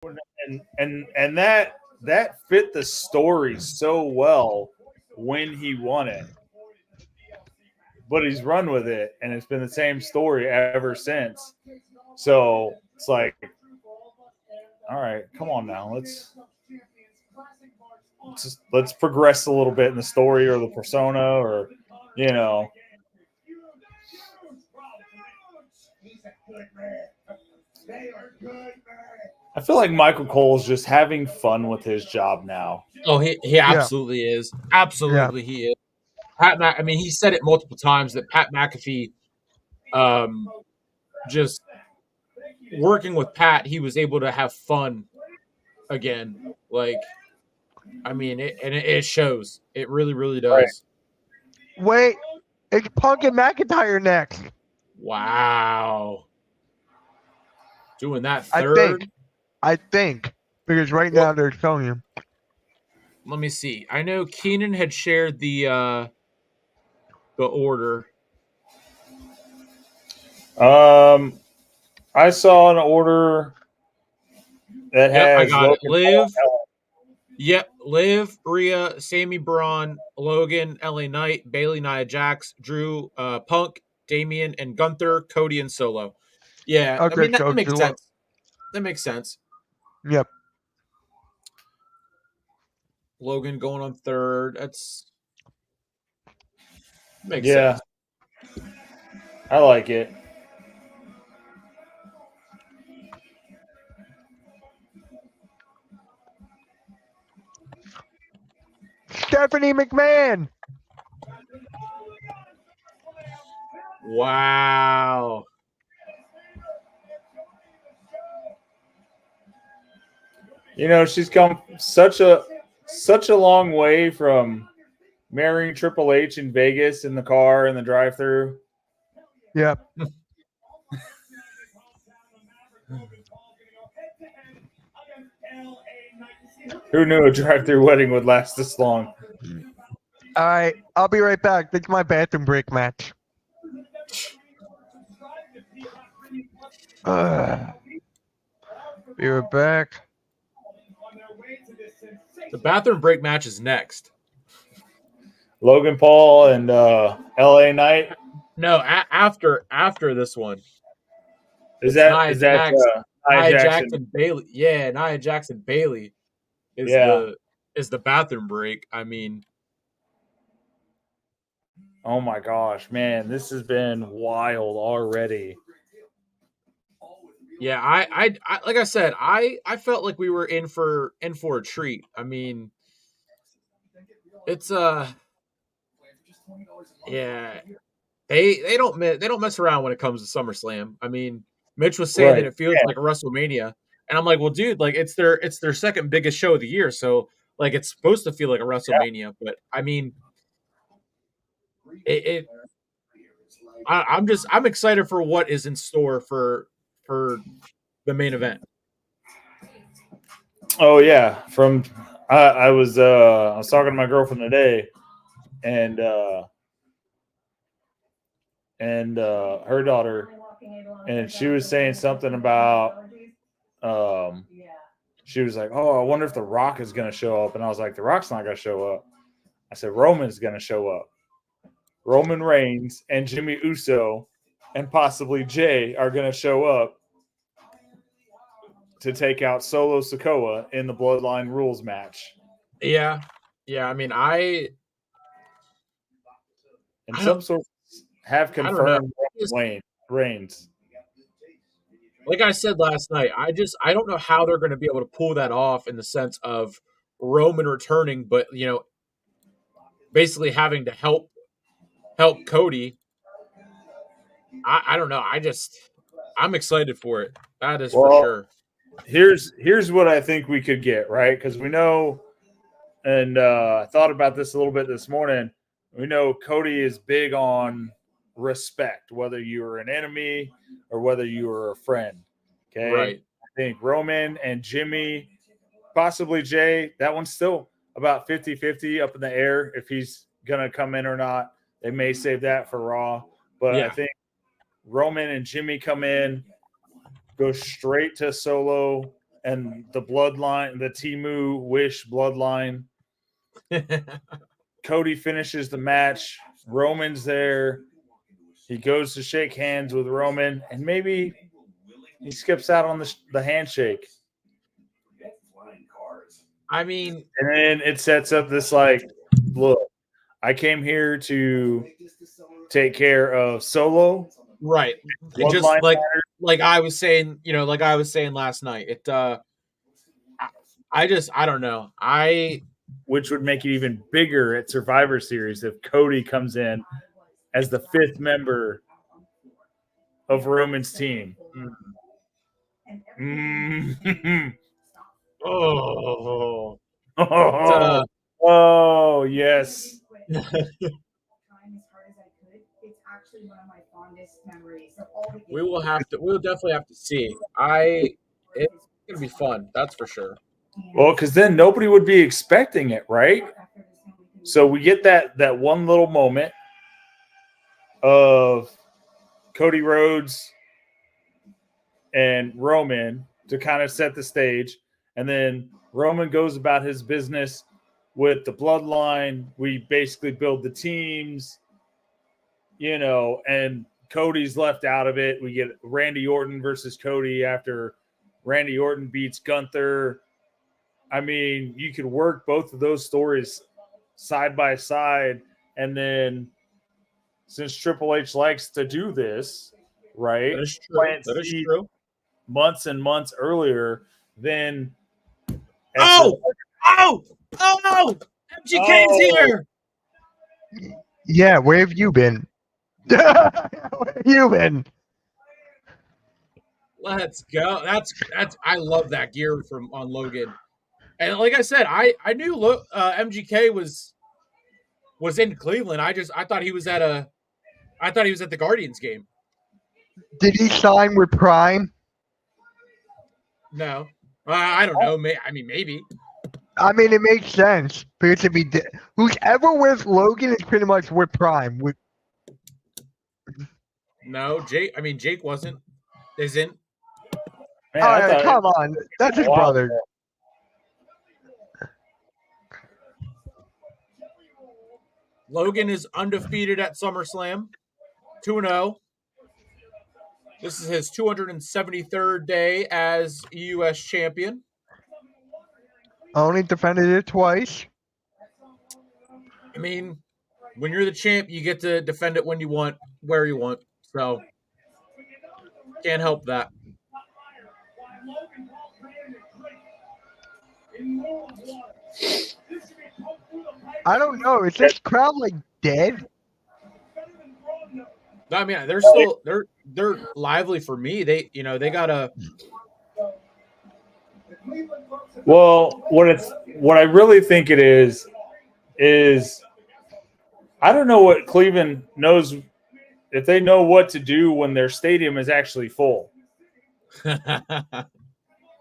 And that fit the story so well when he won it. But he's run with it, and it's been the same story ever since. So it's like, all right, come on now, let's progress a little bit in the story or the persona, or you know. I feel like Michael Cole's just having fun with his job now. Oh, he Yeah, absolutely is. yeah. Absolutely, he is. I mean, he said it multiple times that Pat McAfee, um, just working with Pat, he was able to have fun again. Like, I mean, it shows. It really, really Right. does. Wait, it's Punk and McIntyre next. Wow, doing that I third. think. I think because right Well, now they're showing him. let me see. I know Keenan had shared the order. Um, I saw an order that Yep, I has got it. Logan Paul. Liv. Yep, Liv, Rhea, Sammy Braun, Logan, LA Knight, Bailey, Nia Jax, Drew, Punk, Damian, and Gunther, Cody, and Solo. Yeah, I Okay, mean that so makes sense. That makes sense. yep. Logan going on third. That's makes Yeah, sense. I like it. Stephanie McMahon. Wow. You know, she's come such a long way from marrying Triple H in Vegas in the car in the drive-through. Yep. Who knew a drive-through wedding would last this long? All right, I'll be right back. This is my bathroom break match. Be right back. The bathroom break match is next. Logan Paul and L.A. Knight. No, after this one, Is it's that is that Nia Nia Jackson? Jackson Bailey. Yeah, Nia Jackson Bailey is Yeah. the bathroom break. I mean, Oh my gosh, man, this has been wild already. yeah, I like I said, I felt like we were in for a treat. I mean, it's yeah, they don't mess around when it comes to SummerSlam. I mean, Mitch was saying that Right. it feels like a WrestleMania, and I'm like, well, dude, like it's their second biggest show of the year, so like it's supposed to feel like a WrestleMania. But I mean, it I'm excited for what is in store for the main event. Oh yeah. From I was talking to my girlfriend today, and her daughter, and she was saying something about um she was like, "Oh, I wonder if The Rock is going to show up." And I was like, "The Rock's not going to show up." I said, "Roman's going to show up. Roman Reigns and Jimmy Uso and possibly Jay are going to show up to take out Solo Sikoa in the Bloodline Rules match." Yeah, yeah. I mean, And I don't some sort have I don't know. confirmed Wayne Reigns. Like I said last night, I don't know how they're going to be able to pull that off in the sense of Roman returning, but basically having to help Cody. I don't know. I'm excited for it. That is for Well, sure. here's what I think we could get, right? Because we know, and I thought about this a little bit this morning. We know Cody is big on respect, whether you're an enemy or whether you are a friend. Okay. Right. I think Roman and Jimmy, possibly Jay, that one's still about 50-50 up in the air if he's going to come in or not. They may save that for Raw. But I Yeah. think Roman and Jimmy come in, go straight to Solo, and the bloodline, the Timu Wish bloodline. Cody finishes the match. Roman's there. He goes to shake hands with Roman, and maybe he skips out on the handshake. I mean, and then it sets up this like, look, I came here to take care of Solo. right. It just like I was saying, like I was saying last night. It I don't know. Which would make it even bigger at Survivor Series if Cody comes in as the 5th member of Roman's team. Oh. Oh, yes. We'll definitely have to see. It's gonna be fun, that's for sure. Well, because then nobody would be expecting it, right? So we get that one little moment of Cody Rhodes and Roman to kind of set the stage. And then Roman goes about his business with the bloodline. We basically build the teams, and Cody's left out of it. We get Randy Orton versus Cody after Randy Orton beats Gunther. I mean, you could work both of those stories side by side. And then since Triple H likes to do this, right? That is true. Months and months earlier, then MGK's here. Yeah, where have you been? Where have you been? Let's go. That's I love that gear on Logan. And like I said, I knew MGK was in Cleveland. I thought he was at the Guardians game. Did he sign with Prime? No. I don't know. Maybe. I mean, it makes sense because if he did, whoever with Logan is pretty much with Prime. No, Jake. Jake isn't. Man, come on, that's his brother. Logan is undefeated at SummerSlam, 2-0. This is his 273rd day as U.S. champion. Only defended it twice. I mean, when you're the champ, you get to defend it when you want, where you want. So, can't help that. I don't know. Is this crowd like dead? I mean, they're still they're lively for me. They got a. Well, what I really think it is I don't know what Cleveland knows, if they know what to do when their stadium is actually full.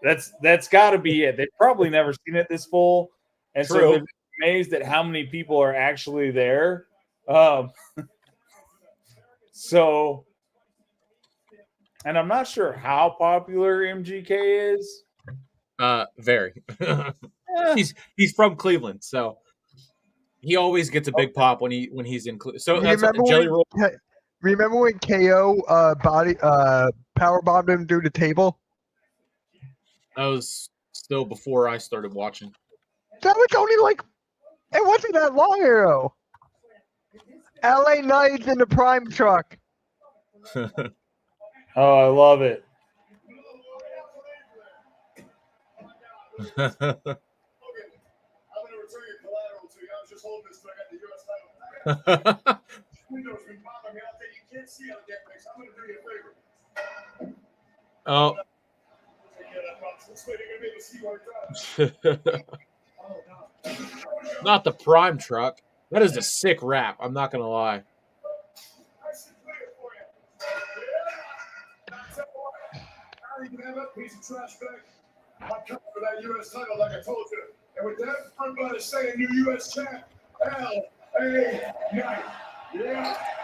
That's got to be it. They've probably never seen it this full, and True. so they're amazed at how many people are actually there. So, and I'm not sure how popular MGK is. Very. He's from Cleveland, so he always gets a big pop when he's in Cleveland. So that's Jelly Roll. Remember when KO power bombed him through the table? That was still before I started watching. That was only it wasn't that long ago. LA Knights in the Prime truck. Oh, I love it. Oh. Not the Prime truck. That is a sick rap. I'm not gonna lie. For that U.S. title, like I told you. And with that, everybody saying new U.S. champ, LA Knight.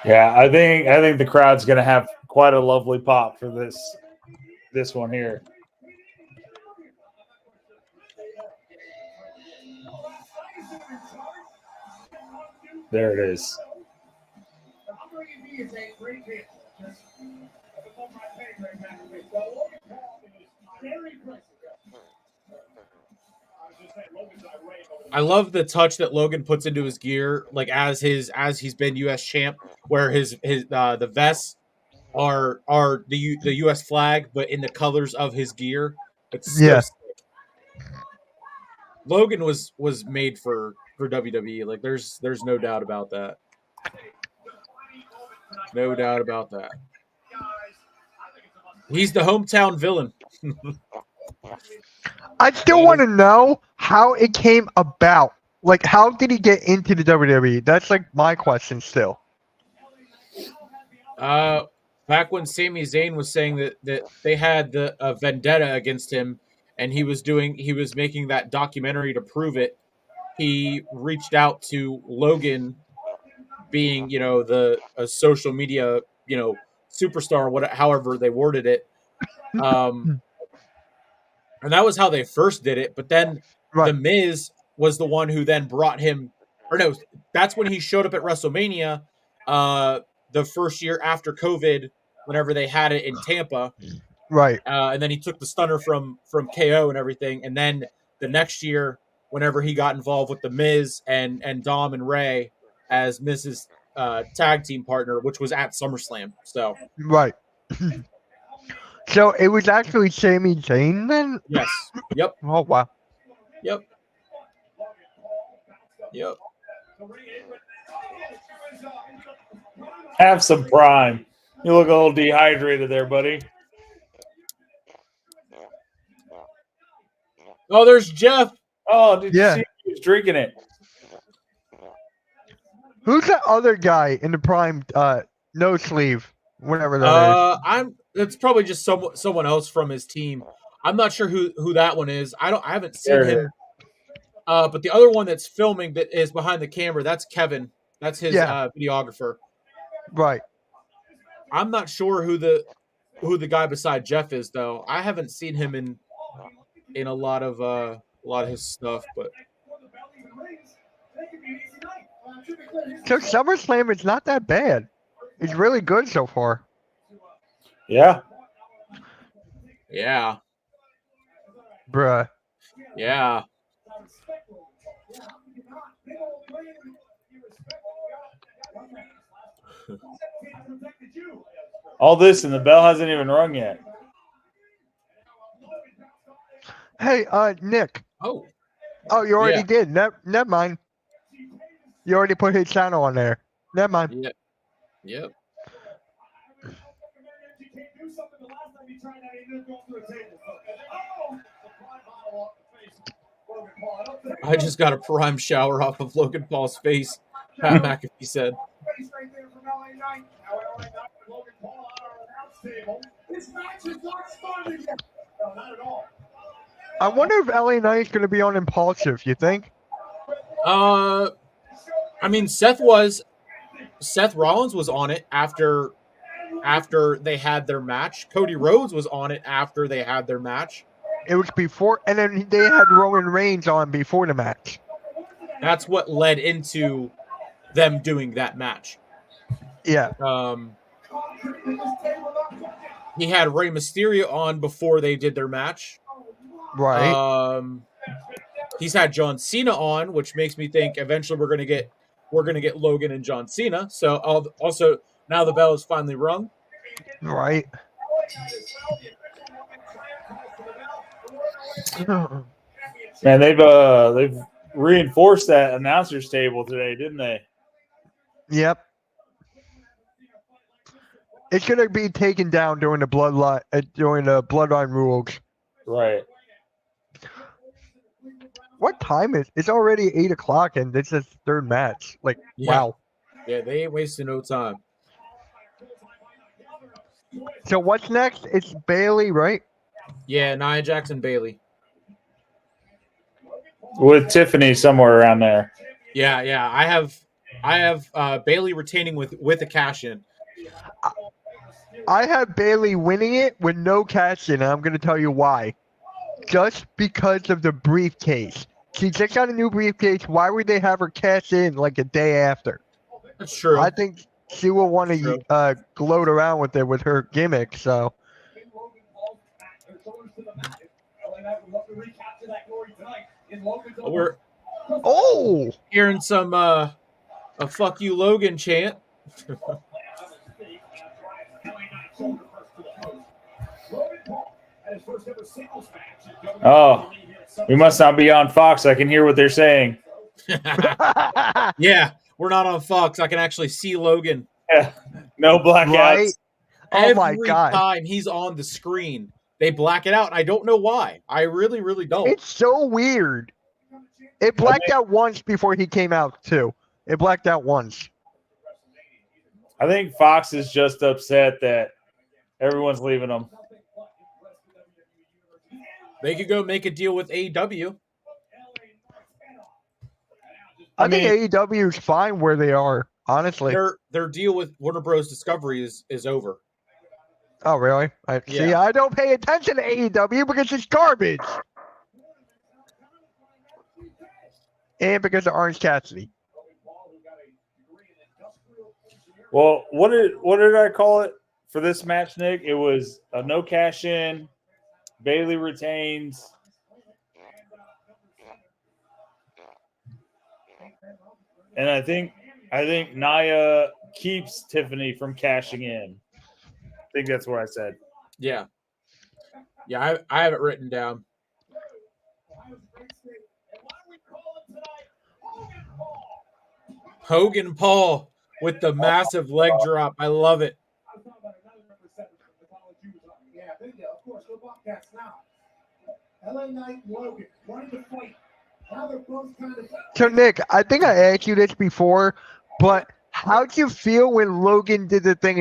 Yeah, I think the crowd's gonna have quite a lovely pop for this one here. There it is. I love the touch that Logan puts into his gear, like as he's been U.S. champ, where his the vests are the U.S. flag, but in the colors of his gear. It's so Yeah. sick. Logan was made for WWE. Like there's no doubt about that. No doubt about that. He's the hometown villain. I still want to know how it came about. Like, how did he get into the WWE? That's like my question still. Back when Sami Zayn was saying that they had a vendetta against him, and he was making that documentary to prove it. He reached out to Logan, being a social media superstar, however they worded it, and that was how they first did it. But then Right. The Miz was the one who then brought him, or no, that's when he showed up at WrestleMania, the first year after COVID, whenever they had it in Tampa. Right. And then he took the stunner from KO and everything. And then the next year, whenever he got involved with The Miz and Dom and Ray as Miz's tag team partner, which was at SummerSlam. So Right. So it was actually Sami Zayn then? yes, yep, Oh wow. yep. Have some prime. You look a little dehydrated there, buddy. Oh, there's Jeff. Oh, did Yeah. you see he was drinking it? Who's that other guy in the prime no sleeve? Whatever that is. It's probably just someone else from his team. I'm not sure who that one is. I haven't seen There it him. But the other one that's filming that is behind the camera, that's Kevin. That's his videographer. Right. I'm not sure who the guy beside Jeff is though. I haven't seen him in a lot of his stuff, but So SummerSlam is not that bad. It's really good so far. Yeah. yeah. Bruh. Yeah. All this and the bell hasn't even rung yet. Hey, Nick. Oh. Oh, you already Yeah. did. Never mind. You already put his channel on there. Never mind. Yep. Yep. I just got a prime shower off of Logan Paul's face. Pat McAfee said. I wonder if LA Knight's going to be on Impulsive, you think? I mean, Seth Rollins was on it after they had their match. Cody Rhodes was on it after they had their match. It was before, and then they had Roman Reigns on before the match. That's what led into them doing that match. Yeah. He had Rey Mysterio on before they did their match. Right. He's had John Cena on, which makes me think eventually we're gonna get Logan and John Cena. So also now the bell is finally rung. Right. Man, they've reinforced that announcers table today, didn't they? Yep. It's gonna be taken down during the bloodline rules. Right. What time is? It's already 8:00, and this is third match. Like, Yeah. wow. Yeah, they ain't wasting no time. So what's next? It's Bailey, right? Yeah, Nia Jax and Bailey. With Tiffany somewhere around there. Yeah. I have Bailey retaining with a cash in. I have Bailey winning it with no cash in, and I'm going to tell you why. Just because of the briefcase. She just got a new briefcase. Why would they have her cash in like a day after? That's true. I think she will want True. to gloat around with it with her gimmick. So We're oh, hearing some a "fuck you, Logan" chant. Oh, we must not be on Fox. I can hear what they're saying. Yeah, we're not on Fox. I can actually see Logan. Yeah, no blackouts. right? Oh my Every God. time he's on the screen, they black it out. I don't know why. I really, really don't. It's so weird. It blacked out once before he came out too. It blacked out once. I think Fox is just upset that everyone's leaving them. They could go make a deal with AEW. I think AEW is fine where they are, honestly. Their deal with Warner Bros. Discovery is over. Oh, really? See, I don't pay attention to AEW because it's garbage. And because of Orange Cassidy. Well, what did I call it for this match, Nick? It was a no cash in. Bailey retains. And I think Nia keeps Tiffany from cashing in. I think that's what I said. Yeah. Yeah, I have it written down. Hogan Paul with the massive leg drop. I love it. LA Knight, Logan, wanting to fight. Now they're both kind of. So, Nick, I think I asked you this before, but how'd you feel when Logan did the thing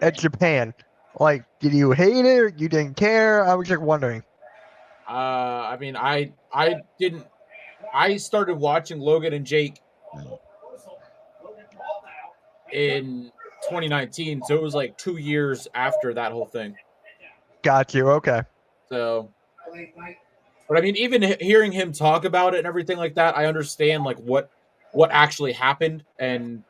at Japan? Like, did you hate it or you didn't care? I was just wondering. I mean, I didn't. I started watching Logan and Jake in 2019, so it was like 2 years after that whole thing. Got you. Okay. So, but I mean, even hearing him talk about it and everything like that, I understand like what actually happened, and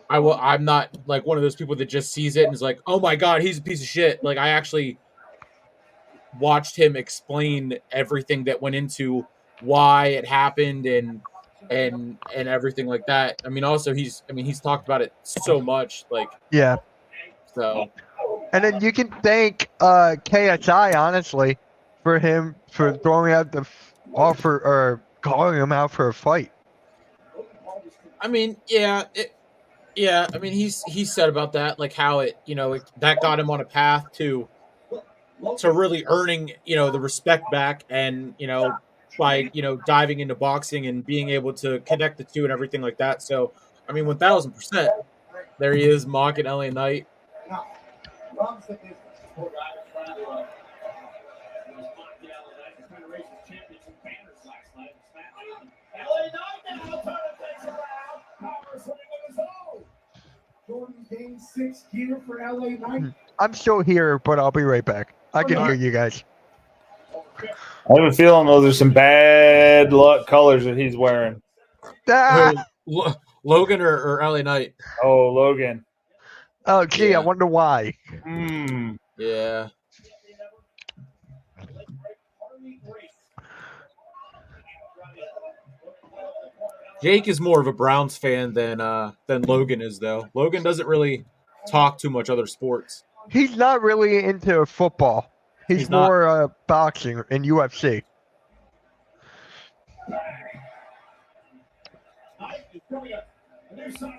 I'm not like one of those people that just sees it and is like, oh my God, he's a piece of shit. Like I actually watched him explain everything that went into why it happened and everything like that. I mean, also he's talked about it so much, like Yeah. so. And then you can thank KSI honestly for throwing out the offer or calling him out for a fight. I mean, yeah. I mean, he's said about that, like how it, that got him on a path to really earning, the respect back, and by diving into boxing and being able to connect the two and everything like that. So, I mean, 1000%, there he is mocking LA Knight. I'm still here, but I'll be right back. I can hear you guys. I have a feeling those are some bad luck colors that he's wearing. Ah! Logan or LA Knight? Oh, Logan. Oh, gee, Yeah. I wonder why. Yeah. Jake is more of a Browns fan than Logan is, though. Logan doesn't really talk too much other sports. He's not really into football. He's not. more boxing and UFC.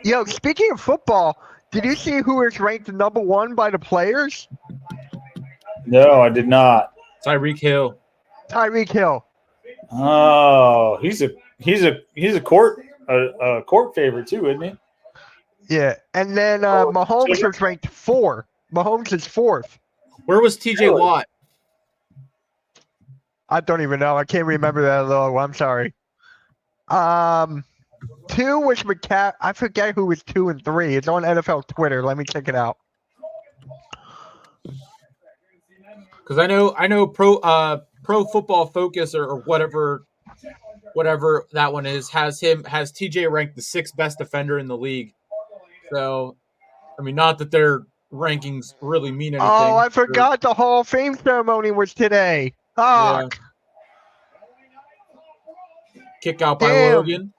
Yo, speaking of football, did you see who is ranked number 1 by the players? No, I did not. Tyreek Hill. Tyreek Hill. Oh, he's a court favorite too, isn't he? Yeah, and then Mahomes was ranked 4. Mahomes is 4th. Where was TJ Watt? I don't even know. I can't remember that low. I'm sorry. 2 was McCaffrey. I forget who was 2 and 3. It's on NFL Twitter. Let me check it out. Because I know Pro Football Focus or whatever whatever that one is, has TJ ranked the 6th best defender in the league. So, I mean, not that their rankings really mean anything. Oh, I forgot the Hall of Fame ceremony was today. Yeah. Fuck. Kick out by Damn. Logan.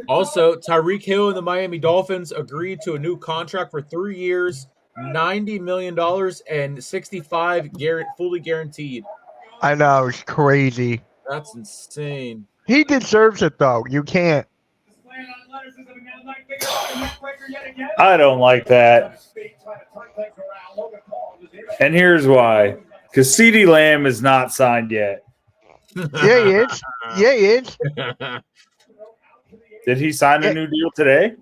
Also, Tyreek Hill and the Miami Dolphins agreed to a new contract for 3 years, $90 million, and 65 fully guaranteed. I know, it's crazy. That's insane. He deserves it, though. You can't. I don't like that. And here's why. Because CeeDee Lamb is not signed yet. Yeah, he is. Yeah, he is. Did he sign a new deal today?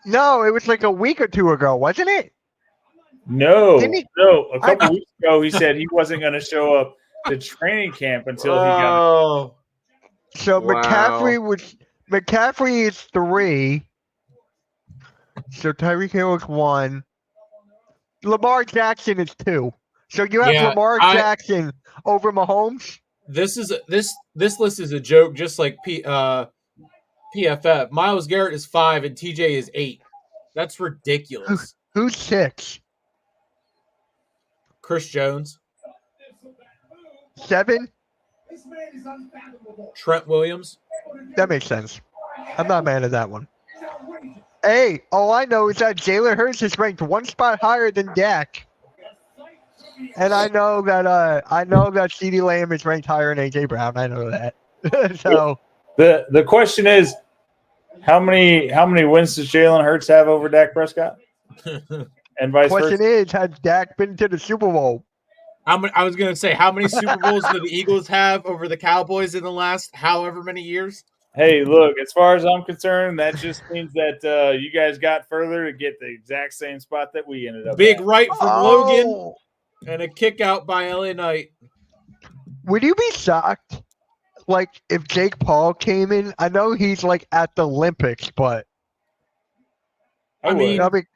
No, it was like a week or two ago, wasn't it? No. Didn't he- No. A couple weeks ago, he said he wasn't going to show up to training camp until he got. Oh, So Wow. McCaffrey is 3. So Tyreek Hill is 1. Lamar Jackson is 2. So you have Yeah, Lamar Jackson over Mahomes? this list is a joke, just like PFF. Myles Garrett is 5 and TJ is 8. That's ridiculous. Who's 6? Chris Jones, 7? Trent Williams. That makes sense. I'm not mad at that one. Hey, all I know is that Jalen Hurts is ranked 1 spot higher than Dak. And I know that CeeDee Lamb is ranked higher than AJ Brown. I know that. So The question is, how many wins does Jalen Hurts have over Dak Prescott? And vice question versa. is, has Dak been to the Super Bowl? I was going to say, how many Super Bowls do the Eagles have over the Cowboys in the last however many years? Hey, look, as far as I'm concerned, that just means that you guys got further to get the exact same spot that we ended up Big at. right from Logan Oh, and a kick out by LA Knight. would you be shocked, like, if Jake Paul came in? I know he's like at the Olympics, but I would. mean- I mean,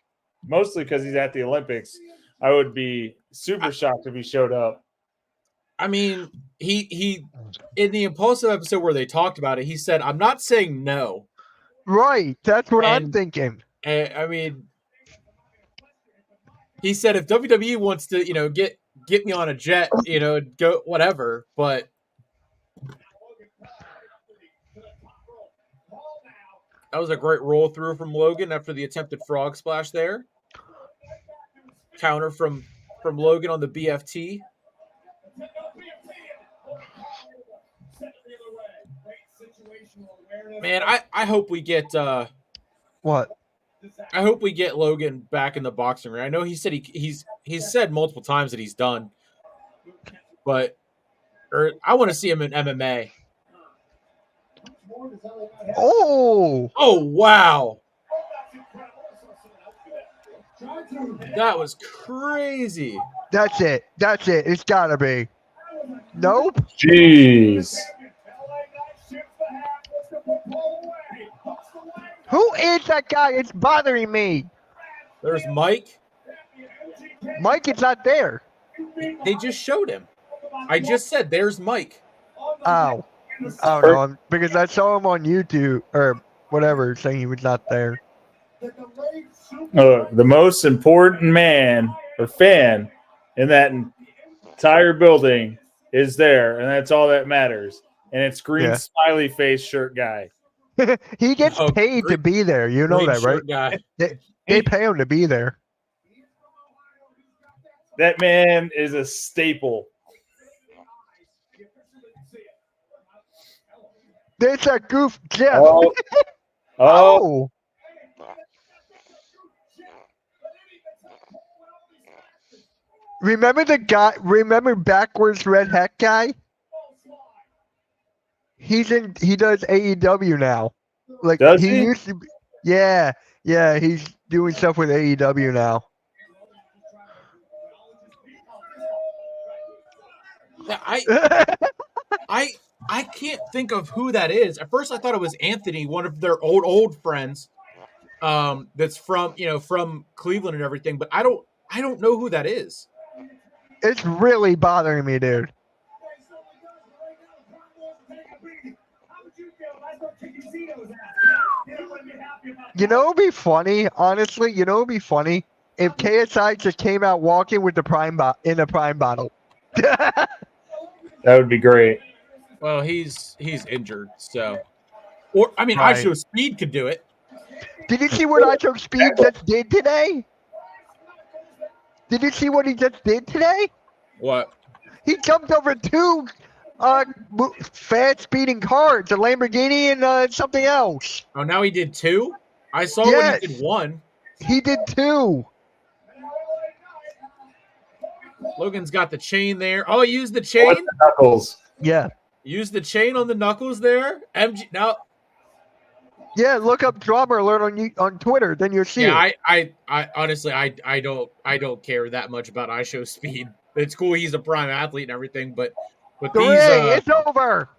Mostly because he's at the Olympics. I would be super shocked if he showed up. I mean, he in the Impulsive episode where they talked about it, he said, "I'm not saying no." right? That's what I'm And- thinking. And, I mean, he said if WWE wants to, get me on a jet, go whatever. But that was a great roll through from Logan after the attempted frog splash there. Counter from Logan on the BFT. Man, I hope we get What? I hope we get Logan back in the boxing ring. I know he said he's said multiple times that he's done, but I want to see him in MMA. Oh, Oh wow, that was crazy. that's it. That's it. It's gotta be. Nope. Jeez. Who is that guy? It's bothering me. There's Mike. Mike is not there. They just showed him. I just said there's Mike. Oh. Oh no, because I saw him on YouTube or whatever saying he was not there. The most important man or fan in that entire building is there, and that's all that matters. And it's green Yeah. smiley face shirt guy. He gets Oh, paid to be there. You know Green that, right? shirt guy. They pay him to be there. That man is a staple. There's that goof Jeff. Oh, Oh. Remember the guy? Remember backwards red hat guy? He does AEW now. Like Does he he? used to. Yeah, he's doing stuff with AEW now. I can't think of who that is. At first, I thought it was Anthony, one of their old friends. that's from from Cleveland and everything, but I don't know who that is. It's really bothering me, dude. You know what'd be funny? Honestly, you know what'd be funny? If KSI just came out walking with the in a prime bottle. That would be great. Well, he's injured, so or I mean, Right. I Show Speed could do it. Did you see what I Took Speed just did today? Did you see what he just did today? What? He jumped over two fast speeding cars, a Lamborghini and something else. Oh, now he did two? I saw when Yes. he did one. He did two. Logan's got the chain there. Oh, he used the chain? What's the knuckles? Yeah. Used the chain on the knuckles there. MG now. Yeah, look up Drama Alert on Twitter, then you'll see Yeah, it. I honestly I don't care that much about I Show Speed. It's cool he's a prime athlete and everything, but The these ring, it's over.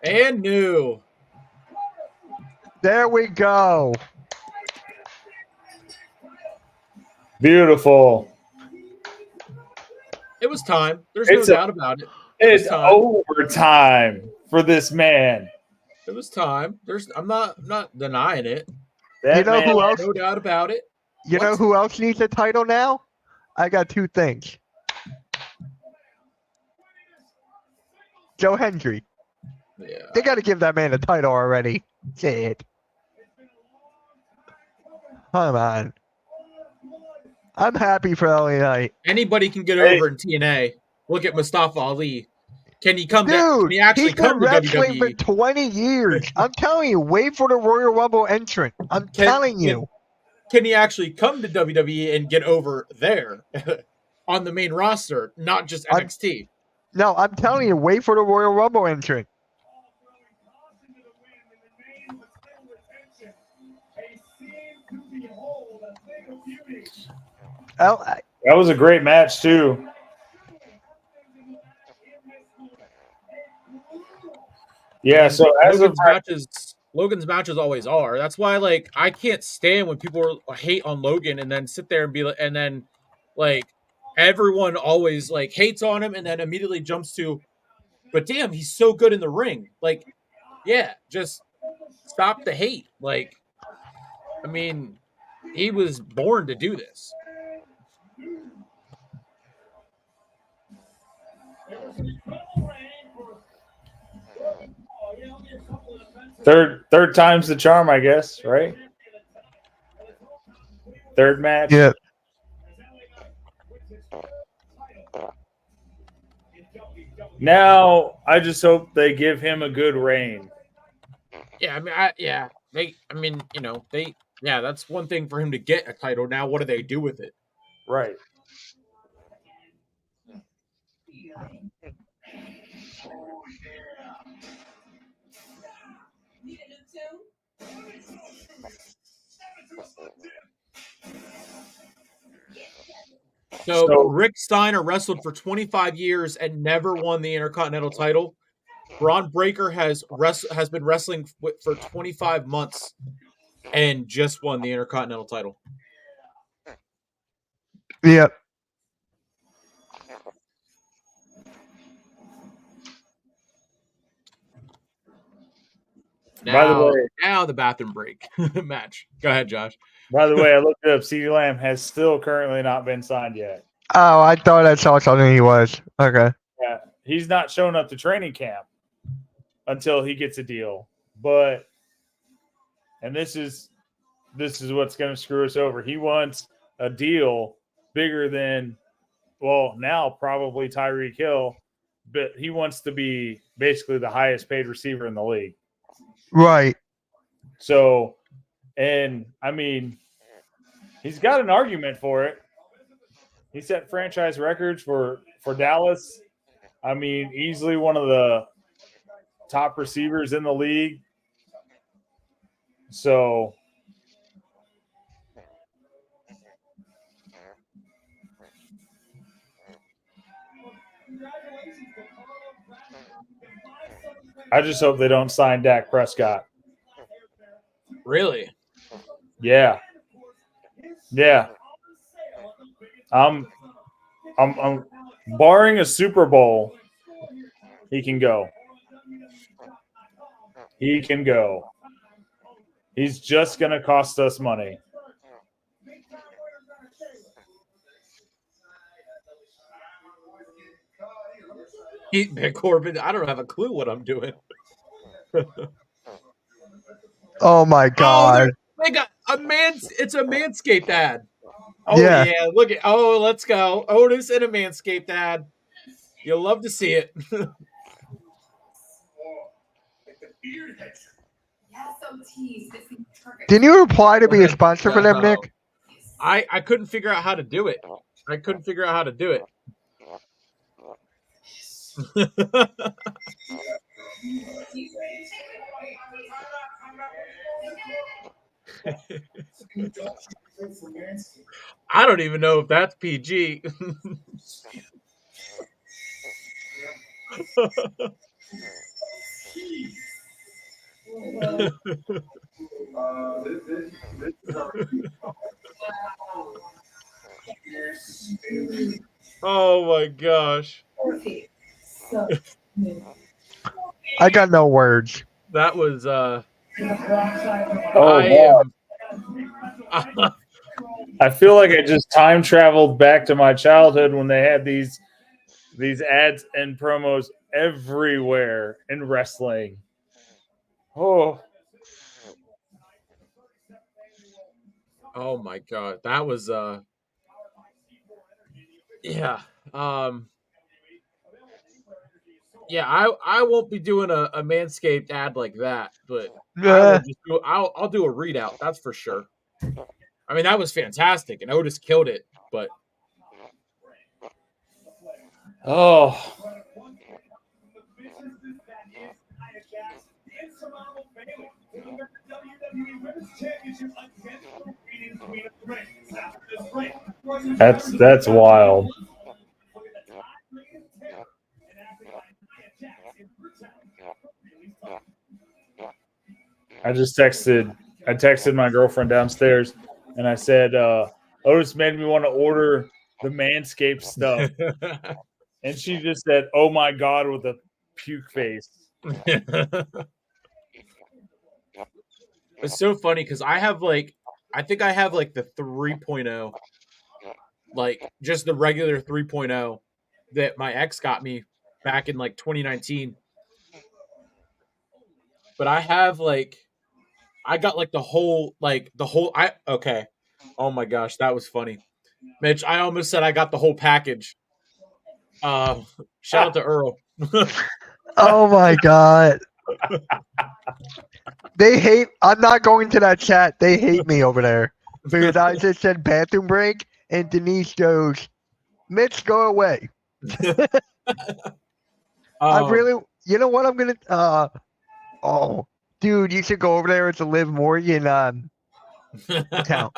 and new. There we go. Beautiful. It was time. There's It's no doubt about it. It's time. overtime for this man. It was time. I'm not denying it. That You know man, who else? No doubt about it. You know who else needs a title now? I got two things. Joe Hendry. Yeah. They got to give that man a title already. Shit. Come on. I'm happy for LA Knight. Anybody can get over in TNA. Look at Mustafa Ali. Can he come to? Dude, Can he actually he's been come to wrestling for WWE? 20 years. I'm telling you, wait for the Royal Rumble entrant. I'm telling you. Can he actually come to WWE and get over there on the main roster, not just NXT? No, I'm telling you, wait for the Royal Rumble entrant. that was a great match too. Yeah, so as of Logan's matches always are. That's why, like, I can't stand when people hate on Logan and then sit there and be like, and then, like, everyone always like hates on him and then immediately jumps to, but damn, he's so good in the ring. Like, yeah, just stop the hate. Like, I mean, he was born to do this. third time's the charm, I guess, right? Third match. Yeah. Now I just hope they give him a good reign. Yeah, I mean, that's one thing for him to get a title. Now, what do they do with it? Right. So Rick Steiner wrestled for 25 years and never won the Intercontinental title. Braun Breaker has been wrestling for 25 months and just won the Intercontinental title. Yep. Now the bathroom break match. Go ahead, Josh. By the way, I looked it up. CeeDee Lamb has still currently not been signed yet. Oh, I thought I saw something he was. Okay. Yeah, he's not showing up to training camp until he gets a deal. But, and this is what's going to screw us over. He wants a deal bigger than, well, now probably Tyreek Hill, but he wants to be basically the highest paid receiver in the league. Right. So, and I mean, he's got an argument for it. He set franchise records for Dallas. I mean, easily one of the top receivers in the league. So, I just hope they don't sign Dak Prescott. Really? Yeah. Yeah. I'm barring a Super Bowl, he can go. He can go. He's just going to cost us money. Corbin, I don't have a clue what I'm doing. Oh my god. They got a it's a Manscaped ad. Oh Yeah. yeah, look at let's go. Otis and a Manscaped ad. You'll love to see it. Didn't you apply to be a sponsor for them, Nick? I couldn't figure out how to do it. I don't even know if that's PG. Oh my gosh. I got no words. That was I feel like I just time traveled back to my childhood when they had these ads and promos everywhere in wrestling. Oh my god. That was yeah. Yeah, I won't be doing a Manscaped ad like that, but I'll do a readout, that's for sure. I mean, that was fantastic, and Otis killed it, but that's wild. I texted my girlfriend downstairs and I said, Otis made me want to order the Manscaped stuff. And she just said, "Oh my god," with a puke face. It's so funny because I think I have like the 3.0, like just the regular 3.0 that my ex got me back in like 2019. But I have I got the whole okay. Oh my gosh, that was funny. Mitch, I almost said I got the whole package. Shout out to Earl. Oh my god. I'm not going to that chat. They hate me over there. Because I just said bathroom break and Denise goes, Mitch, go away. I really, you know what I'm going to, oh, dude, you should go over there. It's a Liv Morgan account.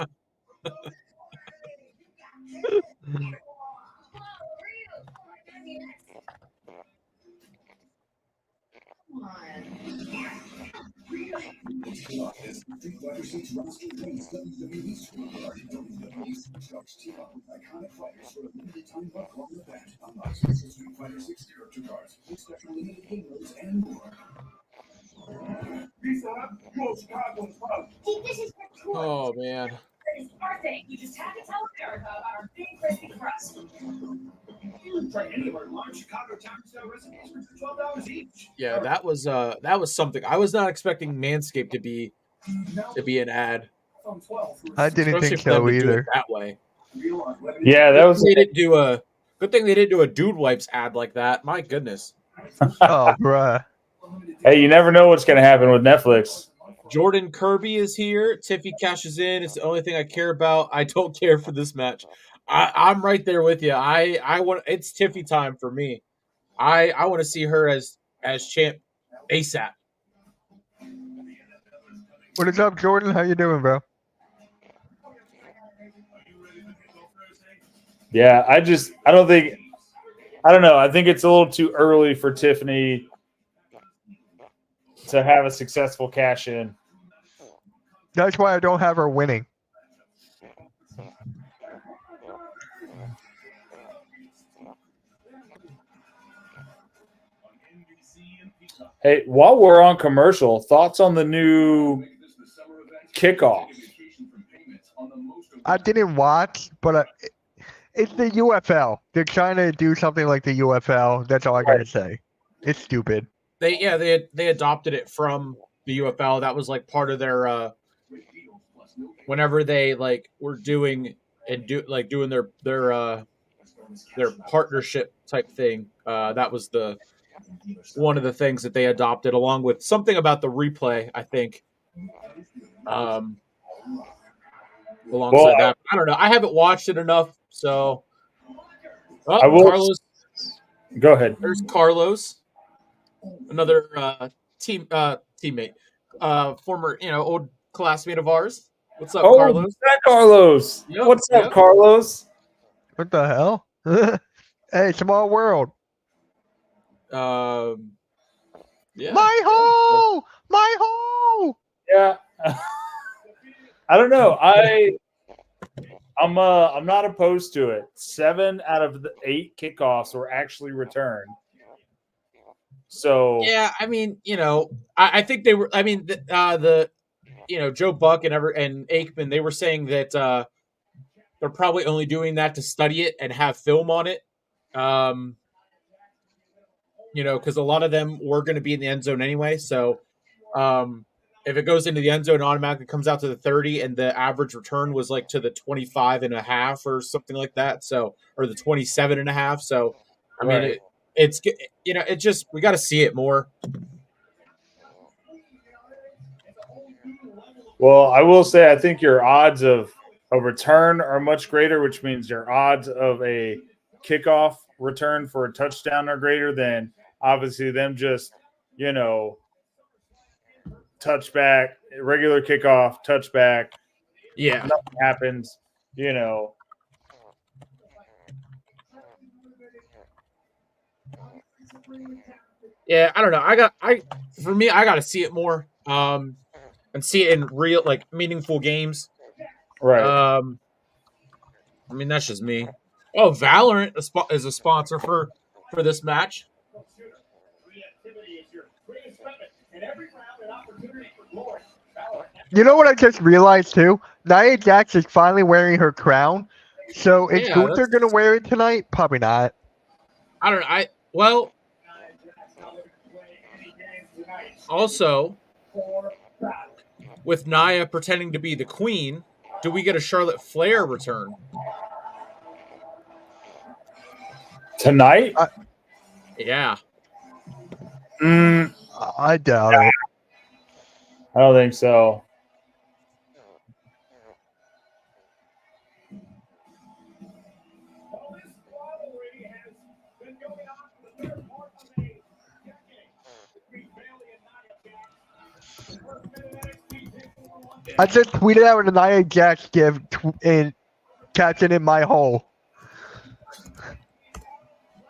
Oh man. You just have to tell America about our big crispy crust. Try any of our large Chicago taco style recipes for $12 each. Yeah, that was something. I was not expecting Manscaped to be an ad. I didn't think so either. That way. Yeah, that was. They didn't do a good thing. They didn't do a Dude Wipes ad like that. My goodness. Oh, bruh. Hey, you never know what's going to happen with Netflix. Jordan Kirby is here. Tiffy cashes in. It's the only thing I care about. I don't care for this match. I'm right there with you. I want it's Tiffy time for me. I want to see her as champ ASAP. What is up, Jordan? How you doing, bro? Yeah, I don't know. I think it's a little too early for Tiffany to have a successful cash in. That's why I don't have her winning. Hey, while we're on commercial, thoughts on the new kickoff? I didn't watch, but it's the UFL. They're trying to do something like the UFL. That's all I gotta say. It's stupid. They adopted it from the UFL. That was like part of their whenever they like were doing their partnership type thing. That was one of the things that they adopted, along with something about the replay, I think. Alongside that, I don't know. I haven't watched it enough, so. I will. Carlos, go ahead. There's Carlos, another teammate, former old classmate of ours. What's up, Carlos? What's that, Carlos? Yep, What's up, Carlos? What the hell? Hey, small world. Yeah. My hole! My hole! Yeah. I don't know. I'm not opposed to it. 7 out of the 8 kickoffs were actually returned. So yeah, I mean, I think they were. I mean, the Joe Buck and Aikman, they were saying that they're probably only doing that to study it and have film on it. Because a lot of them were going to be in the end zone anyway. So, if it goes into the end zone, it automatically comes out to the 30, and the average return was like to the 25.5 or something like that. So, or the 27.5. So, I mean, right. it just, we got to see it more. Well, I will say I think your odds of a return are much greater, which means your odds of a kickoff return for a touchdown are greater than obviously them just, touchback, regular kickoff, touchback. Yeah. Nothing happens, Yeah, I don't know. For me, I got to see it more. And see it in real, like, meaningful games. Right. I mean, that's just me. Oh, Valorant is a sponsor for this match. You know what I just realized too? Nia Jax is finally wearing her crown. So is Gunther gonna wear it tonight? Probably not. I don't know. Well, also, with Nia pretending to be the queen, do we get a Charlotte Flair return tonight? Yeah. I doubt it. I don't think so. I just tweeted out a Nia Jax gift and caption in my hole.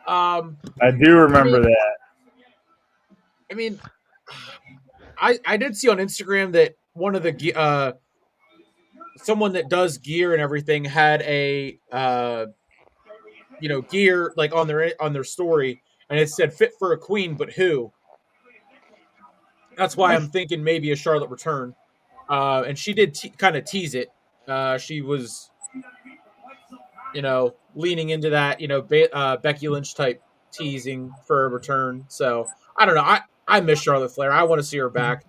I do remember that. I mean, I did see on Instagram that one of the someone that does gear and everything had a gear like on their story, and it said "fit for a queen, but who?" That's why I'm thinking maybe a Charlotte return. And she did kind of tease it. She was, leaning into that, Becky Lynch type teasing for a return. So I don't know. I miss Charlotte Flair. I want to see her back,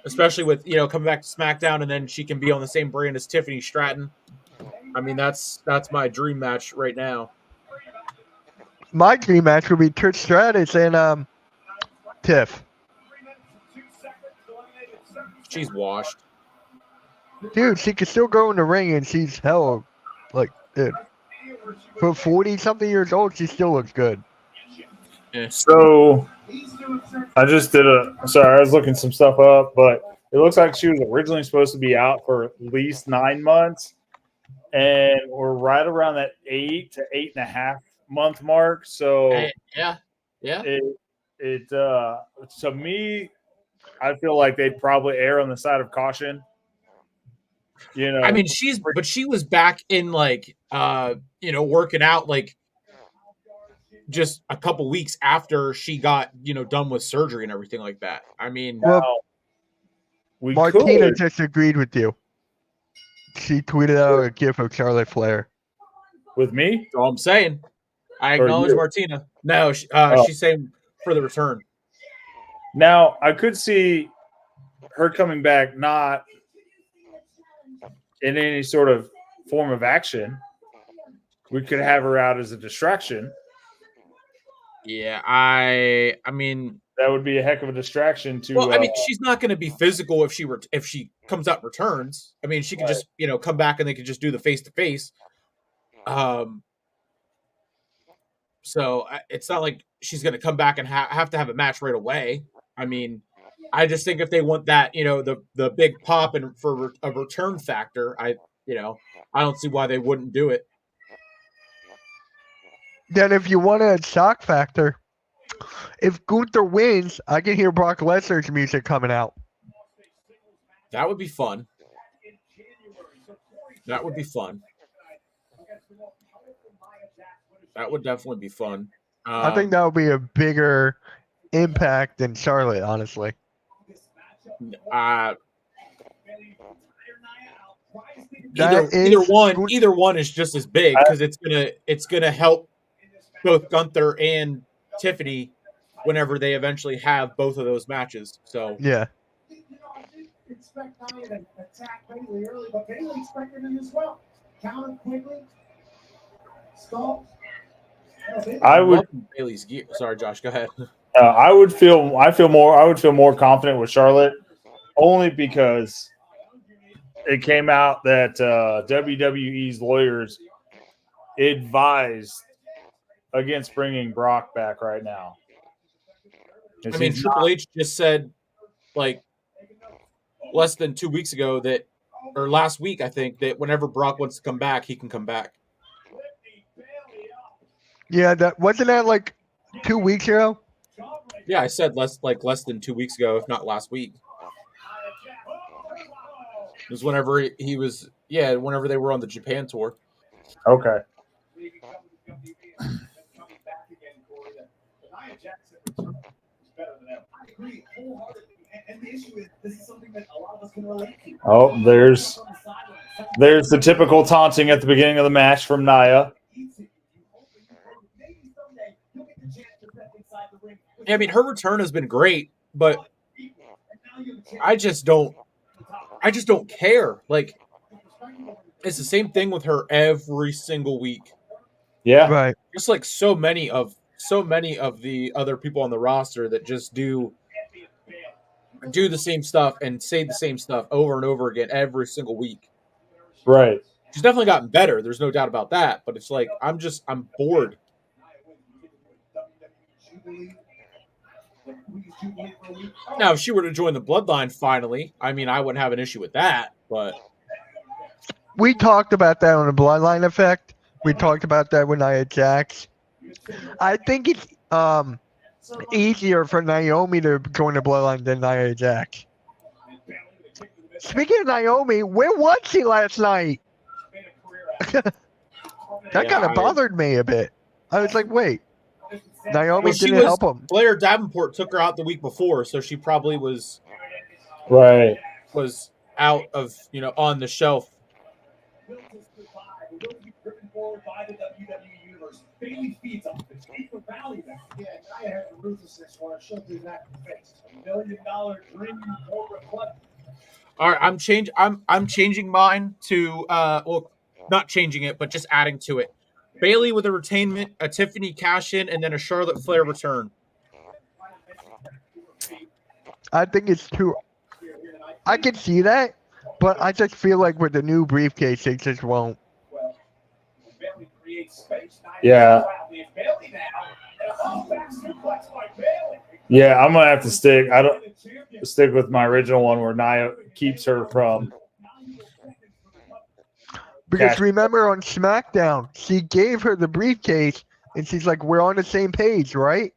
especially with coming back to SmackDown, and then she can be on the same brand as Tiffany Stratton. I mean, that's my dream match right now. My dream match would be Trish Stratus and Tiff. She's washed. Dude, she can still go in the ring and she's hell. Like, dude. For 40-something years old, she still looks good. Yeah. So, I just sorry, I was looking some stuff up, but it looks like she was originally supposed to be out for at least 9 months. And we're right around that 8 to 8.5 month mark. So, yeah. To me, I feel like they'd probably err on the side of caution You know, I mean, she was back in like working out like just a couple weeks after she got done with surgery and everything like that. I mean, Well, we Martina could just agreed with you. She tweeted out a gif of Charlotte Flair. with me. that's all I'm saying. I Or acknowledge you. Martina. No, Oh. she's saying for the return. Now I could see her coming back not in any sort of form of action. We could have her out as a distraction. Yeah, I mean, That would be a heck of a distraction to. well, I mean, she's not going to be physical if she comes out and returns. I mean, she could just come back and they could just do the face to face. So it's not like she's going to come back and have to have a match right away. I mean, I just think if they want that, the big pop and for a return factor, I don't see why they wouldn't do it. Then if you want a shock factor, if Gunther wins, I can hear Brock Lesnar's music coming out. That would be fun. That would be fun. That would definitely be fun. I think that would be a bigger impact than Charlotte, honestly. Either one is just as big because it's gonna help both Gunther and Tiffany whenever they eventually have both of those matches. So yeah. Expect Nia to attack Bayley early, but Bayley expected him as well. Counter quickly. Stall. I would Bayley's gear. Sorry, Josh. Go ahead. I feel more confident with Charlotte only because it came out that WWE's lawyers advised against bringing Brock back right now. I mean, Triple H just said like less than 2 weeks ago or last week, I think, that whenever Brock wants to come back, he can come back. Yeah, wasn't that like 2 weeks ago? Yeah, I said less than 2 weeks ago, if not last week. It was whenever whenever they were on the Japan tour. Okay. Oh, there's the typical taunting at the beginning of the match from Nia. Yeah, I mean, her return has been great, but I just don't care. Like, it's the same thing with her every single week. Yeah, right. Just like so many of the other people on the roster that just do the same stuff and say the same stuff over and over again every single week. Right. She's definitely gotten better. There's no doubt about that. But it's like I'm bored. Now, if she were to join the Bloodline finally, I mean, I wouldn't have an issue with that. But we talked about that on the Bloodline effect. We talked about that with Nia Jax. I think it's easier for Naomi to join the Bloodline than Nia Jax. Speaking of Naomi, where was she last night? That kind of bothered me a bit. I was like, wait. Naomi didn't help him. Blair Davenport took her out the week before, so she probably was out of on the shelf. All right, I'm changing mine to not changing it, but just adding to it. Bayley with a retainment, a Tiffany cash in, and then a Charlotte Flair return. I think it's too. I can see that, but I just feel like with the new briefcase, it just won't. Yeah. Yeah, I'm gonna have to stick. I don't stick with my original one where Nia keeps her from. Because remember on SmackDown, she gave her the briefcase, and she's like, "We're on the same page, right?"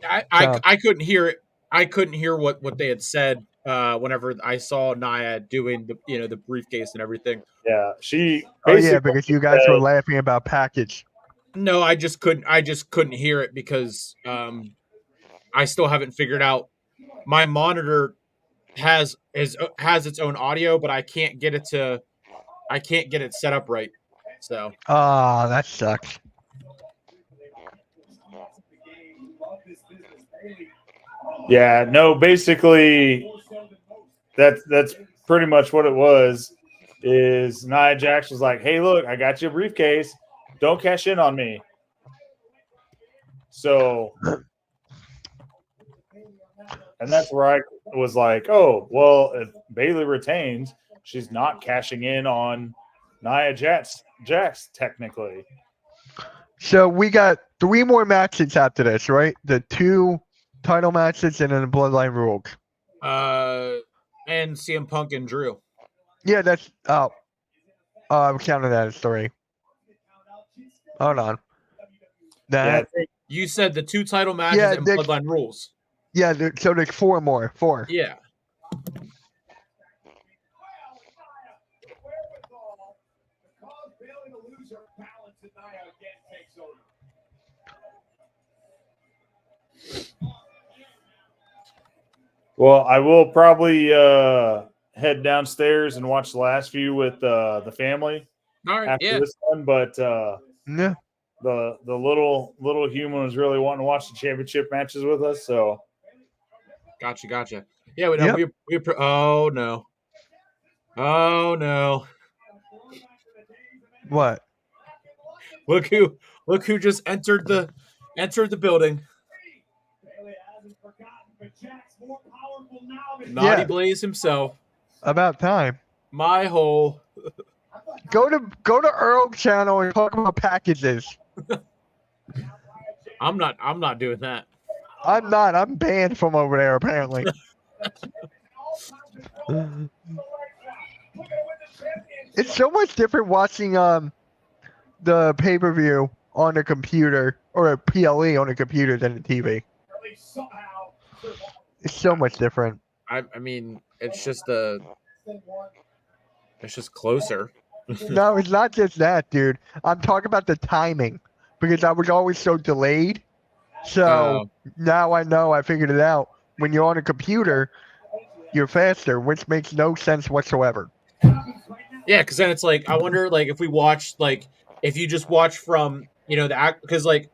I couldn't hear it. I couldn't hear what they had said whenever I saw Nia doing the briefcase and everything. Yeah, she Oh yeah, basically because you guys were laughing about package. No, I just couldn't hear it because I still haven't figured out. My monitor has its own audio, but I can't get it set up right. So Ah, that sucks. Yeah, no, basically that's pretty much what it was. Is Nia Jax was like, "Hey, look, I got you a briefcase. Don't cash in on me." So, and that's where I was like, "Oh, well, if Bayley retains, she's not cashing in on Nia Jax technically." So we got 3 more matches after this, right? The 2 title matches and then the Bloodline rules. and CM Punk and Drew. Yeah, that's I'm counting that as 3. Hold on. Yeah, I That think You said the 2 title matches Yeah, and Nick- Bloodline rules. yeah, so there's 4 more. 4. Yeah. Well, I will probably head downstairs and watch the last few with the family All right. after Yeah. this one. But Yeah. the little human was really wanting to watch the championship matches with us. So Gotcha. Yeah. We, Yep. oh no. Oh no. What? Look who just entered the building. Naughty Yeah. Blaze himself. About time. My whole Go to Earl channel and talk about packages. I'm not doing that. I'm not. I'm banned from over there apparently. It's so much different watching the pay-per-view on a computer or a PLE on a computer than a TV. It's so much different. I mean, it's just closer. No, it's not just that, dude. I'm talking about the timing because I was always so delayed. So now I know, I figured it out. When you're on a computer, you're faster, which makes no sense whatsoever. Yeah, because then it's like I wonder, like if we watch, like if you just watch from the act, because like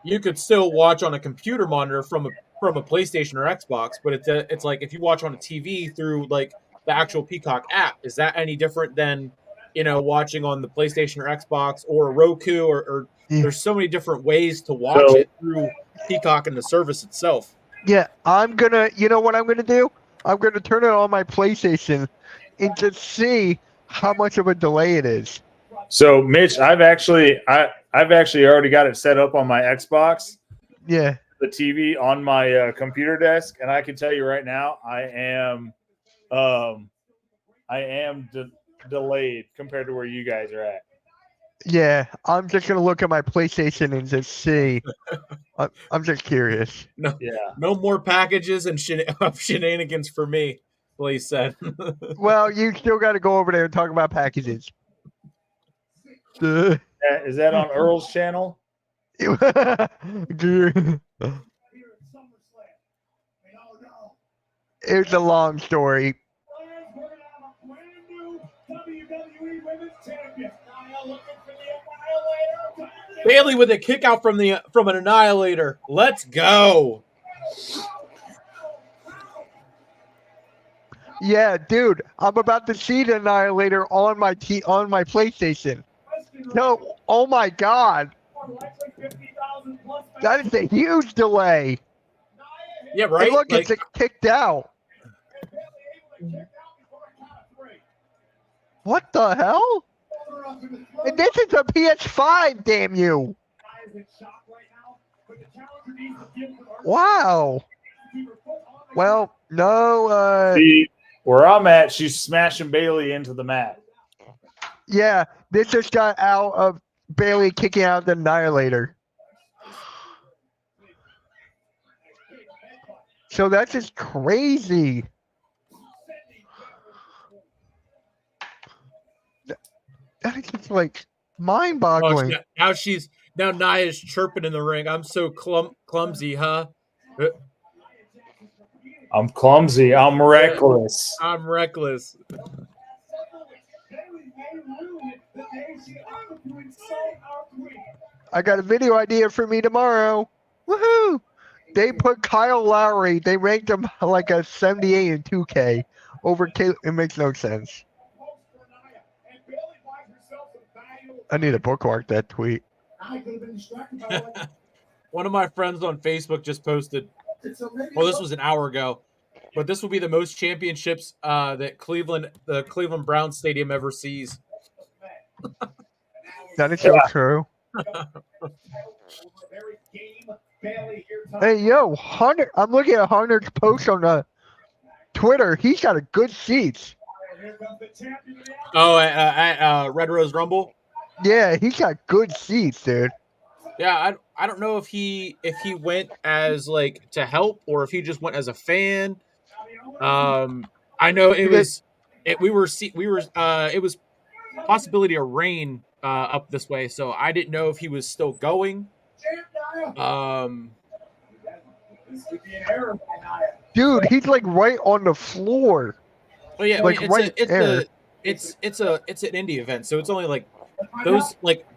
you could still watch on a computer monitor from a PlayStation or Xbox, but it's like if you watch on a TV through like the actual Peacock app, is that any different than watching on the PlayStation or Xbox or a Roku or Yeah. there's so many different ways to watch it through Peacock and the service itself. Yeah, you know what I'm gonna do? I'm gonna turn it on my PlayStation and just see how much of a delay it is. So, Mitch, I've actually already got it set up on my Xbox, Yeah. the TV on my computer desk, and I can tell you right now, I am delayed compared to where you guys are at. Yeah, I'm just gonna look at my PlayStation and just see. I'm just curious. No more packages and shenanigans for me, Blaze said. Well, you still got to go over there and talk about packages. Is that on Earl's channel? It's a long story. Bailey with a kick out from an Annihilator. Let's go. Yeah, dude, I'm about to see the Annihilator on my PlayStation. No, oh my God, that is a huge delay. Yeah, right. And look, it's kicked out. What the hell? And this is a PS5, damn you. Wow. Well, no. See, where I'm at, she's smashing Bailey into the mat. Yeah, this just got out of Bailey kicking out the Annihilator. So that's just crazy. That is just like Oh, mind-boggling. now Nia's chirping in the ring. I'm so clumsy, huh? I'm clumsy. I'm reckless. I'm reckless. I got a video idea for me tomorrow. Woohoo! They put Kyle Lowry. They ranked him like a 78 in 2K over Kate. It makes no sense. I need to bookmark that tweet. One of my friends on Facebook just posted. Well, this was an hour ago, but this will be the most championships that the Cleveland Browns stadium ever sees. That is so true. Hey, yo, Hunter. I'm looking at Hunter's post on Twitter. He's got a good seats. Oh, at Red Rose Rumble. Yeah, he's got good seats, dude. Yeah, I don't know if he went as like to help or if he just went as a fan. I know it was possibility of rain up this way, so I didn't know if he was still going. Dude, he's like right on the floor. Oh yeah, Like, I mean, right there. it's an indie event, so it's only like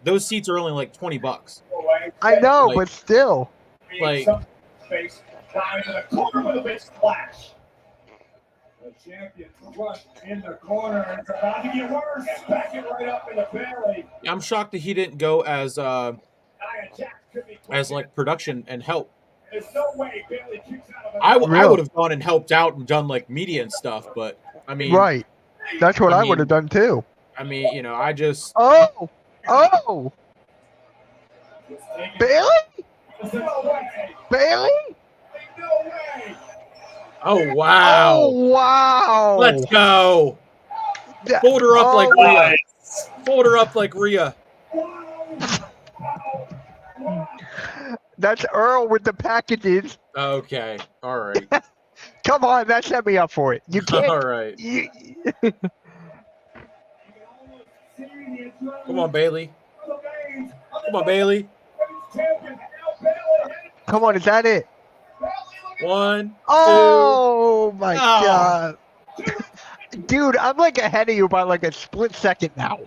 those seats are only like $20. I know, Like- but still. Like The champion crushed in the corner. It's about to get worse. Back it right up in the belly. I'm shocked that he didn't go as like production and help. There's no way Bailey kicks out of it. I Real. would have gone and helped out and done like media and stuff, but I mean, Right. That's what I I would have mean- done too. I mean, you know, I just Oh! Bailey? No way. Bailey? No way. oh wow, Oh, wow. let's go. That- Fold her up like oh, Rhea. Fold her up like Rhea. That's Earl with the packages. Okay, all right, Come on, that set me up for it. You can't. all right. You, Come on, Bailey. Come on, Bailey. come on, is that it? 1, Oh my Oh. god. Dude, I'm like ahead of you by like a split second now.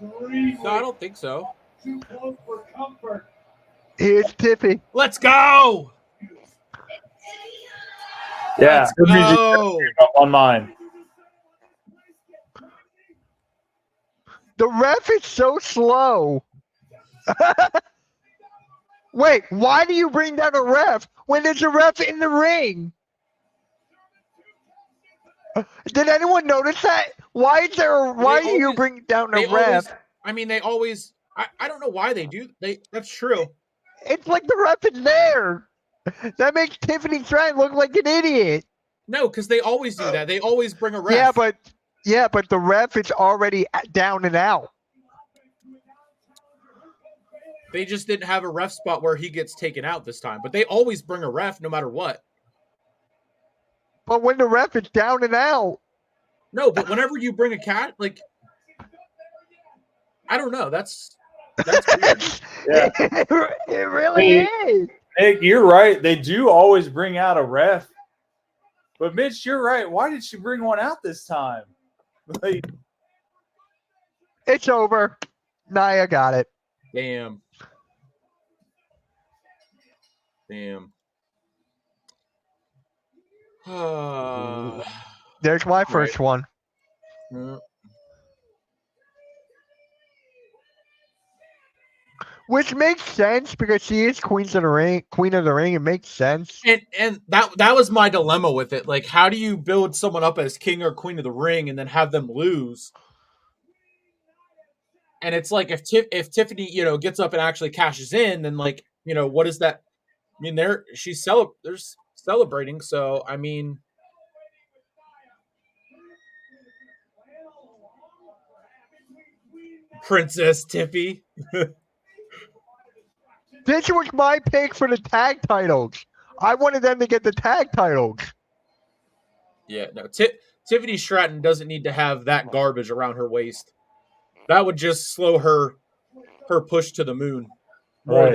2. No, I don't think so. Too close for comfort. Here's Tiffy. Let's go. Yeah, Let's good music go. on mine. The ref is so slow. Wait, why do you bring down a ref when there's a ref in the ring? Did anyone notice that? Why is there? Why do you always- bring down They a ref? always. I mean, they always. I don't know why they do. That's true. It's like the ref is there. That makes Tiffany Stratton look like an idiot. No, because they always do that. They always bring a ref. Yeah, but the ref is already down and out. They just didn't have a ref spot where he gets taken out this time. But they always bring a ref no matter what. But when the ref is down and out, No, but whenever you bring a cat, like I don't know. That's weird. Yeah. it really is. Nick, you're right. They do always bring out a ref. But Mitch, you're right. Why did she bring one out this time? Like, It's over. Nia got it. Damn. There's my first one. Which makes sense because she is Queen of the Ring. It makes sense. And that was my dilemma with it. Like, how do you build someone up as king or queen of the ring and then have them lose? And it's like if Tiffany, gets up and actually cashes in, then like, what is that? I mean, she's celebrating. So I mean, Princess Tiffy. This was my pick for the tag titles. I wanted them to get the tag titles. Yeah, no. Tiffany Stratton doesn't need to have that garbage around her waist. That would just slow her push to the moon more Right.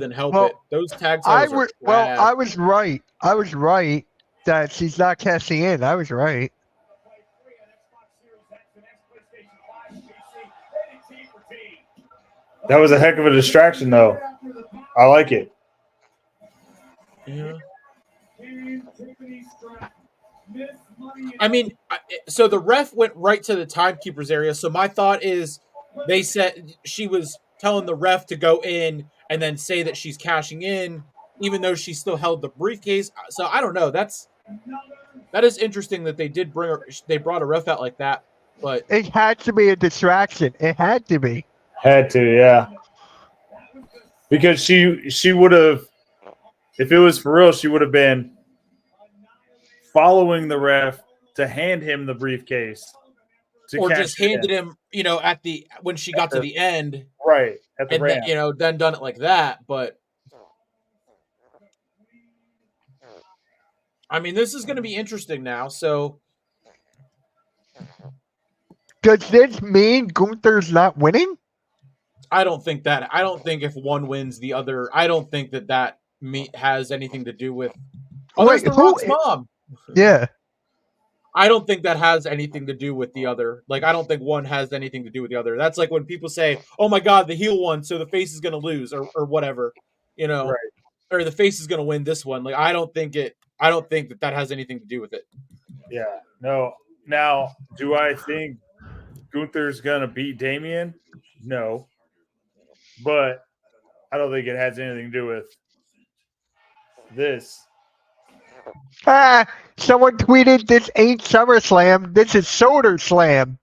than help Well, it. Those tag titles are trash. I was right. I was right that she's not cashing in. I was right. That was a heck of a distraction, though. I like it. Yeah. I mean, so the ref went right to the timekeeper's area. So my thought is they said she was telling the ref to go in and then say that she's cashing in, even though she still held the briefcase. So I don't know. That is interesting that they brought a ref out like that. But It had to be a distraction. It had to be. Had to, yeah. Because she would have, if it was for real, she would have been following the ref to hand him the briefcase. Or just handed him, when she got to the end. Right. At the and ramp. then done it like that. But I mean, this is going to be interesting now. So does this mean Gunther's not winning? I don't think if one wins, the other. I don't think that has anything to do with. Oh, there's the Rock's mom. Yeah. I don't think that has anything to do with the other. Like, I don't think one has anything to do with the other. That's like when people say, "Oh my God, the heel won, so the face is going to lose," or whatever, Right. or the face is going to win this one. Like, I don't think that has anything to do with it. Yeah. No. Now, do I think Gunther's gonna beat Damian? No. But I don't think it has anything to do with this. Someone tweeted, "This ain't SummerSlam. This is Soder Slam."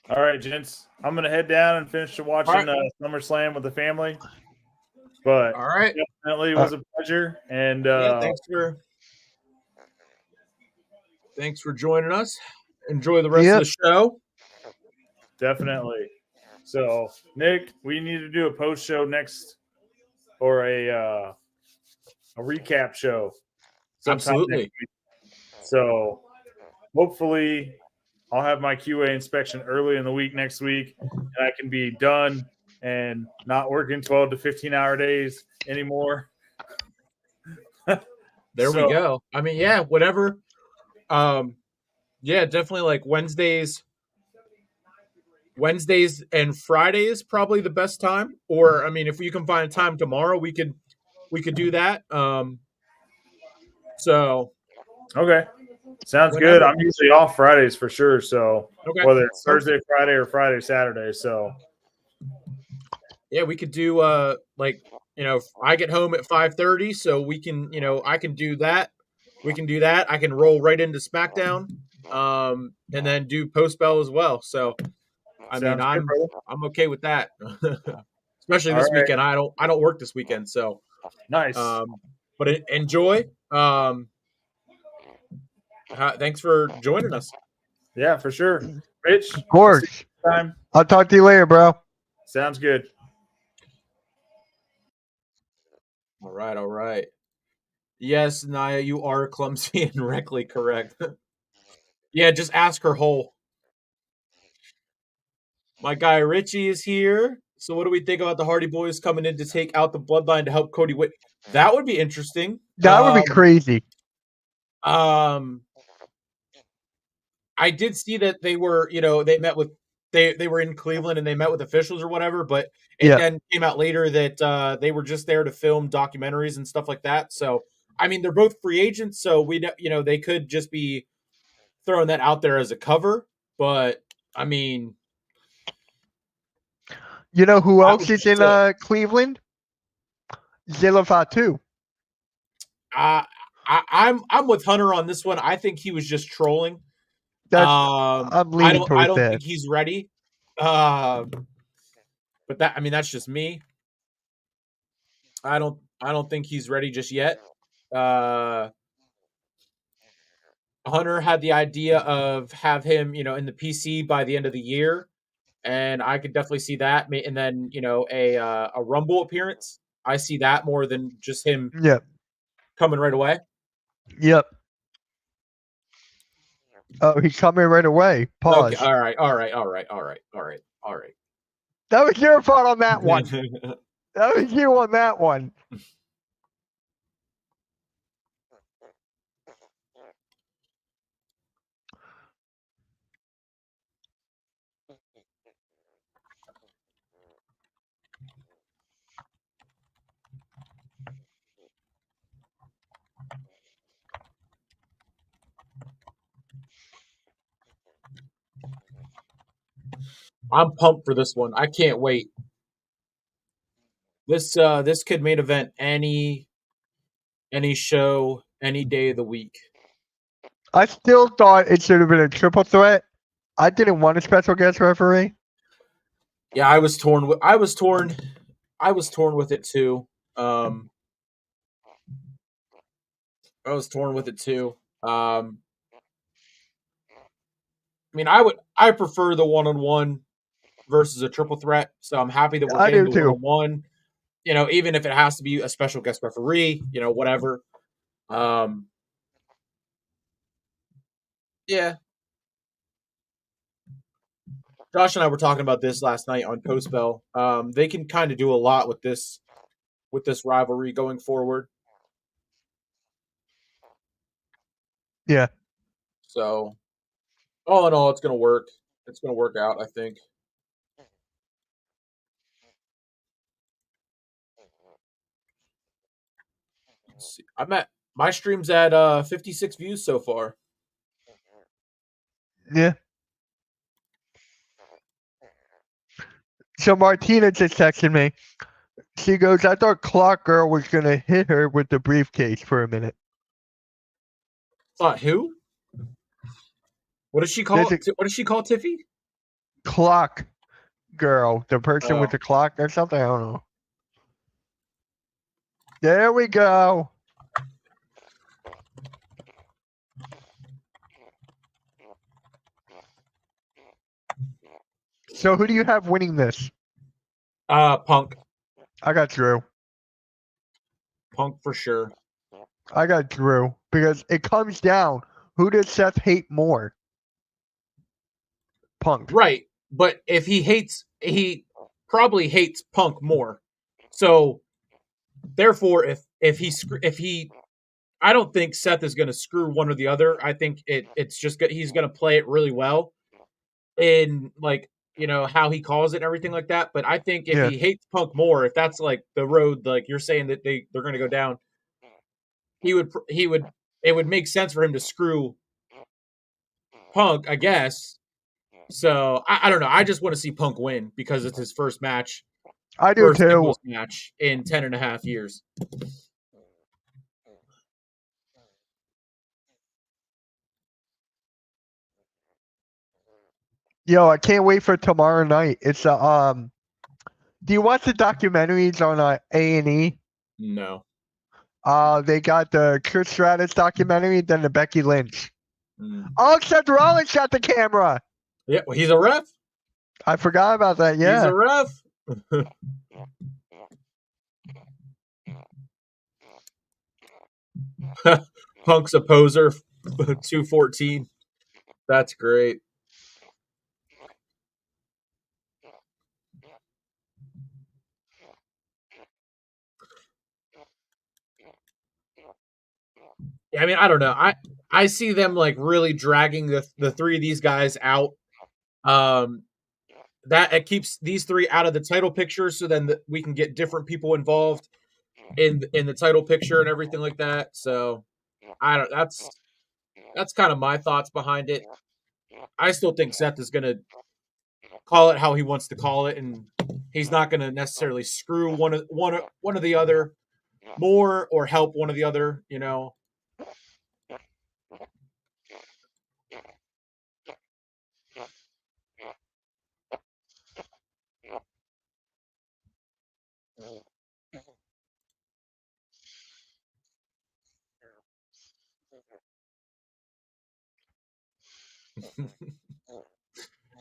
All right, gents. I'm gonna head down and finish watching SummerSlam with the family. But all right, definitely was a pleasure. And thanks for joining us. Enjoy the rest of the show. Definitely. So, Nick, we need to do a post show next, or a recap show. Absolutely. So, hopefully, I'll have my QA inspection early in the week next week, and I can be done and not working 12 to 15-hour days anymore. There we go. I mean, yeah, whatever. Yeah, definitely like Wednesdays and Fridays probably the best time. Or I mean, if you can find time tomorrow, we could do that. So okay. Sounds good. I'm usually off Fridays for sure. So whether it's Thursday, Friday, or Friday, Saturday. So yeah, we could do if I get home at 5:30, so we can, I can do that. We can do that. I can roll right into SmackDown, and then do post bell as well. So I mean, I'm okay with that. Especially this weekend. I don't work this weekend, so nice. But enjoy. Thanks for joining us. Yeah, for sure. Rich, of course. I'll talk to you later, bro. Sounds good. All right. Yes, Naya, you are clumsy and directly correct. Yeah, just ask her whole. My guy Richie is here. So what do we think about the Hardy Boys coming in to take out the Bloodline to help Cody win? That would be interesting. That would be crazy. I did see that they were, they met with they were in Cleveland and they met with officials or whatever, but it then came out later that they were just there to film documentaries and stuff like that. So I mean, they're both free agents, so they could just be throwing that out there as a cover. But I mean, you know who else is in Cleveland? Zilla Fatu. I'm with Hunter on this one. I think he was just trolling. I'm leaning towards I don't think he's ready. But that's just me. I don't think he's ready just yet. Hunter had the idea of have him, in the PC by the end of the year. and I could definitely see that. And then a Rumble appearance. I see that more than just him Yep. coming right away. Yep. Oh, he's coming right away. Pause. Okay, all right. That was your fault on that one. That was you on that one. I'm pumped for this one. I can't wait. This could main event any show, any day of the week. I still thought it should have been a triple threat. I didn't want a special guest referee. Yeah, I was torn with it too. I was torn with it too. I mean, I prefer the one-on-one versus a triple threat, so I'm happy that we're I getting do the too. one-on-one. Even if it has to be a special guest referee, whatever. Yeah. Josh and I were talking about this last night on Post Bell. They can kind of do a lot with this rivalry going forward. Yeah. So, all in all, it's going to work. It's going to work out, I think. Let's see. My stream's at 56 views so far. Yeah. So Martina just texted me. She goes, I thought Clock Girl was going to hit her with the briefcase for a minute. Thought who? What does she call? What does she call Tiffy? Clock Girl, the person with the clock or something. I don't know. There we go. So who do you have winning this? Punk. I got Drew. Punk for sure. I got Drew because it comes down. Who does Seth hate more? Punk. Right, but if he probably hates Punk more. So therefore, if he, I don't think Seth is going to screw one or the other. I think it's just good. He's going to play it really well in how he calls it and everything like that. But I think if he hates Punk more, if that's like the road, like you're saying that they're going to go down, he would it would make sense for him to screw Punk, I guess. So I don't know. I just want to see Punk win because it's his first match. I do first too. singles match in 10 and a half years. Yo, I can't wait for tomorrow night. It's do you watch the documentaries on A&E? No. They got the Trish Stratus documentary, then the Becky Lynch. Oh, Seth Rollins shot the camera. Yeah, well, he's a ref. I forgot about that. Yeah, he's a ref. Punk's a poser. 214. That's great. I mean, I don't know. I see them like really dragging the three of these guys out. That it keeps these three out of the title picture, so then we can get different people involved in the title picture and everything like that. So I don't. That's kind of my thoughts behind it. I still think Seth is gonna call it how he wants to call it, and he's not gonna necessarily screw one of the other more or help one of the other.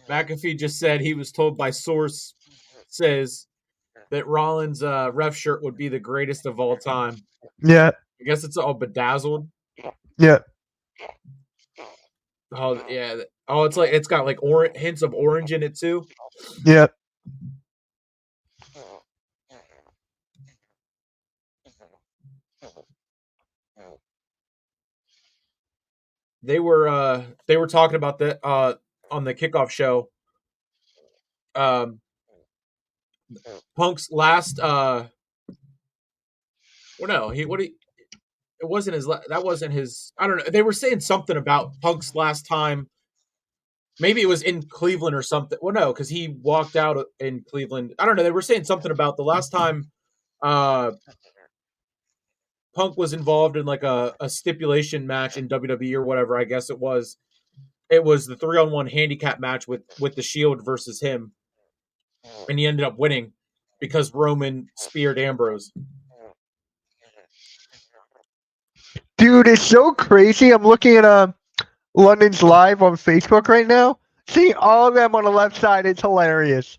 McAfee just said he was told by source says that Rollins' ref shirt would be the greatest of all time. Yeah, I guess it's all bedazzled. yeah. Oh yeah. Oh, it's got like hints of orange in it too. Yeah. They were talking about that on the kickoff show. Punk's last well no, it wasn't his that wasn't his I don't know. They were saying something about Punk's last time. Maybe it was in Cleveland or something. Well, no, because he walked out in Cleveland. I don't know. They were saying something about the last time Punk was involved in like a stipulation match in WWE or whatever. I guess it was. It was the 3-on-1 handicap match with the Shield versus him, and he ended up winning because Roman speared Ambrose. Dude, it's so crazy. I'm looking at London's live on Facebook right now. Seeing all of them on the left side, it's hilarious.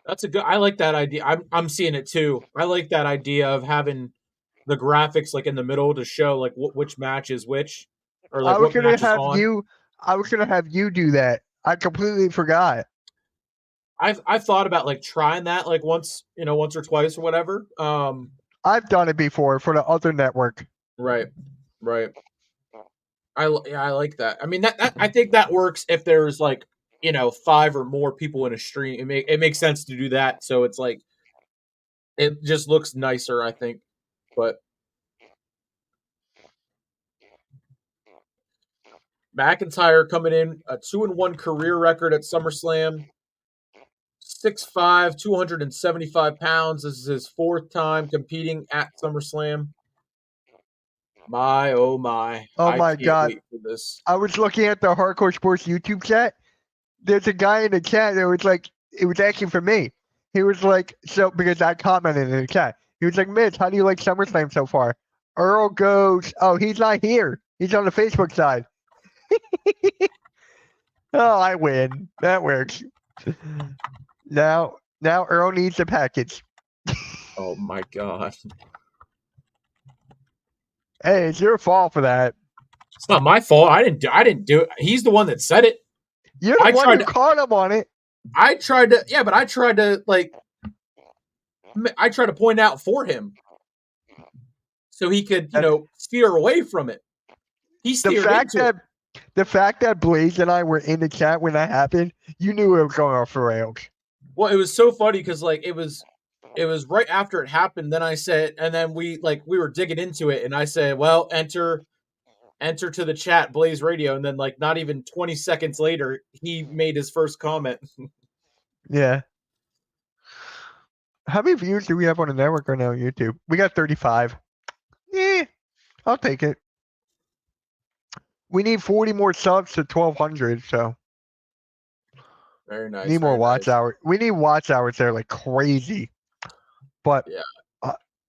That's a good. I like that idea. I'm seeing it too. I like that idea of having the graphics like in the middle to show like which match is which, or like what match is on. I was gonna have you do that. I completely forgot. I've thought about like trying that like once or twice or whatever. I've done it before for the other network. Right. I like that. I mean that I think that works if there's like 5 or more people in a stream. It makes sense to do that. So it's like it just looks nicer, I think. But McIntyre coming in a 2-1 career record at SummerSlam. 6'5", 275 pounds. This is his 4th time competing at SummerSlam. My, oh my. Oh I my can't God. wait for this. I was looking at the Hardcore Sports YouTube chat. There's a guy in the chat that was like, it was asking for me. He was like, so, because I commented in the chat. He was like, Mitch, how do you like SummerSlam so far? Earl goes, oh, he's not here. He's on the Facebook side. Oh, I win. That works. Now Earl needs a package. Oh my God. Hey, it's your fault for that. It's not my fault. I didn't do it. He's the one that said it. You're the one who caught him on it. I tried to point out for him so he could, steer away from it. He steered into it. The fact that Blaze and I were in the chat when that happened, you knew it was going off the rails. Well, it was so funny because like it was right after it happened. Then I said, and then we were digging into it, and I said, well, enter to the chat, Blaze Radio, and then like not even 20 seconds later, he made his first comment. Yeah. How many views do we have on the network right now on YouTube? We got 35. I'll take it. We need 40 more subs to 1,200, so. Very nice. Need more watch hours. We need watch hours there like crazy. But yeah,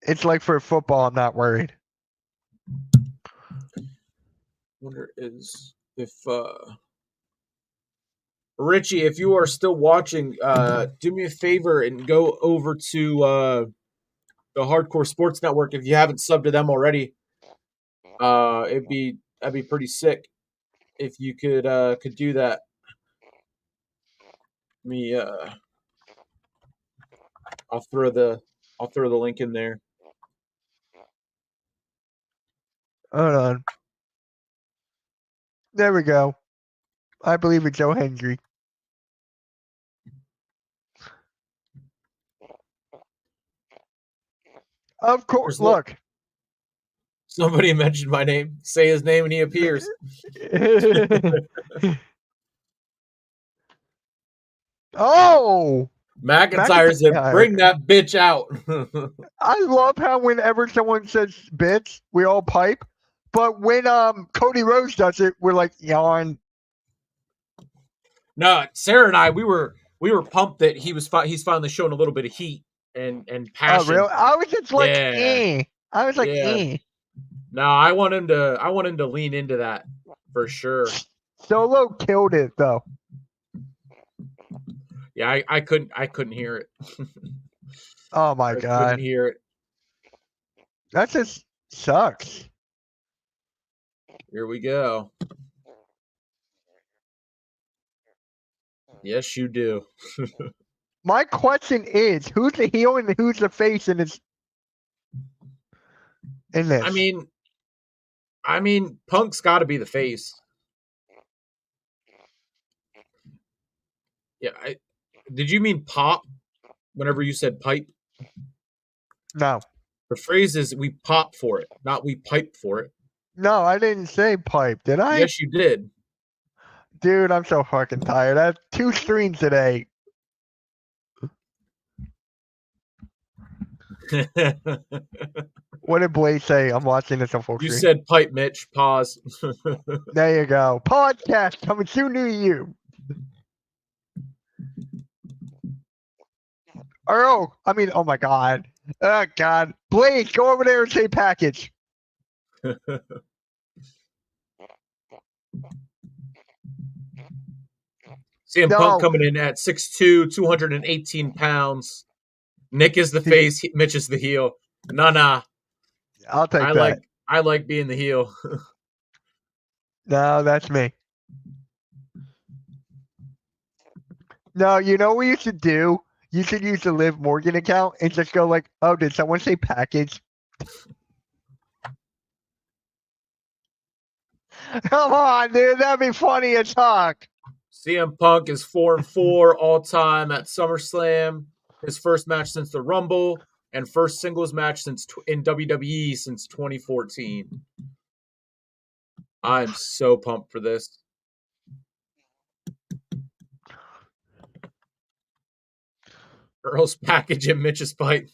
it's like for football, I'm not worried. Wonder if Richie, if you are still watching, do me a favor and go over to the Hardcore Sports Network if you haven't subbed to them already. That'd be pretty sick if you could do that. I'll throw the link in there. Hold on. There we go. I believe it's Joe Hendry. Of course, look. Somebody mentioned my name. Say his name and he appears. Oh! McIntyre said, bring that bitch out. I love how whenever someone says bitch, we all pipe. But when Cody Rhodes does it, we're like, yawn. No, Sarah and I, we were pumped that he's finally showing a little bit of heat and Oh, passion. really? I was just like, Yeah. I was like, Yeah. No, I want him to lean into that for sure. Solo killed it though. Yeah, I couldn't hear it. Oh my I god, couldn't hear it. that just sucks. Here we go. Yes, you do. My question is, who's the heel and who's the face in this? In this, I mean, Punk's got to be the face. Yeah. Did you mean pop? Whenever you said pipe, no, the phrase is "we pop for it," not "we pipe for it." no, I didn't say pipe, did I? Yes, you did. Dude, I'm so fucking tired. I have 2 streams today. What did Blaze say? I'm watching this on full You screen. said pipe, Mitch. Pause. There you go. Podcast coming soon to you. Oh my god. Oh god. Blaze, go over there and say package. CM No. Punk coming in at 6'2", 218 pounds. Nick is the face. Mitch is the heel. Nah. I'll take that. I like being the heel. No, that's me. No, you know what you should do? You should use the Liv Morgan account and just go like, oh, did someone say package? Come on, dude. That'd be funny as fuck. CM Punk is 4-4 all time at SummerSlam. His first match since the Rumble and first singles match in WWE since 2014. I'm so pumped for this. Earl's package and Mitch's pipe.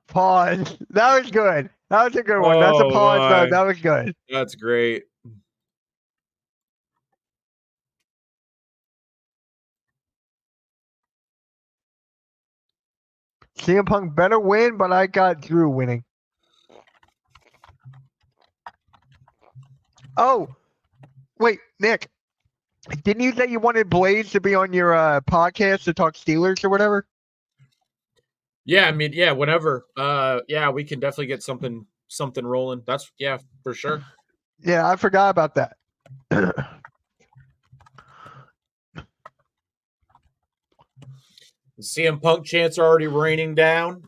Pause. That was good. That was a good one. That's a Oh, pause, my. though. That was good. That's great. CM Punk better win, but I got Drew winning. Oh, wait, Nick. Didn't you say you wanted Blaze to be on your podcast to talk Steelers or whatever? Yeah, I mean, yeah, whenever. Yeah, we can definitely get something rolling. That's for sure. Yeah, I forgot about that. The CM Punk chants are already raining down.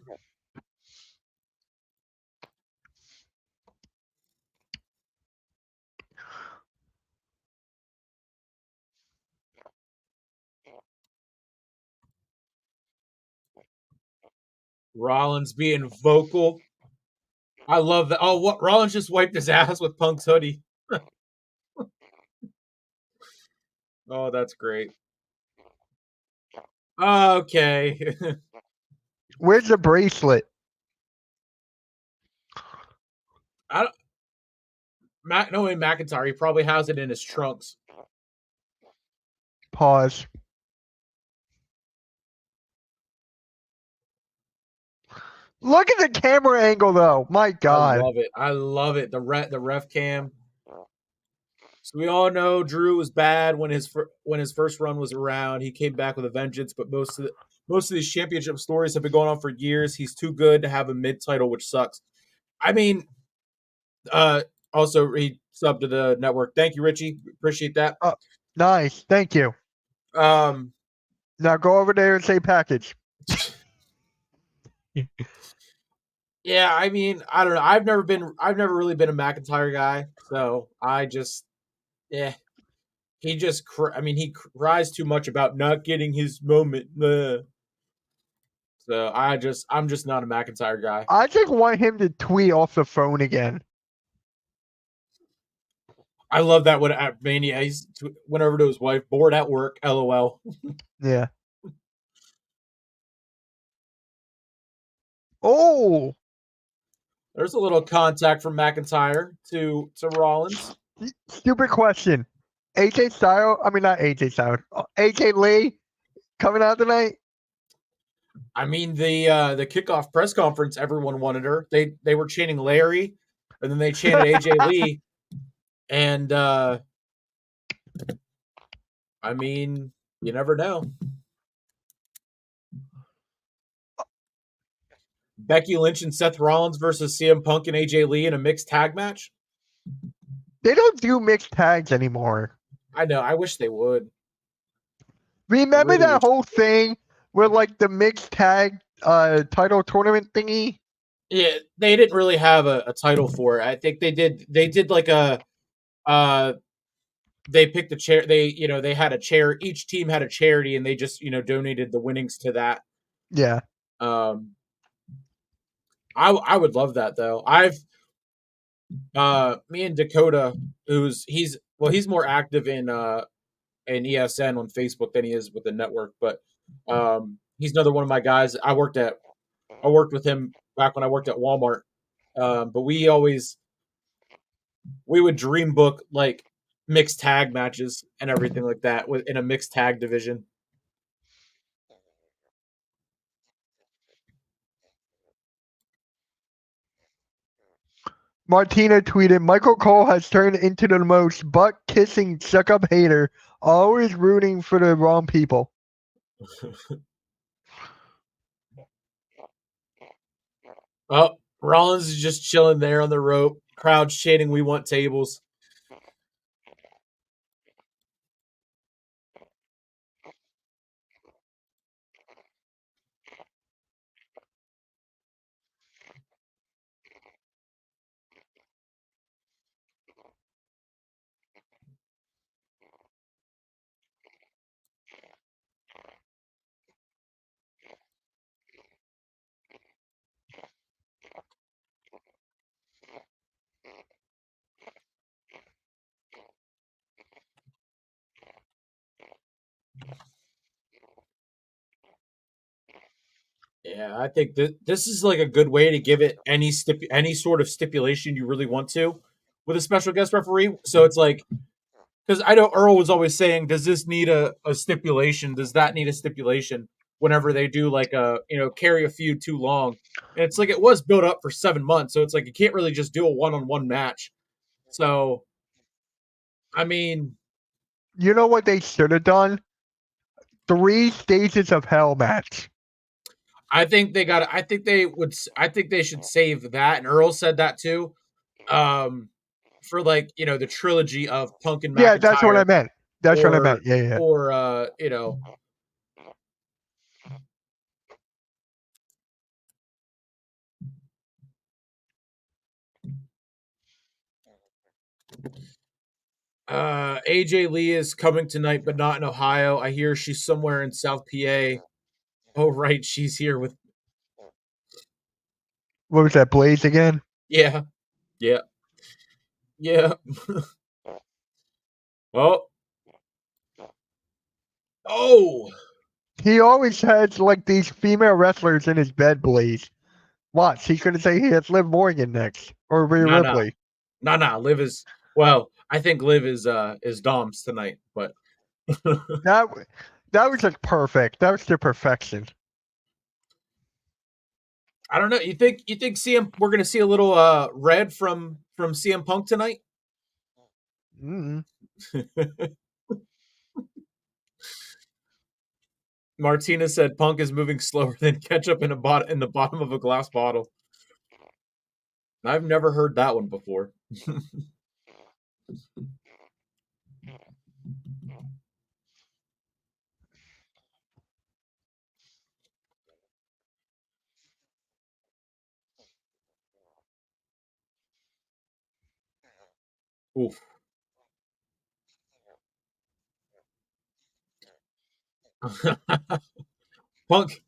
Rollins being vocal. I love that. Oh, what? Rollins just wiped his ass with Punk's hoodie. Oh, that's great. Okay. Where's the bracelet? No way McIntyre. He probably has it in his trunks. Pause. Look at the camera angle, though. My God. I love it. The ref cam. So we all know Drew was bad when his first run was around. He came back with a vengeance, but most of these championship stories have been going on for years. He's too good to have a mid-title, which sucks. I mean, also he subbed to the network. Thank you, Richie. Appreciate that. Nice. Thank you. Now go over there and say package. Yeah, I mean, I don't know. I've never really been a McIntyre guy, so I just, he just, he cries too much about not getting his moment. So I'm just not a McIntyre guy. I just want him to tweet off the phone again. I love that when at Mania he went over to his wife, bored at work, LOL. Yeah. Oh, There's a little contact from McIntyre to Rollins. stupid question. AJ Styles, I mean not AJ Styles. AJ Lee coming out tonight. I mean, the kickoff press conference, everyone wanted her. They were chanting Larry, and then they chanted AJ Lee, and I mean, you never know. Becky Lynch and Seth Rollins versus CM Punk and AJ Lee in a mixed tag match. They don't do mixed tags anymore. I know. I wish they would. Remember really that wish- whole thing where like the mixed tag title tournament thingy? Yeah, they didn't really have a title for it. I think they did. They did like a. They picked a chair. They had a chair. Each team had a charity, and they just donated the winnings to that. Yeah. I would love that though. Me and Dakota, he's more active in ESN on Facebook than he is with the network, but he's another one of my guys. I worked with him back when I worked at Walmart. But we would dream book like mixed tag matches and everything like that in a mixed tag division. Martina tweeted, Michael Cole has turned into the most butt-kissing, suck-up hater, always rooting for the wrong people. Oh, Rollins is just chilling there on the rope. Crowd chanting, "We want tables." Yeah, I think this is like a good way to give it any sort of stipulation you really want to with a special guest referee. So it's like, because I know Earl was always saying, does this need a stipulation? Does that need a stipulation? Whenever they do like carry a feud too long, and it's like it was built up for 7 months, so it's like you can't really just do a one-on-one match. So, I mean, You know what they should have done? 3 stages of hell match. I think they got. I think they would. I think they should save that. And Earl said that too. For like the trilogy of Punk and McIntyre. Yeah, that's what I meant. That's what I meant. Yeah, yeah. Or AJ Lee is coming tonight, but not in Ohio. I hear she's somewhere in South PA. Oh, right, she's here with. What was that, Blaze again? Yeah. Oh. He always has like these female wrestlers in his bed, Blaze. Watch, he's gonna say he has Liv Morgan next. Or Rhea Ripley. No. Liv is I think Liv is Dom's tonight, but that was like perfect. That was the perfection. I don't know. You think we're gonna see a little red from CM Punk tonight? Martina said Punk is moving slower than ketchup in the bottom of a glass bottle. I've never heard that one before. Oof. Punk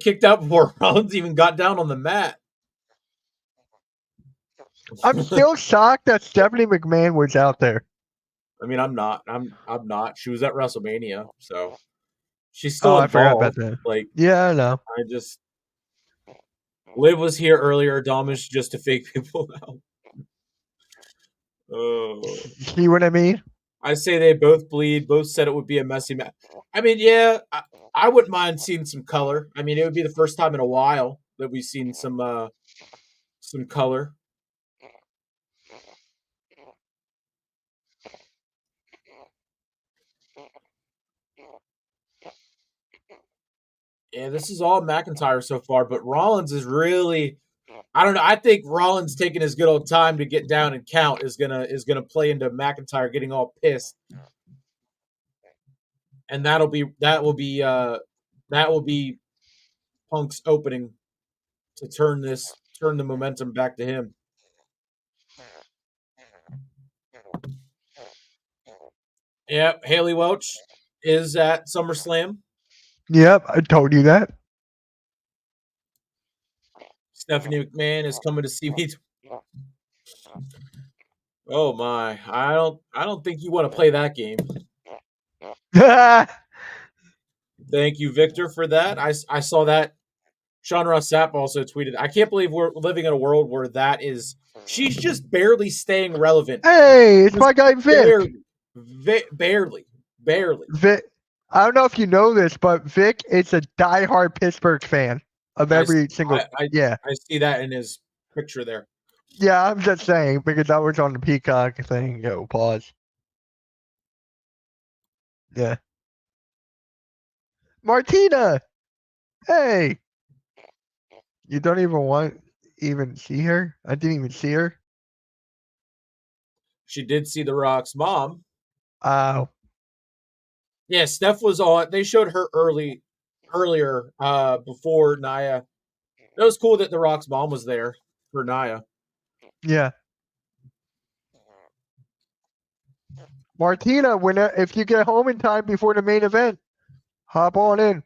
kicked out before Rollins even got down on the mat. I'm still shocked that Stephanie McMahon was out there. I mean, I'm not. I'm not. She was at WrestleMania, so she's still I forgot involved. about that. Like, yeah, I know. I just Liv was here earlier. Dom is just to fake people out. Oh. See what I mean? I say they both bleed. Both said it would be a messy match. I mean, yeah, I wouldn't mind seeing some color. I mean, it would be the first time in a while that we've seen some color. Yeah, this is all McIntyre so far, but Rollins is really, I don't know. I think Rollins taking his good old time to get down and count is gonna play into McIntyre getting all pissed, and that will be Punk's opening to turn the momentum back to him. Yep, Haley Welch is at SummerSlam. Yep, I told you that. Stephanie McMahon is coming to see me. Oh my! I don't think you want to play that game. Thank you, Victor, for that. I saw that. Sean Ross Sapp also tweeted, I can't believe we're living in a world where that is. She's just barely staying relevant. Hey, it's my guy Vic. Barely. Vic, I don't know if you know this, but Vic is a diehard Pittsburgh fan of every single. Yeah, I see that in his picture there. Yeah, I'm just saying because I was on the Peacock thing. Go pause. Yeah. Martina, hey. You don't even see her? I didn't even see her. She did see The Rock's mom. Oh. Yeah, Steph was on. They showed her earlier, before Nia. It was cool that The Rock's mom was there for Nia. Yeah. Martina, if you get home in time before the main event, hop on in.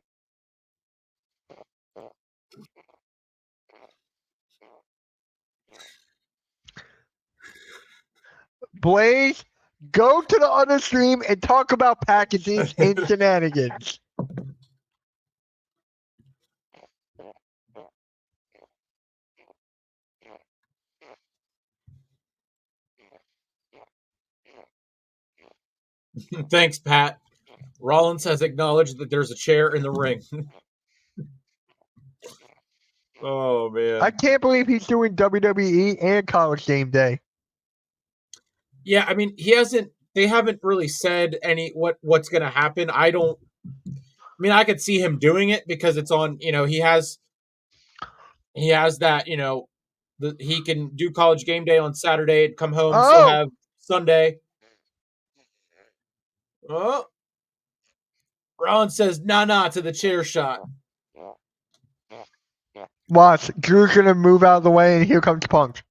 Blaze, go to the other stream and talk about packaging and shenanigans. Thanks, Pat. Rollins has acknowledged that there's a chair in the ring. Oh man! I can't believe he's doing WWE and College Game Day. Yeah, I mean, they haven't really said what's going to happen. I mean, I could see him doing it because it's on. He has that. He can do College Game Day on Saturday and come home, still have Sunday. Oh, Rollins says nah to the chair shot. Watch, Drew's gonna move out of the way, and here comes Punk.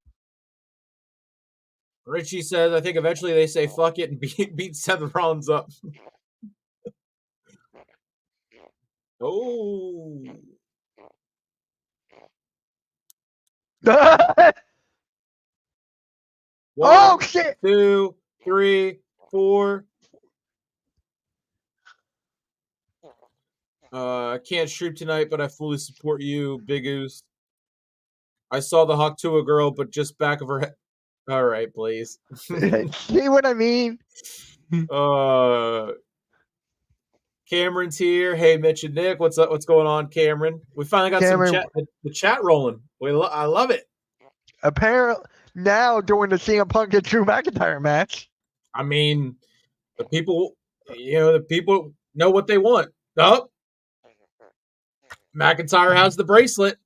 Richie says, I think eventually they say fuck it and beat Seth Rollins up. Oh. Oh shit! 2, 3, 4. I can't stream tonight, but I fully support you, Big Oos. I saw the Hawk Tua girl, but just back of her head. All right, please. See what I mean? Cameron's here. Hey, Mitch and Nick, what's up? What's going on, Cameron? We finally got the chat rolling. I love it. Apparently, now during the CM Punk and Drew McIntyre match. I mean, the people know what they want. Oh, McIntyre has the bracelet.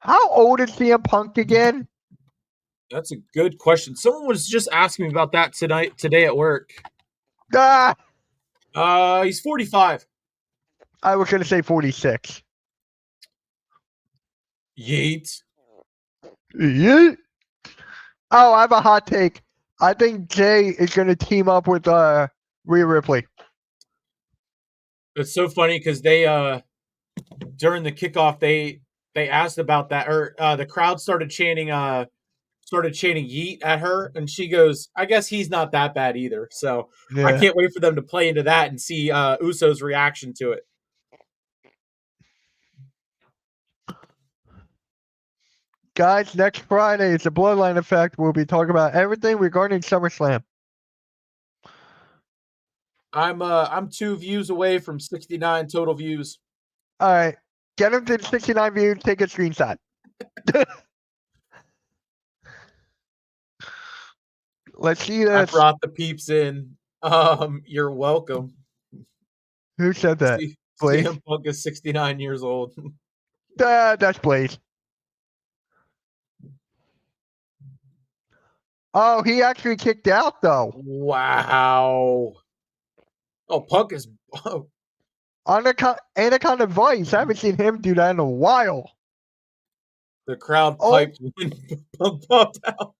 How old is CM Punk again? That's a good question. Someone was just asking me about that today at work. He's 45. I was gonna say 46. Yeet. Yeet. Oh, I have a hot take. I think Jay is gonna team up with Rhea Ripley. It's so funny because they during the kickoff they asked about that, or the crowd started chanting yeet at her, and she goes, I guess he's not that bad either. So I Yeah. can't wait for them to play into that and see Uso's reaction to it. Guys, next Friday is the Bloodline Effect. We'll be talking about everything regarding SummerSlam. I'm 2 views away from 69 total views. All right. Get him to 69 views. Take a screenshot. Let's see I this. brought the peeps in. You're welcome. Who said that? Blaze? CM Punk is 69 years old. That's Blaze. Oh, he actually kicked out, though. Wow. Oh, Punk is. Oh, Anaconda Vice. I haven't seen him do that in a while. the crowd Oh. piped when Punk popped out.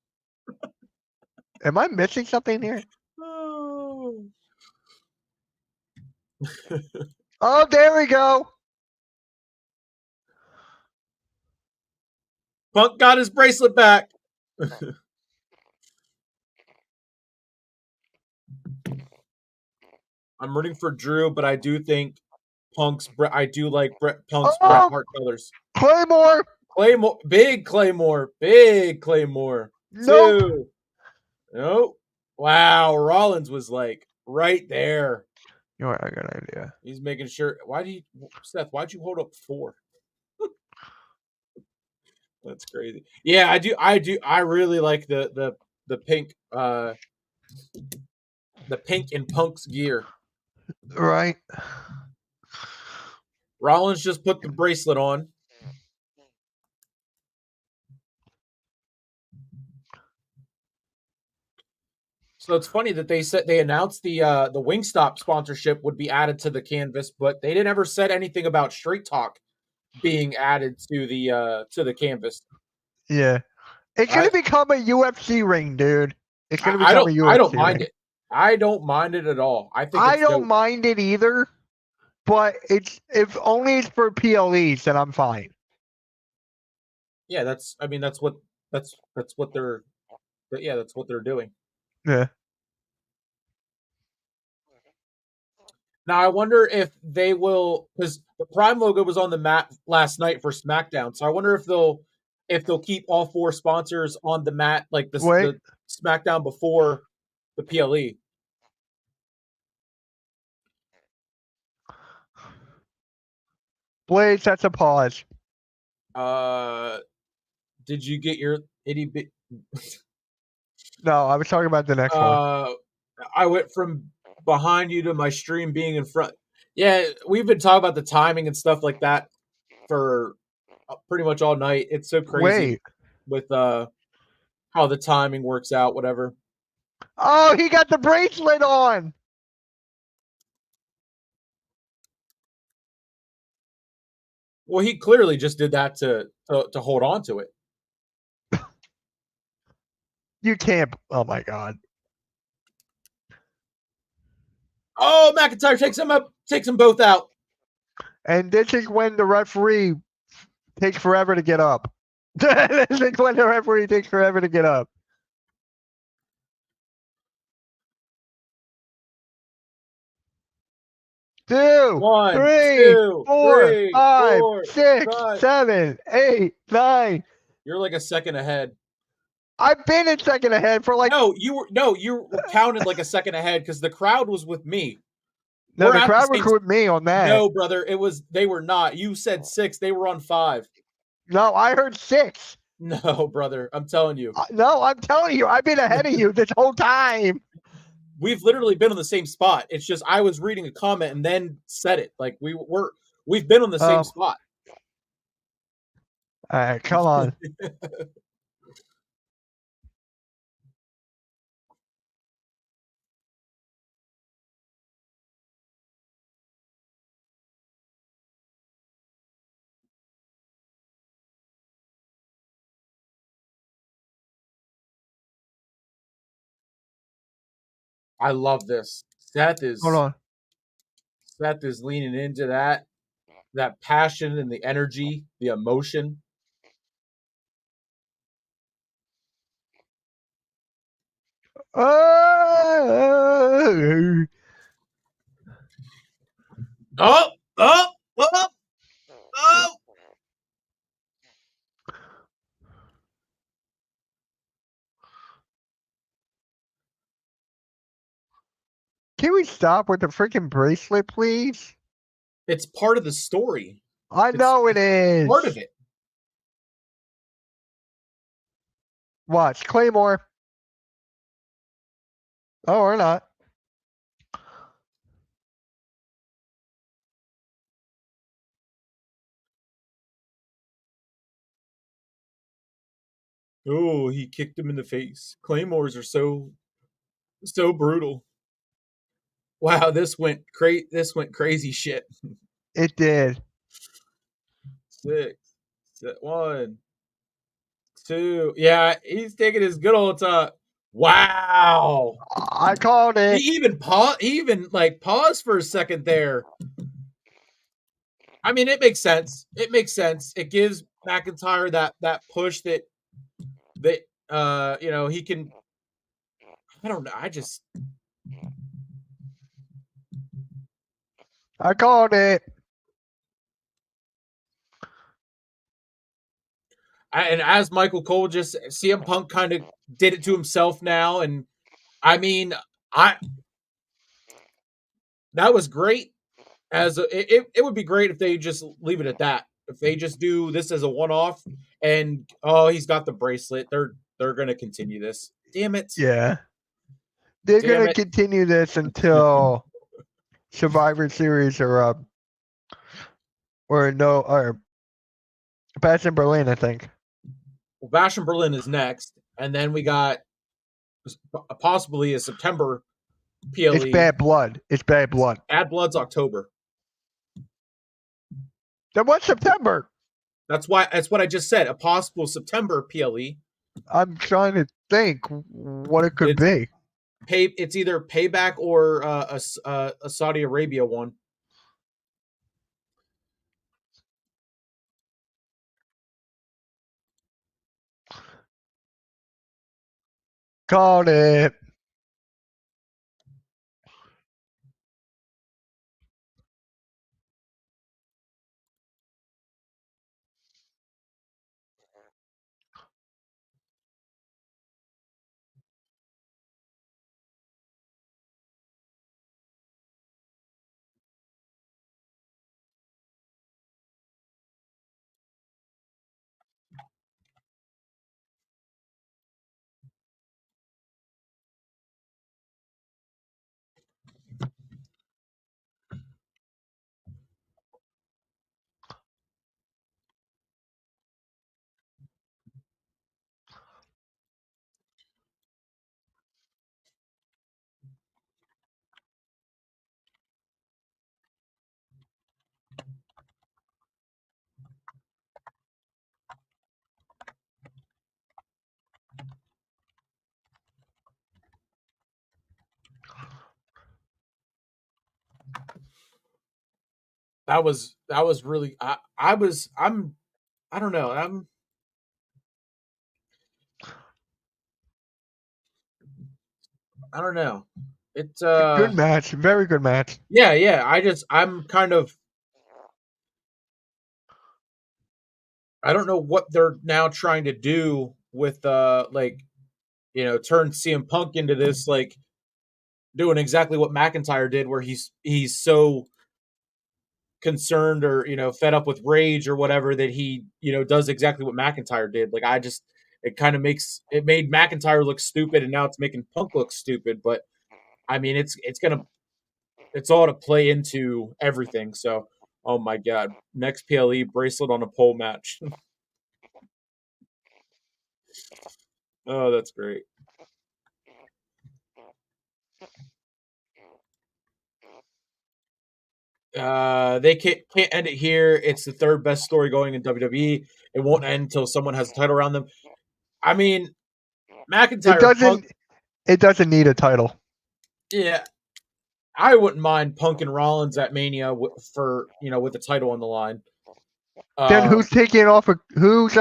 Am I missing something here? Oh. Oh, there we go. Punk got his bracelet back. I'm rooting for Drew, but I do think I do like Punk's Bret Hart colors. Claymore. Big Claymore. Nope. 2. Nope. Wow, Rollins was like right there. You know what? I got an idea. He's making sure. Seth, why'd you hold up 4? That's crazy. Yeah, I really like the pink the pink in Punk's gear. Right. Rollins just put the bracelet on. So it's funny that they announced the Wingstop sponsorship would be added to the canvas, but they didn't ever said anything about Straight Talk being added to the canvas. Yeah. It's gonna become a UFC ring, dude. It's gonna become a UFC I don't mind ring. it. I don't mind it at all. I think I it's don't dope. mind it either, but if only it's for PLEs, then I'm fine. Yeah, that's what they're doing. Yeah. Now I wonder if they will, because the Prime logo was on the mat last night for SmackDown. So I wonder if they'll keep all 4 sponsors on the mat, like the SmackDown before the PLE. Blaze, that's a pause. Did you get your itty bit? No, I was talking about the next one. I went from behind you to my stream being in front. Yeah, we've been talking about the timing and stuff like that for pretty much all night. It's so crazy with how the timing works out, whatever. Oh, he got the bracelet on. Well, he clearly just did that to hold on to it. You can't. Oh my god. Oh, McIntyre takes them both out. And this is when the referee takes forever to get up. This is when the referee takes forever to get up. Two, 1, three, 2, 4, 3, 5, 4, 6, 5. 7, 8, 9. You're like a second ahead. I've been in second ahead for like. You were counted like a second ahead because the crowd was with me. No, the crowd was with me on that. No, brother, they were not. You said 6, they were on 5. No, I heard 6. No, brother, I'm telling you. No, I'm telling you, I've been ahead of you this whole time. We've literally been on the same spot. It's just I was reading a comment and then said it. Like we've been on the same spot. All right, come on. I love this. Seth is Hold on. Seth is leaning into that. that passion and the energy, the emotion. Oh, Oh, oh, oh, oh. can we stop with the freaking bracelet, please? It's part of the story. I know it is. Part of it. Watch Claymore. Oh, or not. Oh, he kicked him in the face. Claymores are so brutal. Wow, this went crazy shit. It did. 6, 1, 2. Yeah, he's taking his good old time. Wow. I called it. He even like paused for a second there. I mean, it makes sense. It makes sense. It gives McIntyre that push that he can. I don't know. I called it. And as Michael Cole just CM Punk kind of did it to himself now, and I mean, that was great. It would be great if they just leave it at that. If they just do this as a one-off, and he's got the bracelet, they're gonna continue this. Damn it! Yeah. They're Damn gonna it. continue this until Survivor Series or Bash in Berlin, I think. Well, Bash in Berlin is next, and then we got possibly a September PLE. It's Bad Blood. It's Bad Blood. Bad Blood's October. Then what's September? That's what I just said. A possible September PLE. I'm trying to think what it could be. It's either Payback or a Saudi Arabia one. Called it. That was really I don't know. I don't know. It's Good match. Very good match. Yeah. I'm kind of I don't know what they're now trying to do with turn CM Punk into this like doing exactly what McIntyre did where he's so concerned or fed up with rage or whatever that he does exactly what McIntyre did. Like it made McIntyre look stupid and now it's making Punk look stupid, but I mean it's all to play into everything. So oh my god, next PLE bracelet on a pole match. Oh, that's great. They can't end it here. It's the third best story going in WWE. It won't end until someone has a title around them. I mean, McIntyre. It doesn't need a title. Yeah. I wouldn't mind Punk and Rollins at Mania for with the title on the line. Then who's taking it off? Who's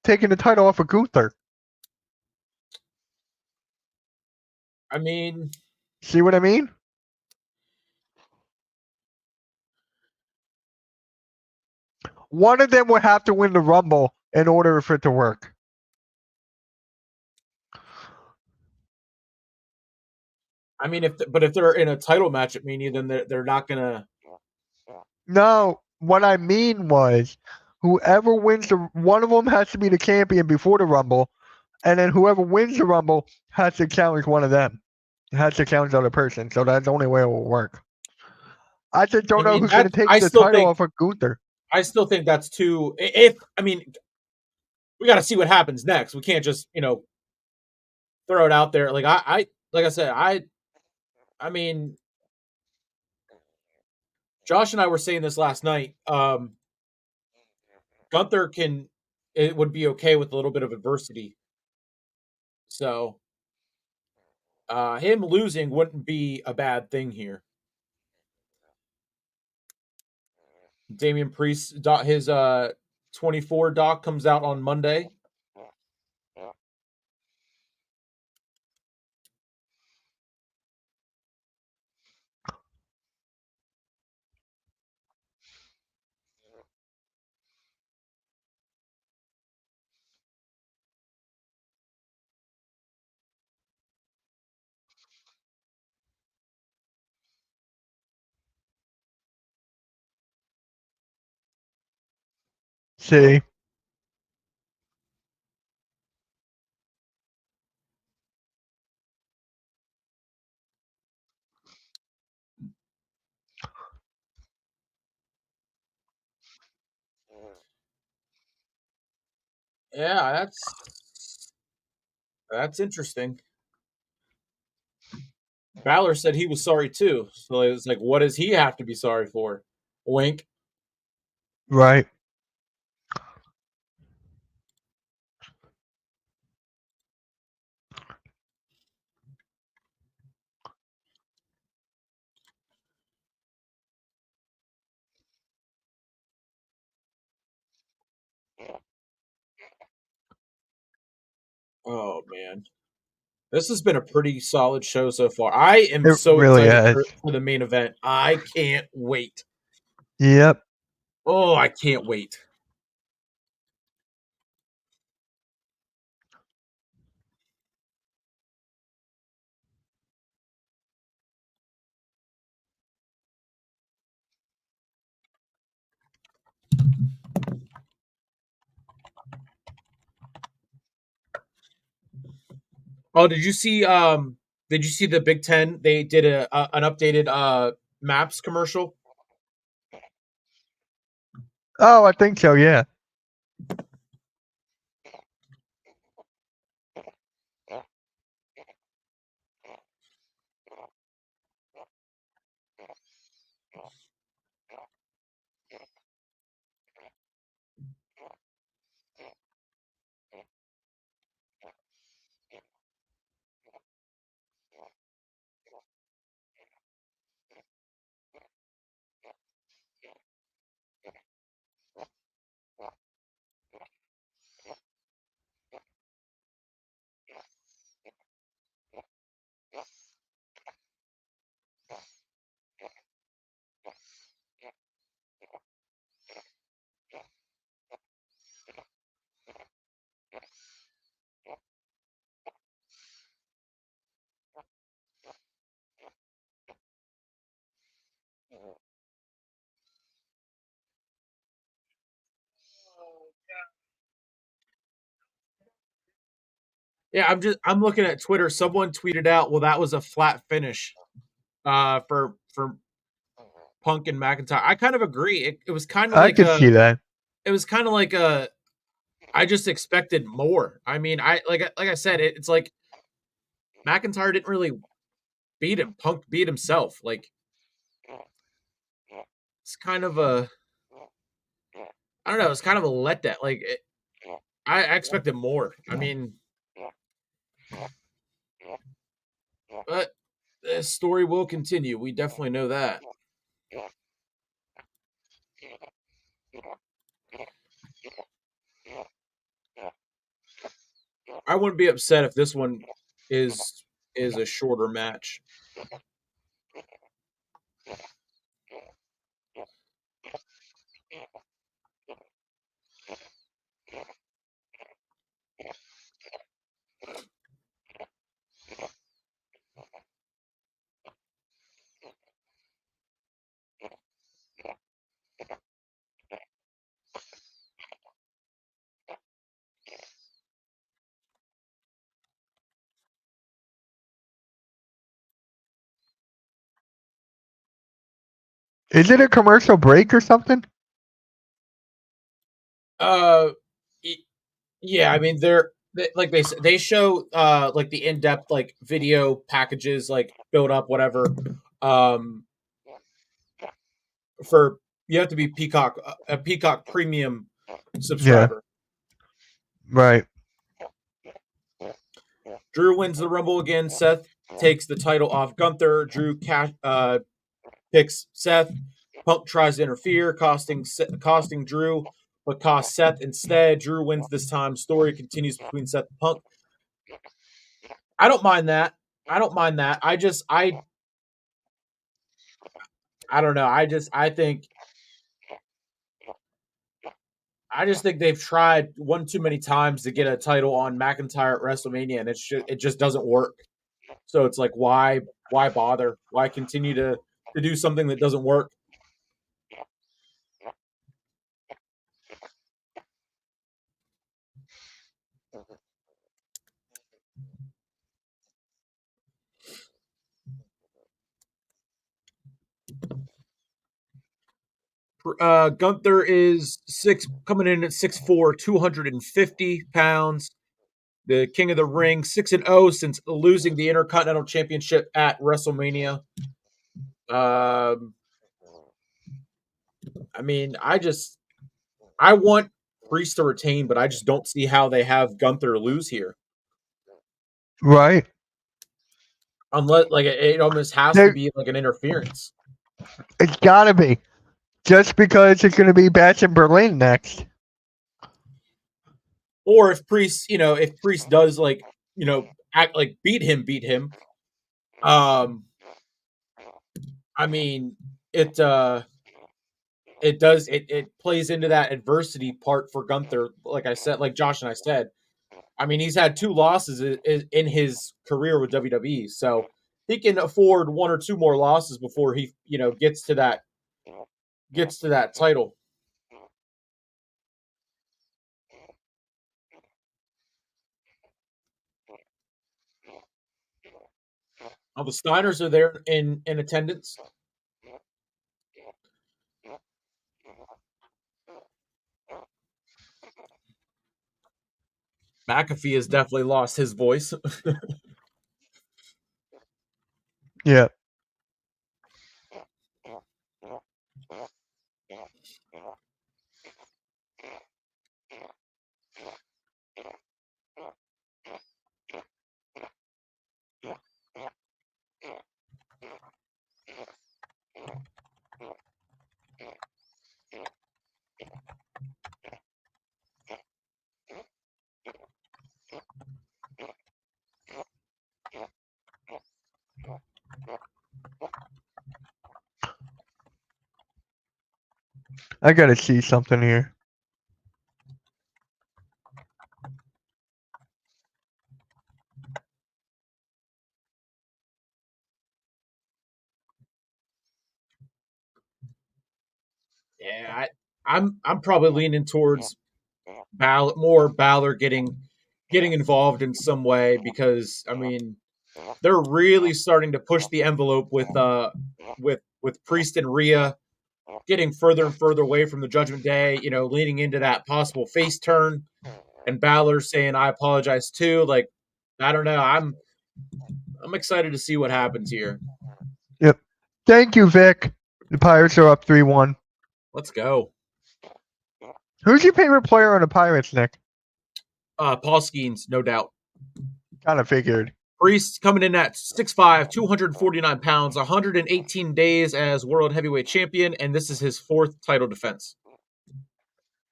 taking the title off of Gunther? I mean, see what I mean? One of them would have to win the Rumble in order for it to work. I mean, if they're in a title match at Mania, then they're not gonna. No, what I mean was, whoever wins one of them has to be the champion before the Rumble, and then whoever wins the Rumble has to challenge one of them. It has to challenge the other person. So that's the only way it will work. I just don't know who's going to take the title off of Gunther. I still think that's too. We got to see what happens next. We can't just throw it out there. Like I said, I mean, Josh and I were saying this last night. Gunther would be okay with a little bit of adversity. So him losing wouldn't be a bad thing here. Damian Priest, his 24 doc comes out on Monday. See. Yeah, that's interesting. Balor said he was sorry too. So it's like, what does he have to be sorry for? Wink. Right. Oh man. This has been a pretty solid show so far. I am It so really excited has. for the main event. I can't wait. Yep. Oh, I can't wait. Oh, did you see the Big Ten? They did an updated maps commercial. Oh, I think so, yeah. Yeah, I'm looking at Twitter. Someone tweeted out, "Well, that was a flat finish for Punk and McIntyre." I kind of agree. It was kind of I like could see that. It was kind of like I just expected more. I mean, like I said, it's like McIntyre didn't really beat him. Punk beat himself. Like it's kind of I don't know. It's kind of a letdown. Like I expected more. I mean, but This story will continue. We definitely know that. I wouldn't be upset if this one is a shorter match. Is it a commercial break or something? Yeah, I mean like they show like the in-depth like video packages like build up whatever for you have to be Peacock a Peacock premium subscriber. Right. Drew wins the Rumble again. Seth takes the title off Gunther. Drew picks Seth. Punk tries to interfere, costing Drew, but costs Seth instead. Drew wins this time. Story continues between Seth and Punk. I don't mind that. I don't know. I just think they've tried one too many times to get a title on McIntyre at WrestleMania, and it just doesn't work. So it's like, why bother? Why continue to do something that doesn't work? Gunther is coming in at 6'4", 250 pounds. The King of the Ring, 6-0 since losing the Intercontinental Championship at WrestleMania. I mean, I want Priest to retain, but I just don't see how they have Gunther lose here. Right. Unless, like, it almost has to be like an interference. It's gotta be. Just because it's going to be Batch in Berlin next. Or if Priest does act like beat him. I mean, it plays into that adversity part for Gunther. Like I said, like Josh and I said, I mean, he's had 2 losses in his career with WWE, so he can afford 1 or 2 more losses before he, gets to that title. Oh, the Steiners are there in attendance. McAfee has definitely lost his voice. Yeah. I gotta see something here. Yeah, I'm probably leaning towards Balor getting involved in some way, because I mean they're really starting to push the envelope with Priest and Rhea getting further and further away from the Judgment Day, leading into that possible face turn, and Balor saying I apologize too. Like, I don't know. I'm excited to see what happens here. Yep. Thank you, Vic. The Pirates are up 3-1. Let's go. Who's your favorite player on the Pirates, Nick? Paul Skeens, no doubt. Kind of figured. Priest coming in at 6'5", 249 pounds, 118 days as world heavyweight champion, and this is his 4th title defense.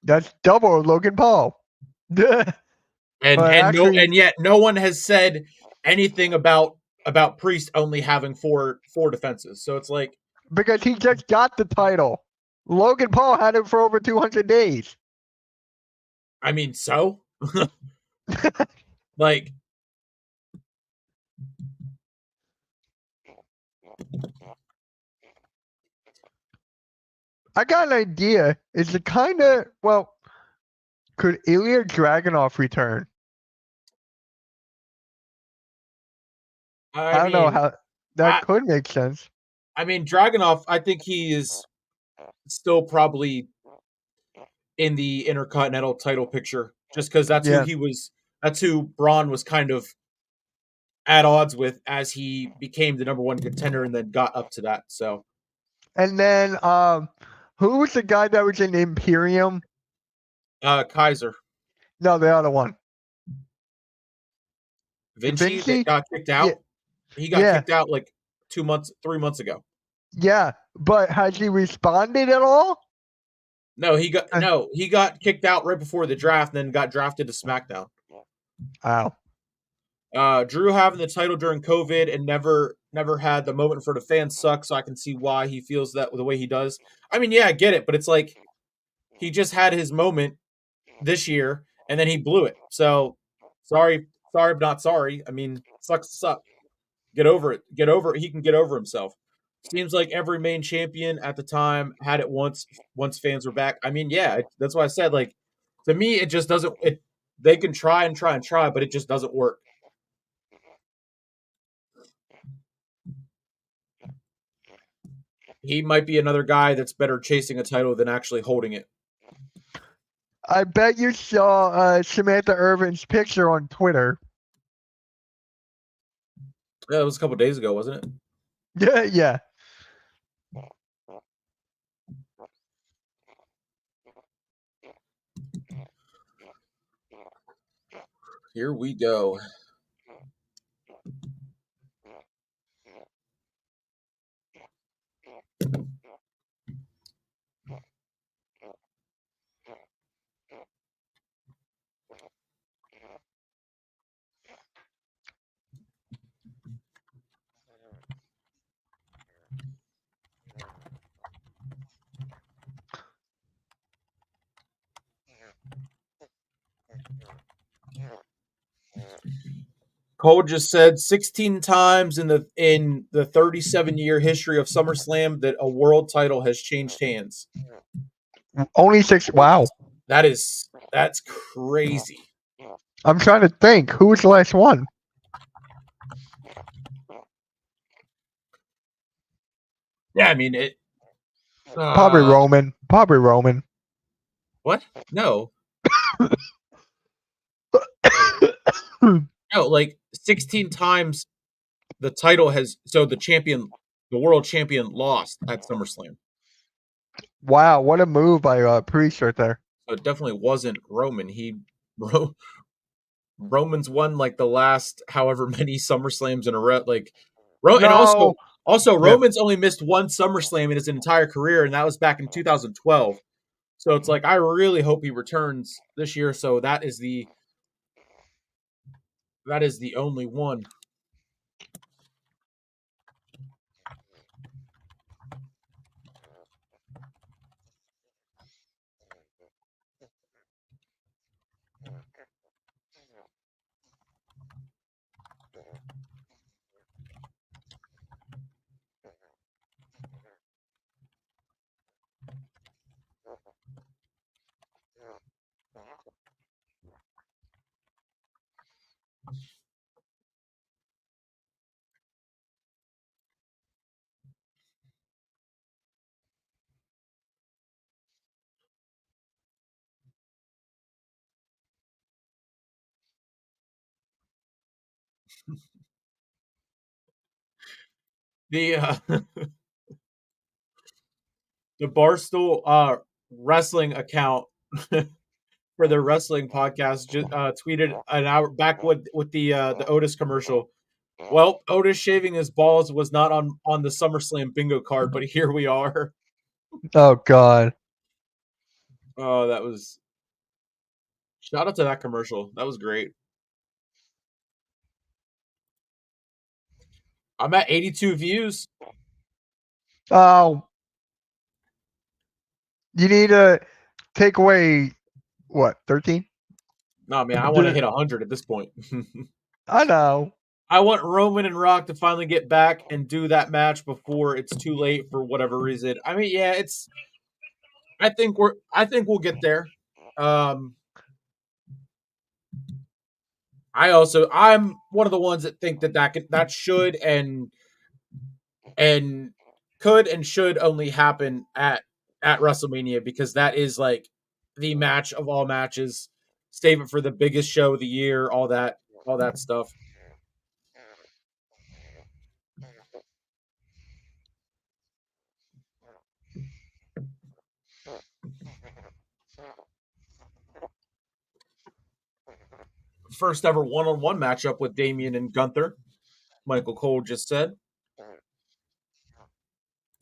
That's double Logan Paul. And yet no one has said anything about Priest only having four defenses. So it's like, because he just got the title. Logan Paul had it for over 200 days. I mean, so like, I got an idea. Is it kind of, well, could Ilya Dragunov return? I don't know how that could make sense. I mean, Dragunov, I think he is still probably in the Intercontinental title picture, just because that's who he was. That's who Braun was kind of at odds with as he became the number 1 contender and then got up to that. So, and then who was the guy that was in Imperium? Kaiser. No, the other one. Vinci? That got kicked out. Yeah. He got kicked out like 3 months ago. Yeah, but has he responded at all? No, he got kicked out right before the draft, and then got drafted to SmackDown. Wow. Drew having the title during COVID and never had the moment for the fans sucks, so I can see why he feels that the way he does. I mean, yeah, I get it, but it's like he just had his moment this year, and then he blew it. So, sorry, but not sorry. I mean, sucks to suck. Get over it. He can get over himself. Seems like every main champion at the time had it once fans were back. I mean, yeah, that's why I said, like, to me, it just doesn't. They can try, but it just doesn't work. He might be another guy that's better chasing a title than actually holding it. I bet you saw Samantha Irvin's picture on Twitter. Yeah, it was a couple days ago, wasn't it? Yeah. Here we go. Cole just said 16 times in the 37-year history of SummerSlam that a world title has changed hands. Only 6. Wow. That's crazy. I'm trying to think. Who was the last one? Yeah, I mean it. Probably Roman. What? No. No, like 16 times the title has. So the world champion lost at SummerSlam. Wow, what a move by Priest right there. So it definitely wasn't Roman. Roman's won like the last however many SummerSlams in a row. Like, and also Roman's only missed one SummerSlam in his entire career, and that was back in 2012. So it's like, I really hope he returns this year. So that is the only one. The the Barstool wrestling account for their wrestling podcast just tweeted an hour back with the Otis commercial. Well, Otis shaving his balls was not on the SummerSlam bingo card, but here we are. Oh God. Oh, that was shout out to that commercial. That was great. I'm at 82 views. Oh, you need to take away what 13? No, man, I want to hit 100 at this point. I know. I want Roman and Rock to finally get back and do that match before it's too late for whatever reason. I mean, yeah, it's. I think we'll get there. I'm one of the ones that think that should and could and should only happen at WrestleMania, because that is like the match of all matches. Save it for the biggest show of the year, all that stuff. First ever one-on-one matchup with Damian and Gunther. Michael Cole just said.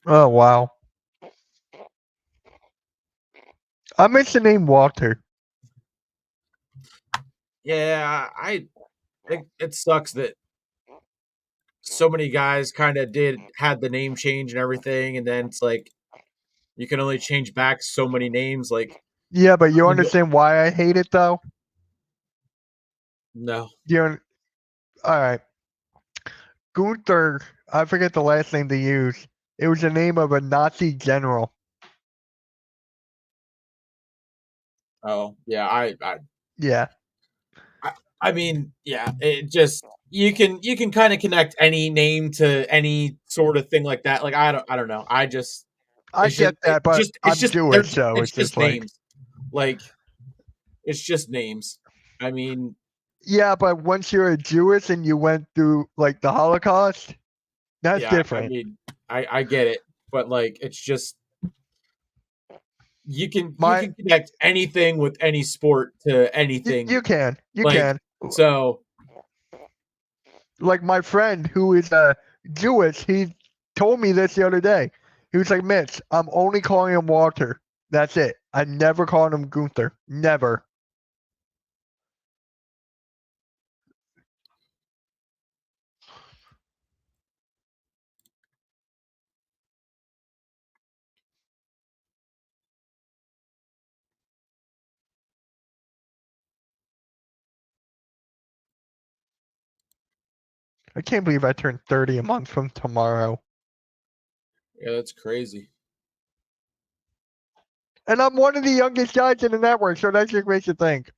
Oh wow. I miss the name Walter. Yeah, it sucks that so many guys kind of had the name change and everything, and then it's like you can only change back so many names. Like, Yeah, but you understand why I hate it though? no, All right. Gunther, I forget the last name they used. It was the name of a Nazi general. oh yeah, Yeah. I mean, yeah, it just you can kind of connect any name to any sort of thing like that. Like I don't know. I It's get that, but I'm Jewish, so it's it's just just like names. Like it's just names. I mean, yeah, but once you're a Jewish and you went through like the Holocaust, that's yeah, I different. mean, I get it, but like it's just you can connect anything with any sport to anything. You can. Like, so like my friend who is Jewish, he told me this the other day. He was like, Mitch, I'm only calling him Walter. That's it. I never called him Gunther. Never. I can't believe I turned 30 a month from tomorrow. yeah, that's crazy. And I'm one of the youngest guys in the network, so that just makes you think.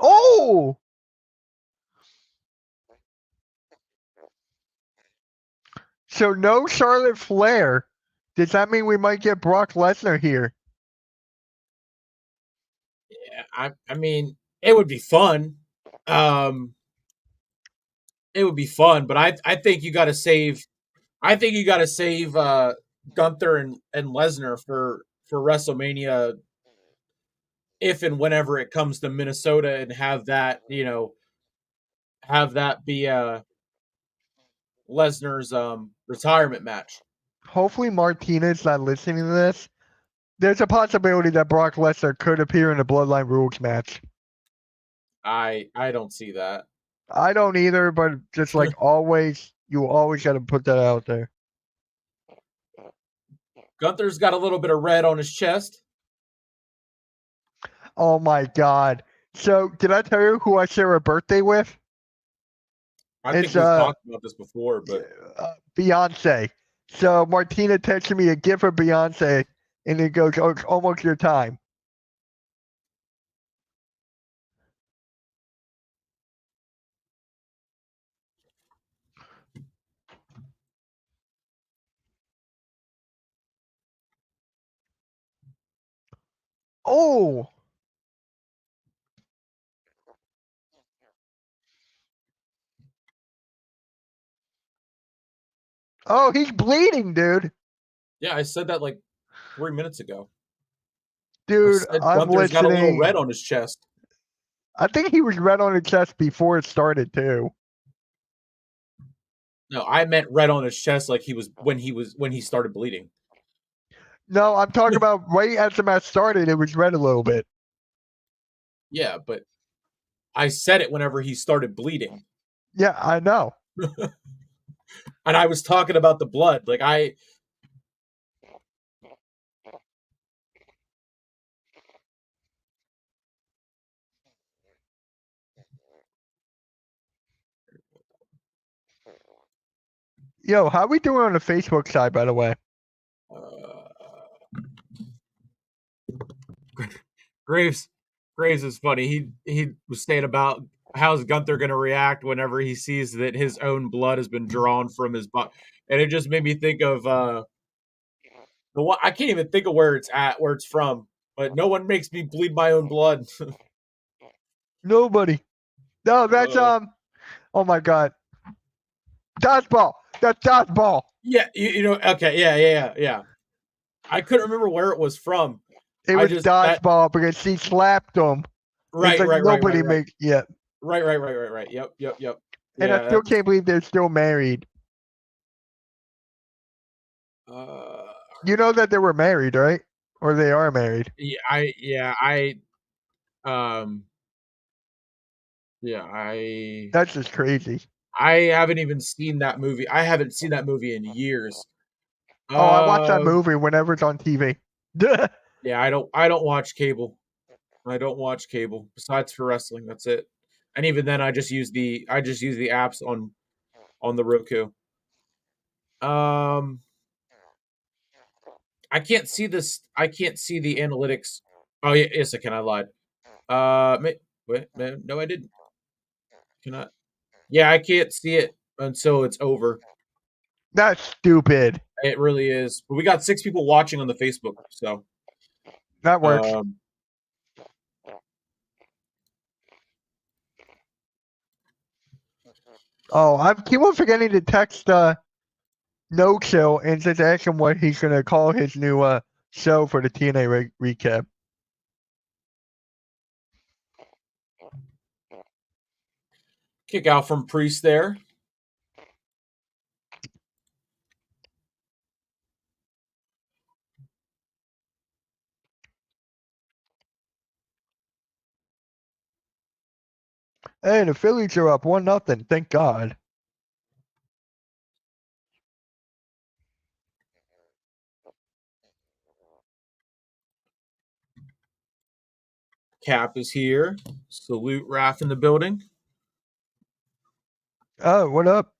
Oh! So no Charlotte Flair. Does that mean we might get Brock Lesnar here? Yeah, I mean, it would be fun. It would be fun, but I think you got to save. I think you got to save Gunther and Lesnar for WrestleMania, if and whenever it comes to Minnesota, and have that be Lesnar's retirement match. Hopefully Martinez not listening to this. There's a possibility that Brock Lesnar could appear in a Bloodline Rules match. I don't see that. I don't either, but just like always, you always got to put that out there. Gunther's got a little bit of red on his chest. Oh my God. So, did I tell you who I share a birthday with? I think we've talked about this before, but Beyonce. So, Martina texted me a gift for Beyonce, and it goes, oh, it's almost your time. Oh. Oh, he's bleeding, dude. Yeah, I said that like 3 minutes ago. I Dude, said I'm Gunther's got a little listening. red on his chest. I think he was red on his chest before it started too. No, I meant red on his chest like when he started bleeding. No, I'm talking about right as the match started, it was red a little bit. Yeah, but I said it whenever he started bleeding. Yeah, I know. And I was talking about the blood. Like Yo, how we doing on the Facebook side, by the way? Graves is funny. He was saying about how's Gunther going to react whenever he sees that his own blood has been drawn from his body, and it just made me think of the one. I can't even think of where it's from, but no one makes me bleed my own blood. Nobody. No, that's oh my god. Dodgeball. That's dodgeball. Yeah, you know. Okay, yeah. I couldn't remember where it was from. It I was just that dodgeball because she slapped him. It's right, like right, right, right, nobody right, makes yeah. right. Yep. And I Yeah, still can't believe they're still married. uh, You know that they were married, right? Or they are married. um, I That's just crazy. I haven't even seen that movie. I haven't seen that movie in years. Oh, I watch that Uh, movie whenever it's on TV. yeah, I don't watch cable. I don't watch cable besides for wrestling. That's it. And even then, I just use the apps on the Roku. Um, I can't see this. I can't see the analytics. Oh yeah, yes, I can. I lied. Wait, no, I didn't. Can I? Yeah, I can't see it until it's over. That's stupid. It really is. But we got 6 people watching on the Facebook, so That works. um, Oh, I keep on forgetting to text No Chill and just ask him what he's gonna call his new show for the TNA recap. kick out from Priest there. Hey, the Phillies are up 1-0. Thank God. Cap is here. Salute Raph in the building. Oh, what up?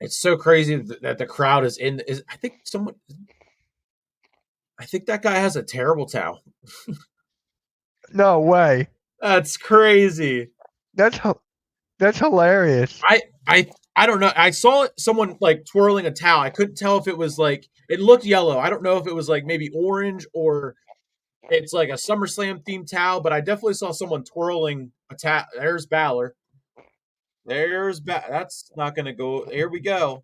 It's so crazy that the crowd is in. I think that guy has a terrible towel. No way. That's crazy. That's that's hilarious. I don't know. I saw someone like twirling a towel. I couldn't tell if it was like it looked yellow. I don't know if it was like maybe orange or it's like a SummerSlam themed towel, but I definitely saw someone twirling a towel. There's Balor. That's not going to go. Here we go.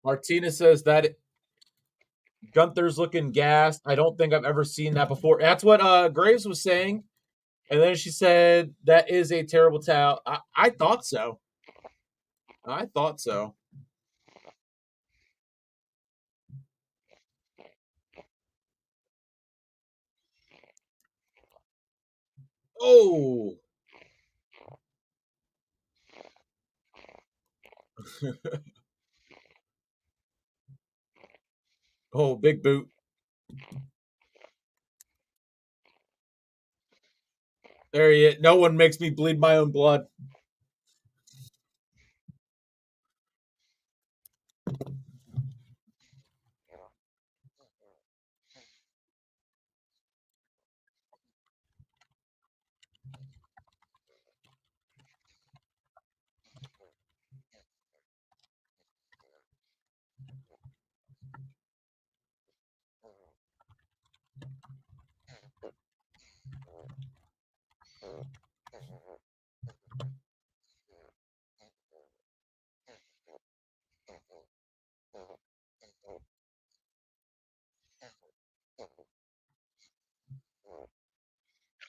Martinez says that Gunther's looking gassed. I don't think I've ever seen that before. That's what Graves was saying. And then she said that is a terrible towel. I thought so. I thought so. Oh. Oh, big boot. There he is. No one makes me bleed my own blood.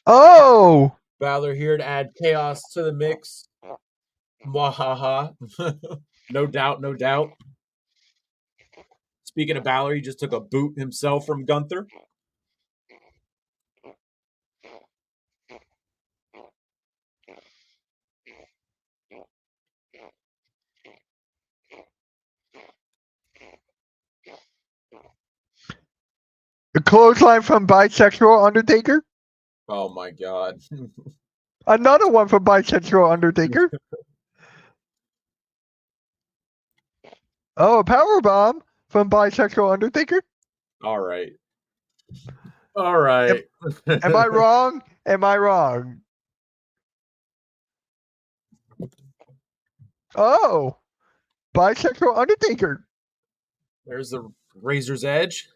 Oh, Balor here to add chaos to the mix. Mwahaha. No doubt, no doubt. Speaking of Balor, he just took a boot himself from Gunther. a clothesline from bisexual Undertaker. Oh my god. Another one from bisexual Undertaker. Oh, a power bomb from bisexual Undertaker. All right. All right. Am I wrong? Am I wrong? Oh, bisexual Undertaker. There's the Razor's Edge.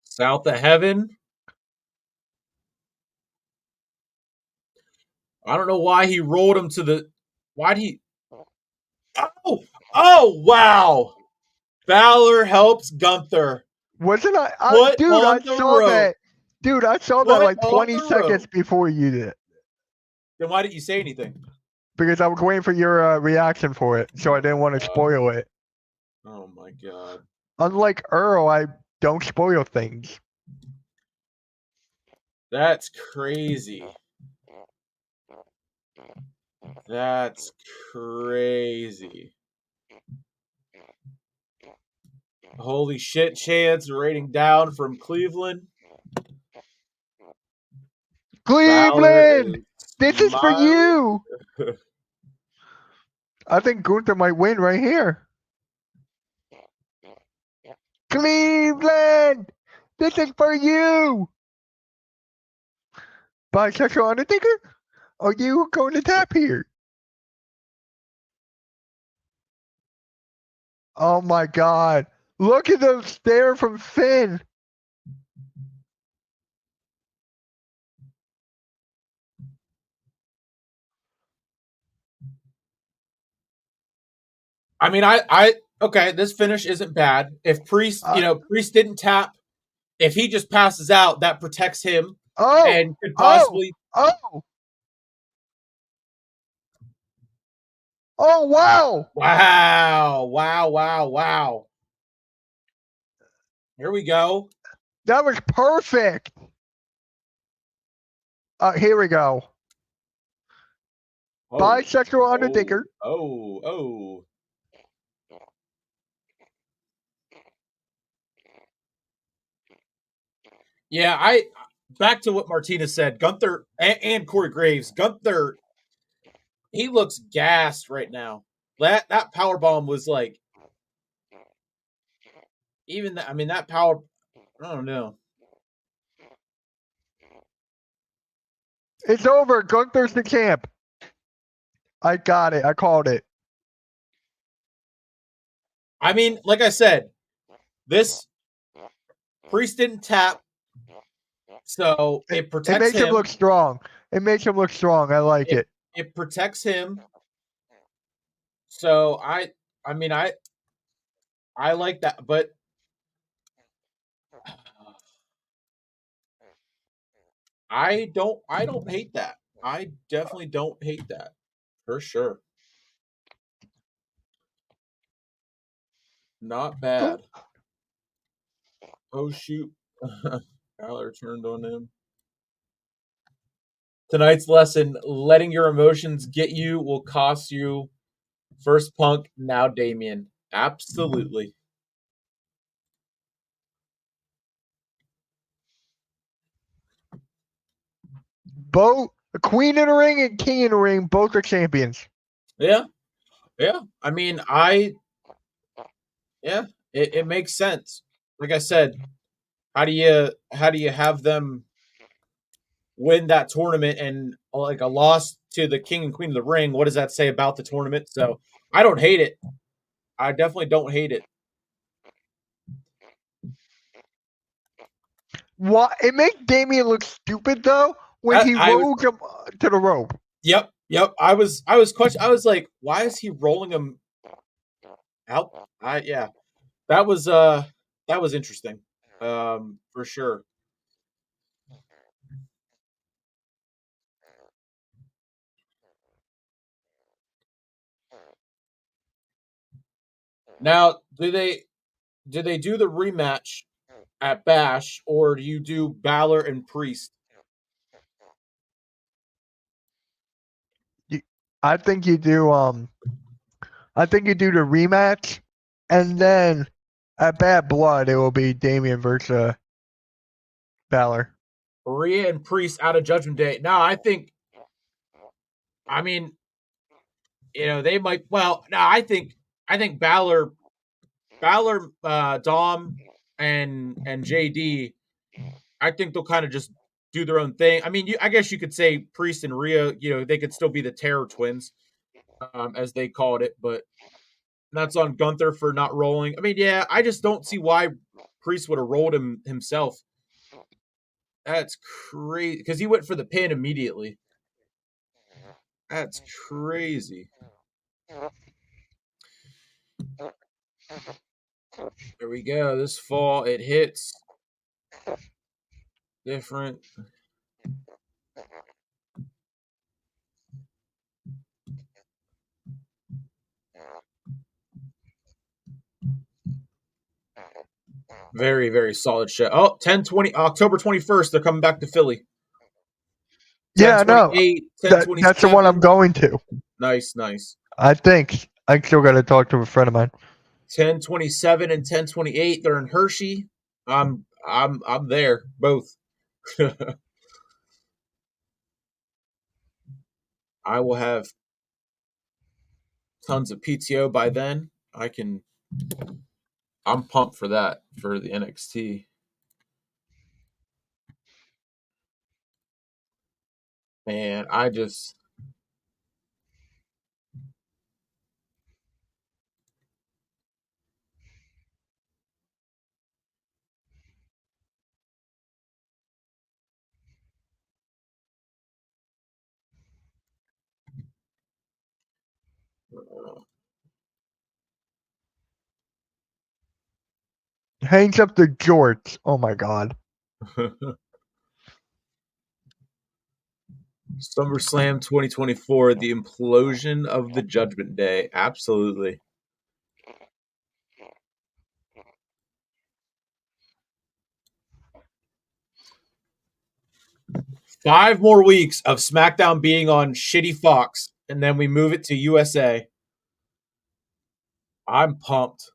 South of Heaven. I don't know why he rolled him to the. Why'd he? Oh, oh, wow! Balor helps Gunther. Wasn't I? Put Dude, on I the saw rope. that. Dude, I saw that Put like on 20 the seconds rope. before you did it. Then why didn't you say anything? Because I was waiting for your reaction for it, so I didn't want to spoil it. Oh my god. Unlike Earl, I don't spoil things. That's crazy. That's crazy. Holy shit, chance rating down from Cleveland. Cleveland, this is for smiling. you. I think Gunther might win right here. Cleveland, this is for you. Bisexual Undertaker, are you going to tap here? Oh my god. Look at the stare from Finn. I mean, okay, this finish isn't bad. If Priest, Priest didn't tap, if he just passes out, that protects him and could possibly. Oh, wow. Wow. Here we go. That was perfect. Here we go. Oh, Bisexual Undertaker. Oh. Yeah, back to what Martinez said. Gunther and Corey Graves. Gunther, he looks gassed right now. That power bomb was like, even that. I mean, that power. I don't know. It's over. Gunther's the champ. I got it. I called it. I mean, like I said, this Priest didn't tap, so it protects It makes him look strong. It makes him look strong. I like it. It protects him. So I mean, I like that, but I don't hate that. I definitely don't hate that. For sure. Not bad. Oh shoot. Balor turned on him. Tonight's lesson: letting your emotions get you will cost you. First Punk, now Damien. Absolutely. Both Queen in the ring and King in the ring, both are champions. Yeah. Yeah. I mean, it makes sense. Like I said, how do you have them win that tournament and like a loss to the King and Queen of the Ring? What does that say about the tournament? So I don't hate it. I definitely don't hate it. Why it makes Damien look stupid though when he rolls him to the rope. Yep. I was like, why is he rolling him out? Yeah. That was interesting. For sure. Now, do they do the rematch at Bash, or do you do Balor and Priest? I think you do. I think you do the rematch, and then at Bad Blood it will be Damien versus Balor. Rhea and Priest out of Judgment Day. Now, I mean, they might. Well, no, I think Balor, Dom, and JD. I think they'll kind of just do their own thing. I mean, I guess you could say Priest and Rhea. They could still be the Terror Twins, as they called it, but that's on Gunther for not rolling. I mean, yeah, I just don't see why Priest would have rolled him himself. That's crazy because he went for the pin immediately. That's crazy. There we go. This fall it hits different. Very, very solid show. Oh, 10/20, October 21st, they're coming back to Philly. Yeah, I know. 10/28, That's the one I'm going to. Nice. I think I still got to talk to a friend of mine. 10/27 and 10/28, they're in Hershey. I'm there both. I will have tons of PTO by then. I'm pumped for that for the NXT. Man, I just Hangs up the jorts. Oh my god. SummerSlam 2024, the implosion of the Judgment Day. Absolutely. Five more weeks of SmackDown being on shitty Fox, and then we move it to USA. I'm pumped.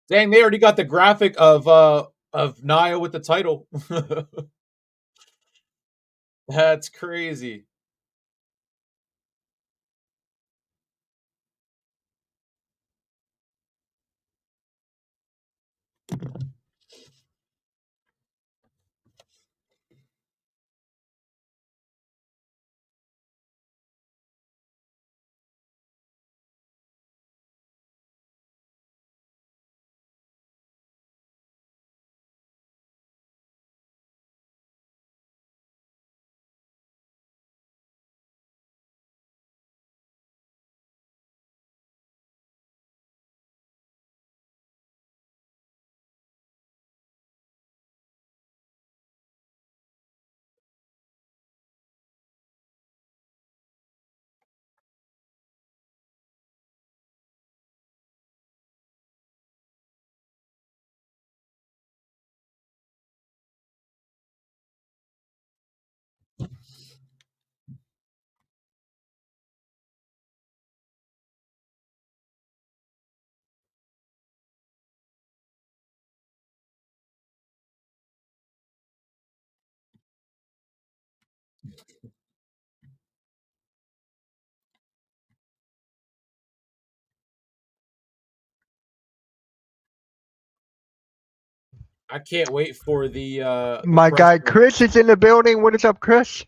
Dang, they already got the graphic of Nia with the title. That's crazy. I can't wait for the My press guy run. Chris is in the building. What is up, Chris?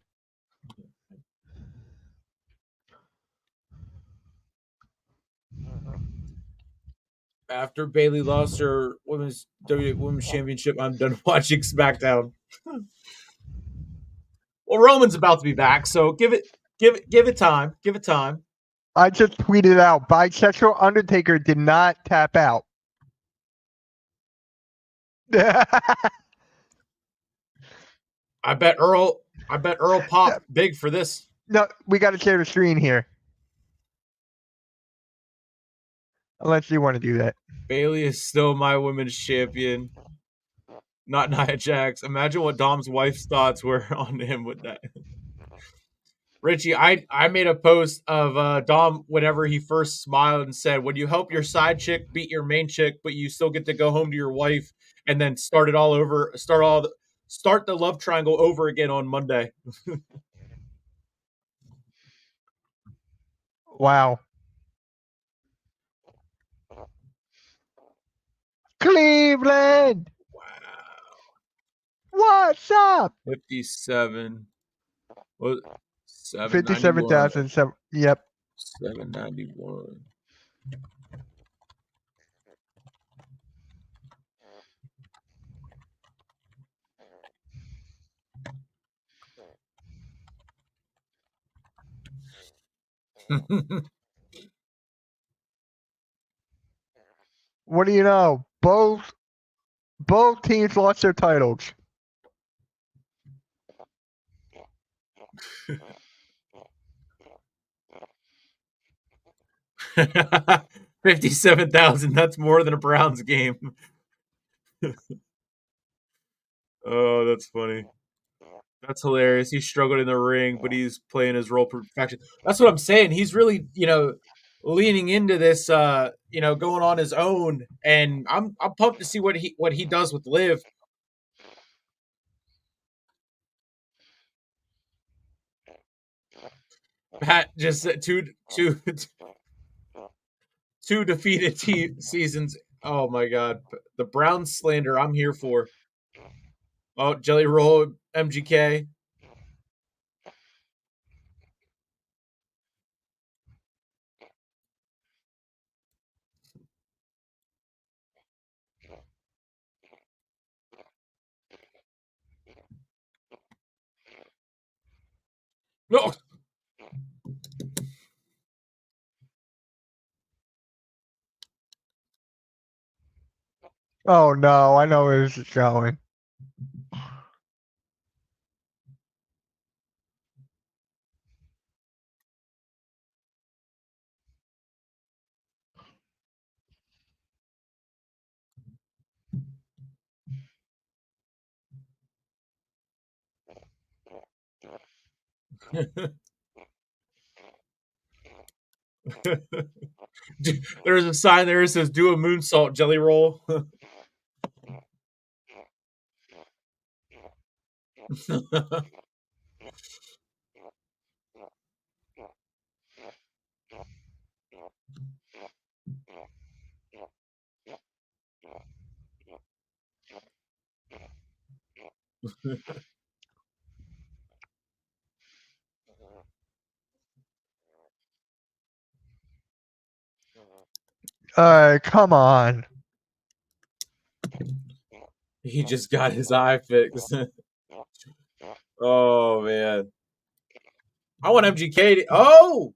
After Bailey lost her women's Women's Championship, I'm done watching SmackDown. Well, Roman's about to be back, so give it time. Give it time. I just tweeted out bisexual Undertaker did not tap out. I bet Earl popped big for this. No, we got to share the screen here. Unless you want to do that. Bailey is still my women's champion, not Nia Jax. Imagine what Dom's wife's thoughts were on him with that. Richie, I made a post of Dom whenever he first smiled and said, "Would you help your side chick beat your main chick, but you still get to go home to your wife and then start it all over, start the love triangle over again on Monday?" Wow. Cleveland! Wow. What's up? 57. What? 57,000. Yep. 791. What do you know? Both teams lost their titles. $57,000. That's more than a Browns game. Oh, that's funny. That's hilarious. He struggled in the ring, but he's playing his role perfection. That's what I'm saying. He's really, leaning into this, going on his own, and I'm pumped to see what he does with Liv. Pat just said two defeated seasons. Oh my God, the Browns slander. I'm here for. Oh, Jelly Roll, MGK. No. Oh no, I know where this is going. There's a sign there that says "Do a moonsault, Jelly Roll." Come on. He just got his eye fixed. Oh man, I want MGK. Oh,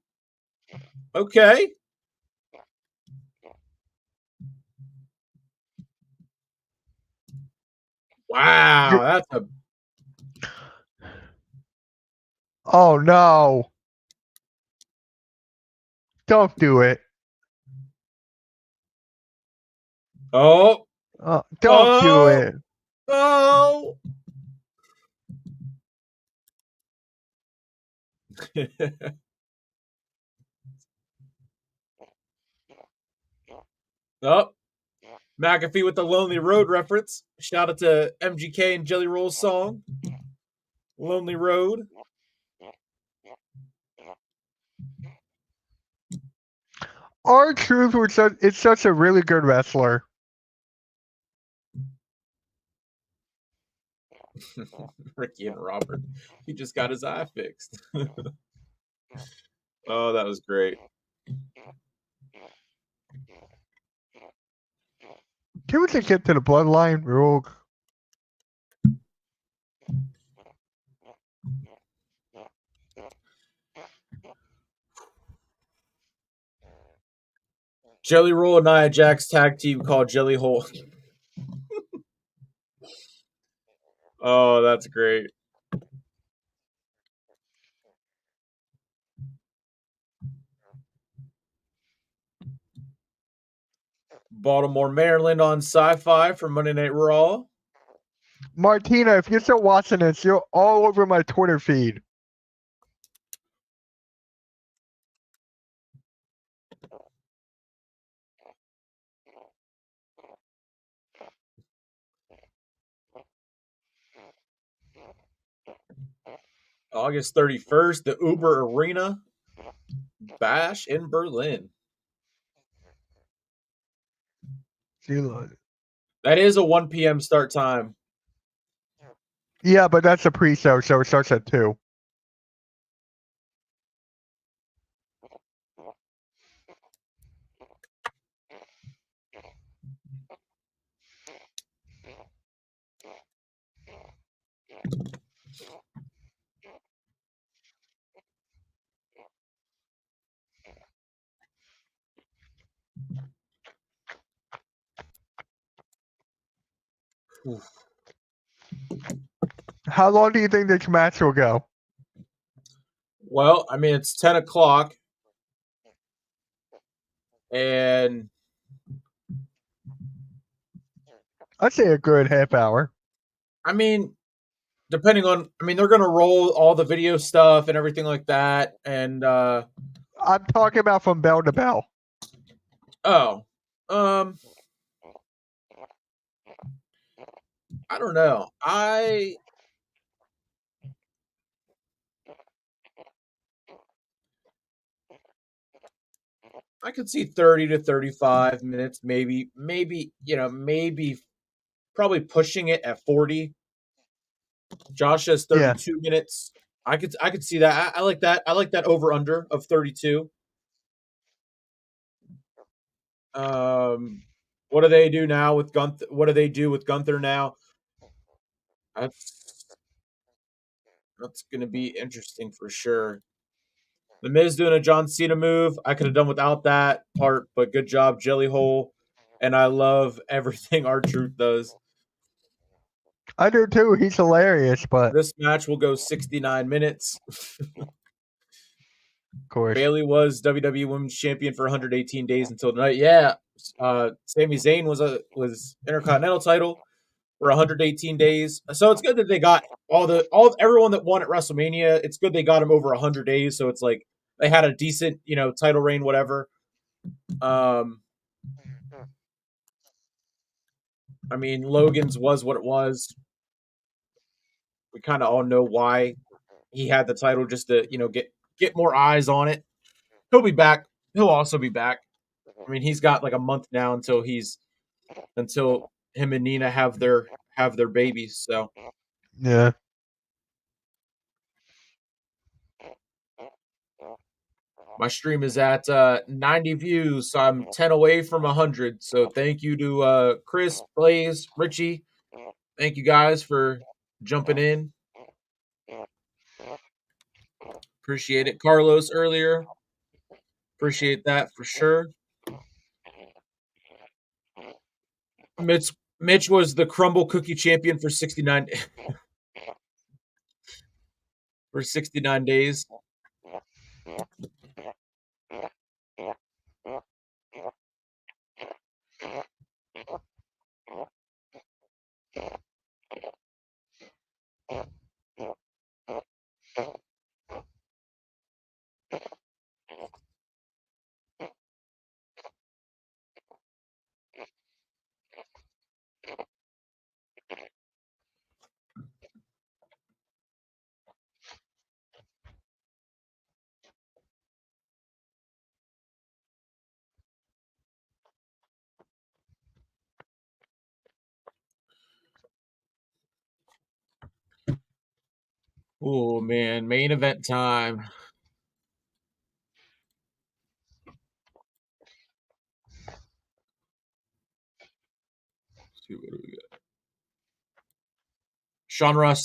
okay. Wow, that's a. Oh no. Don't do it. Oh. Don't do it. Oh. Oh. McAfee with the Lonely Road reference. Shout out to MGK and Jelly Roll's song, Lonely Road. R-Truth is such a really good wrestler. Ricky and Robert. He just got his eye fixed. Oh, that was great. Can we just get to the bloodline rule? Jelly Roll and Nia Jax tag team called Jelly Hole. Oh, that's great. Baltimore, Maryland on Sci-Fi for Monday Night Raw. Martina, if you're still watching this, you're all over my Twitter feed. August 31st, the Uber Arena Bash in Berlin. That is a 1 p.m. start time. Yeah, but that's a pre-show, so it starts at 2. Oof. How long do you think this match will go? Well, I mean, it's 10 o'clock. And I'd say a good half hour. I mean, depending on, I mean, they're going to roll all the video stuff and everything like that. And, I'm talking about from bell to bell. oh, I don't know. I could see 30 to 35 minutes, maybe, maybe probably pushing it at 40. Josh says Yeah. 32 minutes. I could see that. I like that. I like that over under of 32. What do they do now with Gunther? What do they do with Gunther now? That's going to be interesting for sure. The Miz doing a John Cena move. I could have done without that part, but good job, Jelly Hole. And I love everything R-Truth does. I do too. He's hilarious, but This match will go 69 minutes. of course. Bailey was WWE Women's Champion for 118 days until tonight. Yeah, Sami Zayn was Intercontinental title for 118 days. So it's good that they got everyone that won at WrestleMania. It's good they got him over 100 days. So it's like they had a decent, title reign, whatever. I mean, Logan's was what it was. We kind of all know why he had the title, just to get more eyes on it. He'll be back. He'll also be back. I mean, he's got like a month now until him and Nina have their babies. So Yeah. my stream is at 90 views, so I'm 10 away from 100. So thank you to Chris, Blaze, Richie. Thank you guys for jumping in. Appreciate it. Carlos earlier. Appreciate that for sure. Mitch was the crumble cookie champion for 69 for 69 days. Oh man, main event time. Let's see, what do we got? Sean Ross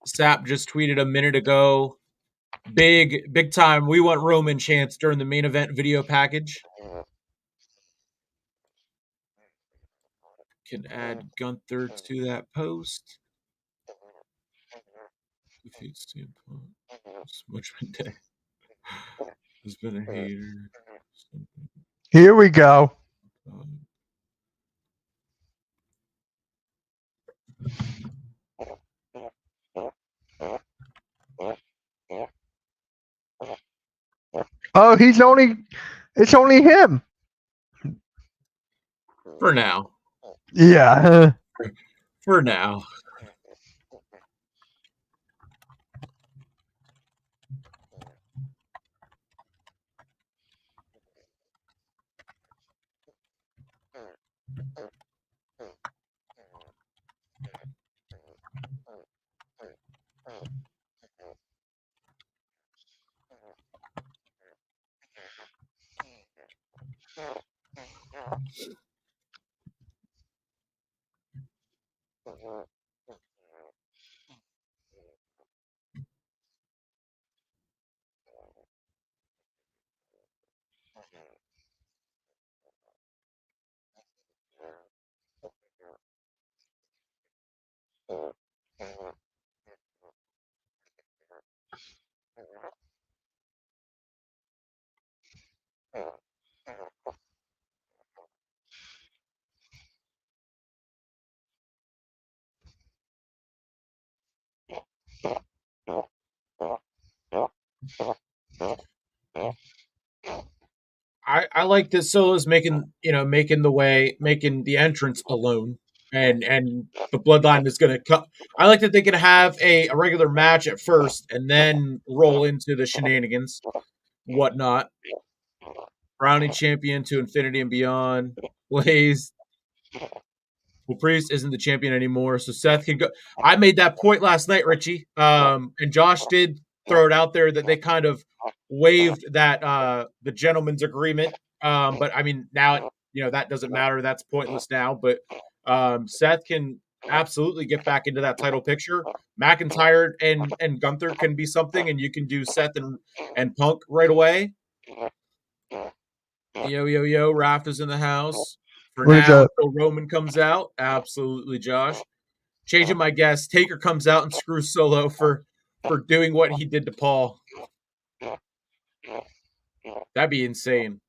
Sapp just tweeted a minute ago. Big time. We want Roman chants during the main event video package. Can add Gunther to that post. Defeat CM Punk. Smudgman Day. Has been a hater. Here we go. Oh, it's only him. For now. Yeah. For now. I like this Solo's making the entrance alone, and the bloodline is gonna cut. I like that they can have a regular match at first and then roll into the shenanigans, whatnot. Brownie champion to infinity and beyond. Blaze. Well, Priest isn't the champion anymore, so Seth can go. I made that point last night, Richie. And Josh did throw it out there that they kind of waived that the gentleman's agreement. But I mean, now that doesn't matter. That's pointless now. But Seth can absolutely get back into that title picture. McIntyre and Gunther can be something, and you can do Seth and Punk right away. Yo, Raph is in the house. For What is now, up? until Roman comes out. Absolutely, Josh. Changing my guess. Taker comes out and screws Solo for doing what he did to Paul. That'd be insane.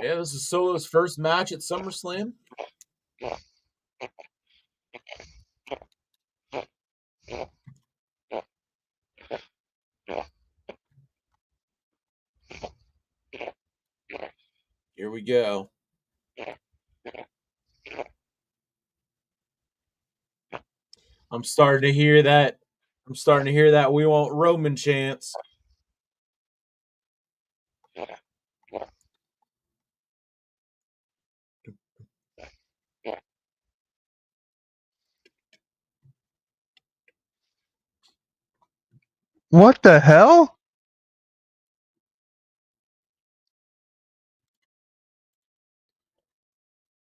Yeah, this is Solo's first match at SummerSlam. Here we go. I'm starting to hear that. We want Roman chants. What the hell?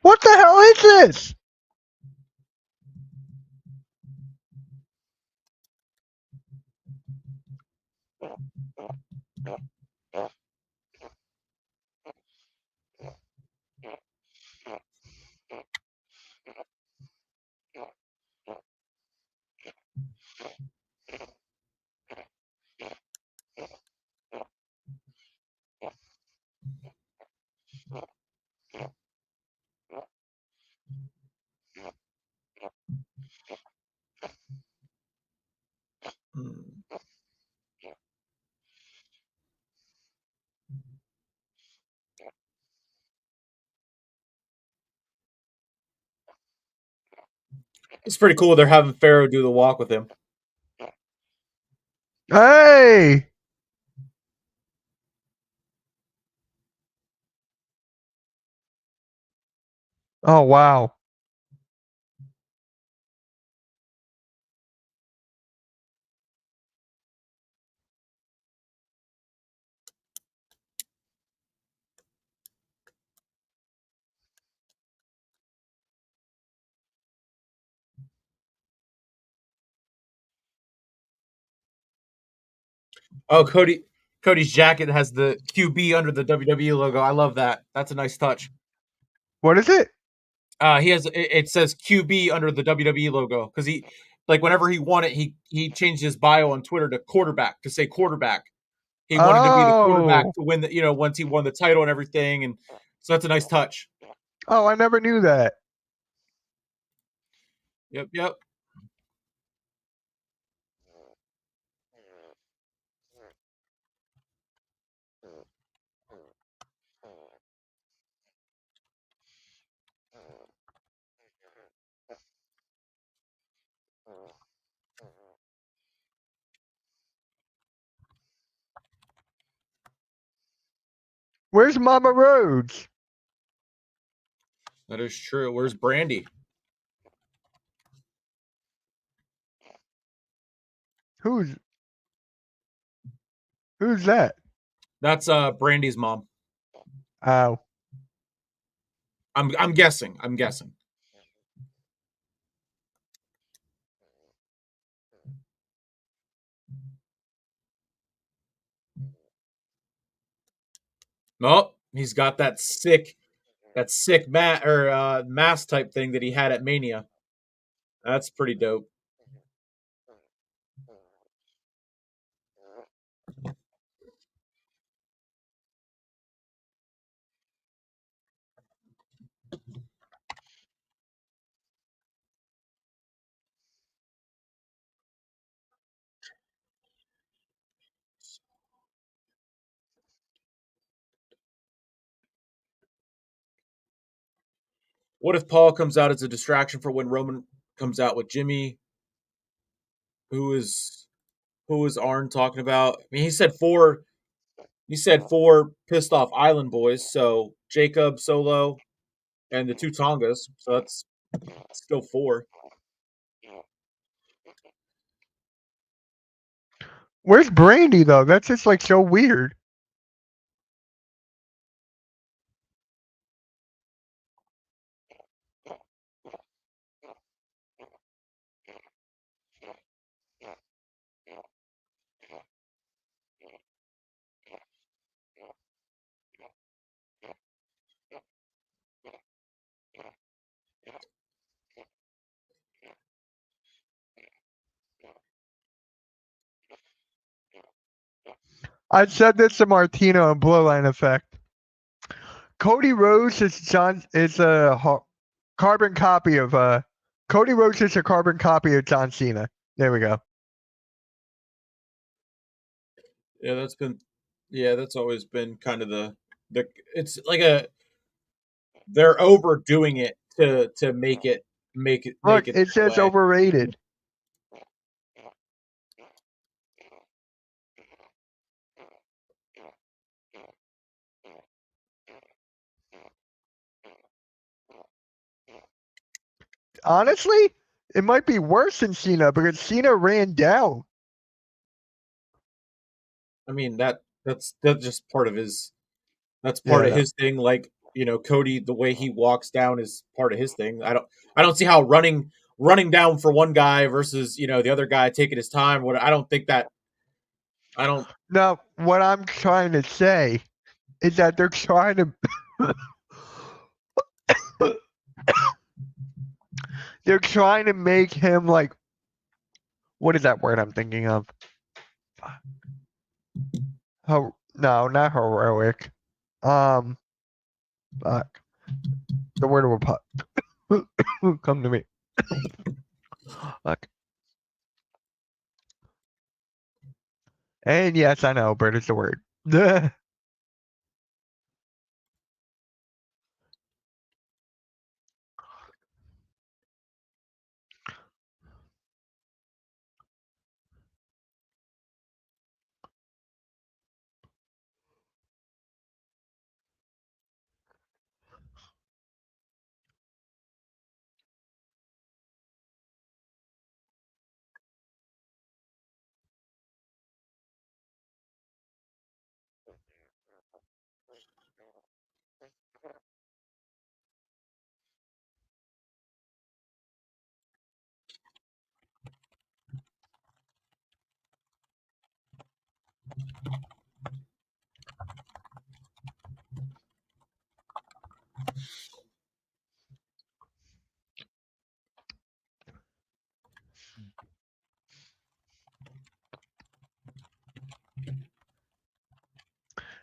What the hell is this? It's pretty cool. They're having Pharaoh do the walk with him. Hey! Oh, wow. Oh, Cody's jacket has the QB under the WWE logo. I love that. That's a nice touch. What is it? He has it says QB under the WWE logo because he like whenever he won it, he changed his bio on Twitter to quarterback to say quarterback. He wanted to be the quarterback Oh. to win the once he won the title and everything, and so that's a nice touch. Oh, I never knew that. Yep. Where's Mama Rhodes? That is true. Where's Brandy? Who's that? That's Brandy's mom. Oh. I'm guessing. I'm guessing. Oh, he's got that sick mask type thing that he had at Mania. That's pretty dope. What if Paul comes out as a distraction for when Roman comes out with Jimmy? Who is Arn talking about? I mean, he said four. He said four pissed off island boys. So Jacob, Solo, and the two Tongas. So that's still four. Where's Brandy though? That's just like so weird. I said this to Martino and Blowline Effect. Cody Rhodes is a carbon copy of Cody Rhodes is a carbon copy of John Cena. There we go. Yeah, that's always been kind of the it's like they're overdoing it to make it Look, that it says way. overrated. Honestly, it might be worse than Cena because Cena ran down. I mean that's just part of his that's Yeah, part I of know. his thing. Like Cody, the way he walks down is part of his thing. I don't see how running down for one guy versus the other guy taking his time. What I don't think that I don't. No, what I'm trying to say is that they're trying to they're trying to make him like what is that word I'm thinking of? Oh no, not heroic. Fuck. The word will pop. Come to me. Fuck. And yes, I know, Bert is the word.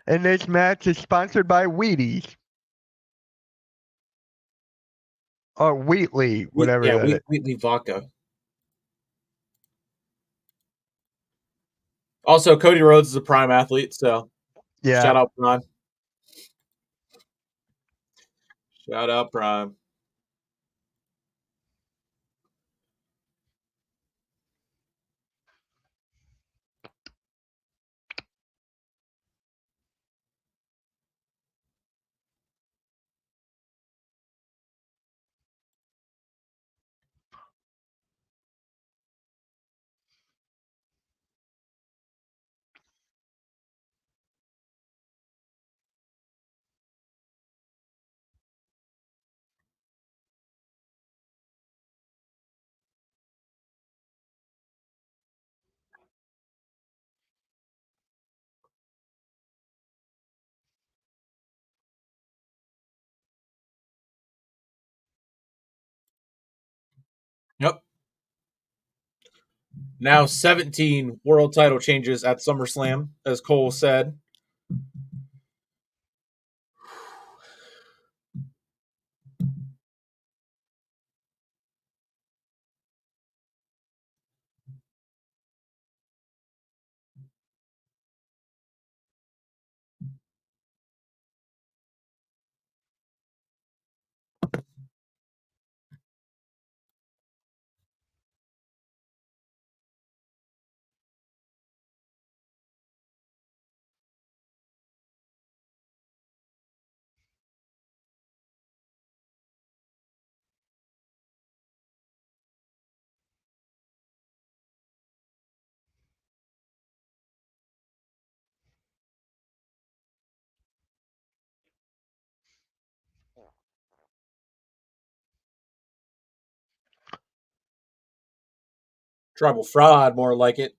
And this match is sponsored by Wheaties. Or Wheatley, whatever that is. Wheatley vodka. Also, Cody Rhodes is a Prime athlete, so Yeah. shout out Prime. Shout out Prime. Yep. Now 17 world title changes at SummerSlam, as Cole said. Tribal fraud, more like it.